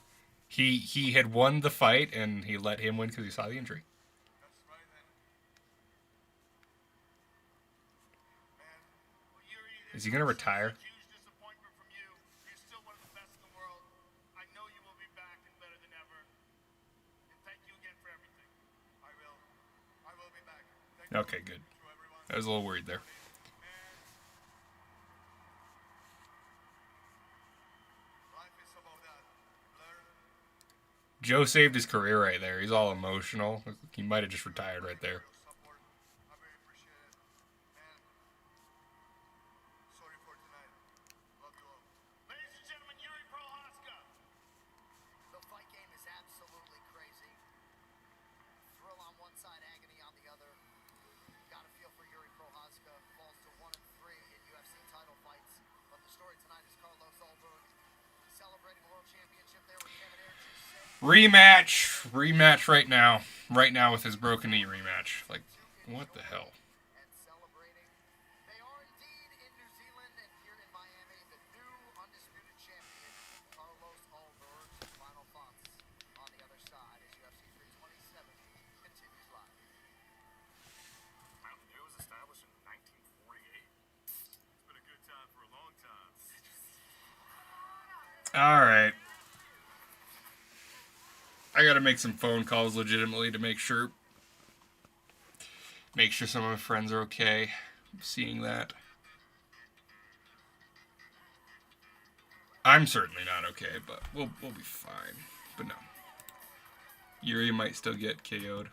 He had won the fight and he let him win because he saw the injury. that's right, and man, Well, Jiri, Is he gonna retire? huge disappointment from you. You're still one of the best in the world. I know you will be back and better than ever. And thank you again for everything. I will be back. Thank you Okay, good. to everyone. I was a little worried there. Life is about that. Learn. Joe saved his career right there. He's all emotional. He might have just retired right there. Support. I very appreciate it. And sorry for tonight. Love you all. Ladies and gentlemen, Jiri Prochazka. The fight game is absolutely crazy. Thrill on one side, agony on the other. Got a feel for Jiri Prochazka. Falls to 1-3 in UFC title fights. But the story tonight is Carlos Ulberg celebrating world championship there with Kevin Ayers. Rematch right now. Right now with his broken knee rematch. Like, what the hell? And celebrating. They are indeed in New Zealand and here in Miami, the new undisputed champion, Carlos Ulberg. Final thoughts on the other side as UFC 327 continues live. It was established in 1948. It's been a good time for a long time. All right. I gotta make some phone calls legitimately to make sure some of my friends are okay. Seeing that. I'm certainly not okay, but we'll be fine. But no. Yuri might still get KO'd.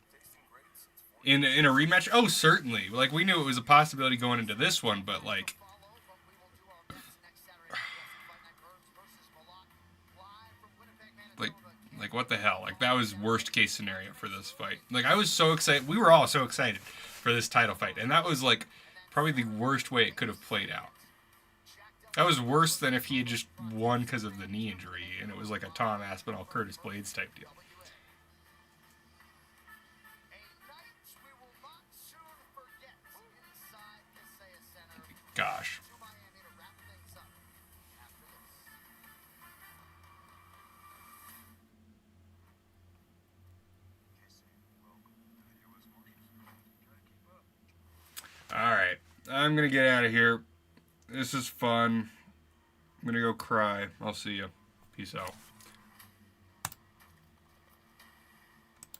In a rematch? Oh, certainly. Like, we knew it was a possibility going into this one, but like, Follow, but we will do our best next Saturday at UFC Fight Night Burns versus Malak live from Winnipeg, Manitoba. like what the hell? Like, that was worst case scenario for this fight. Like, I was so excited. We were all so excited for this title fight, and that was like probably the worst way it could have played out. That was worse than if he had just won because of the knee injury, and it was like a Tom Aspinall, Curtis Blades type deal. A night we will not soon forget inside Kaseya Center. Gosh. To Miami to wrap things up after this. All right, I'm gonna get out of here. This is fun. I'm gonna go cry. I'll see you. Peace out.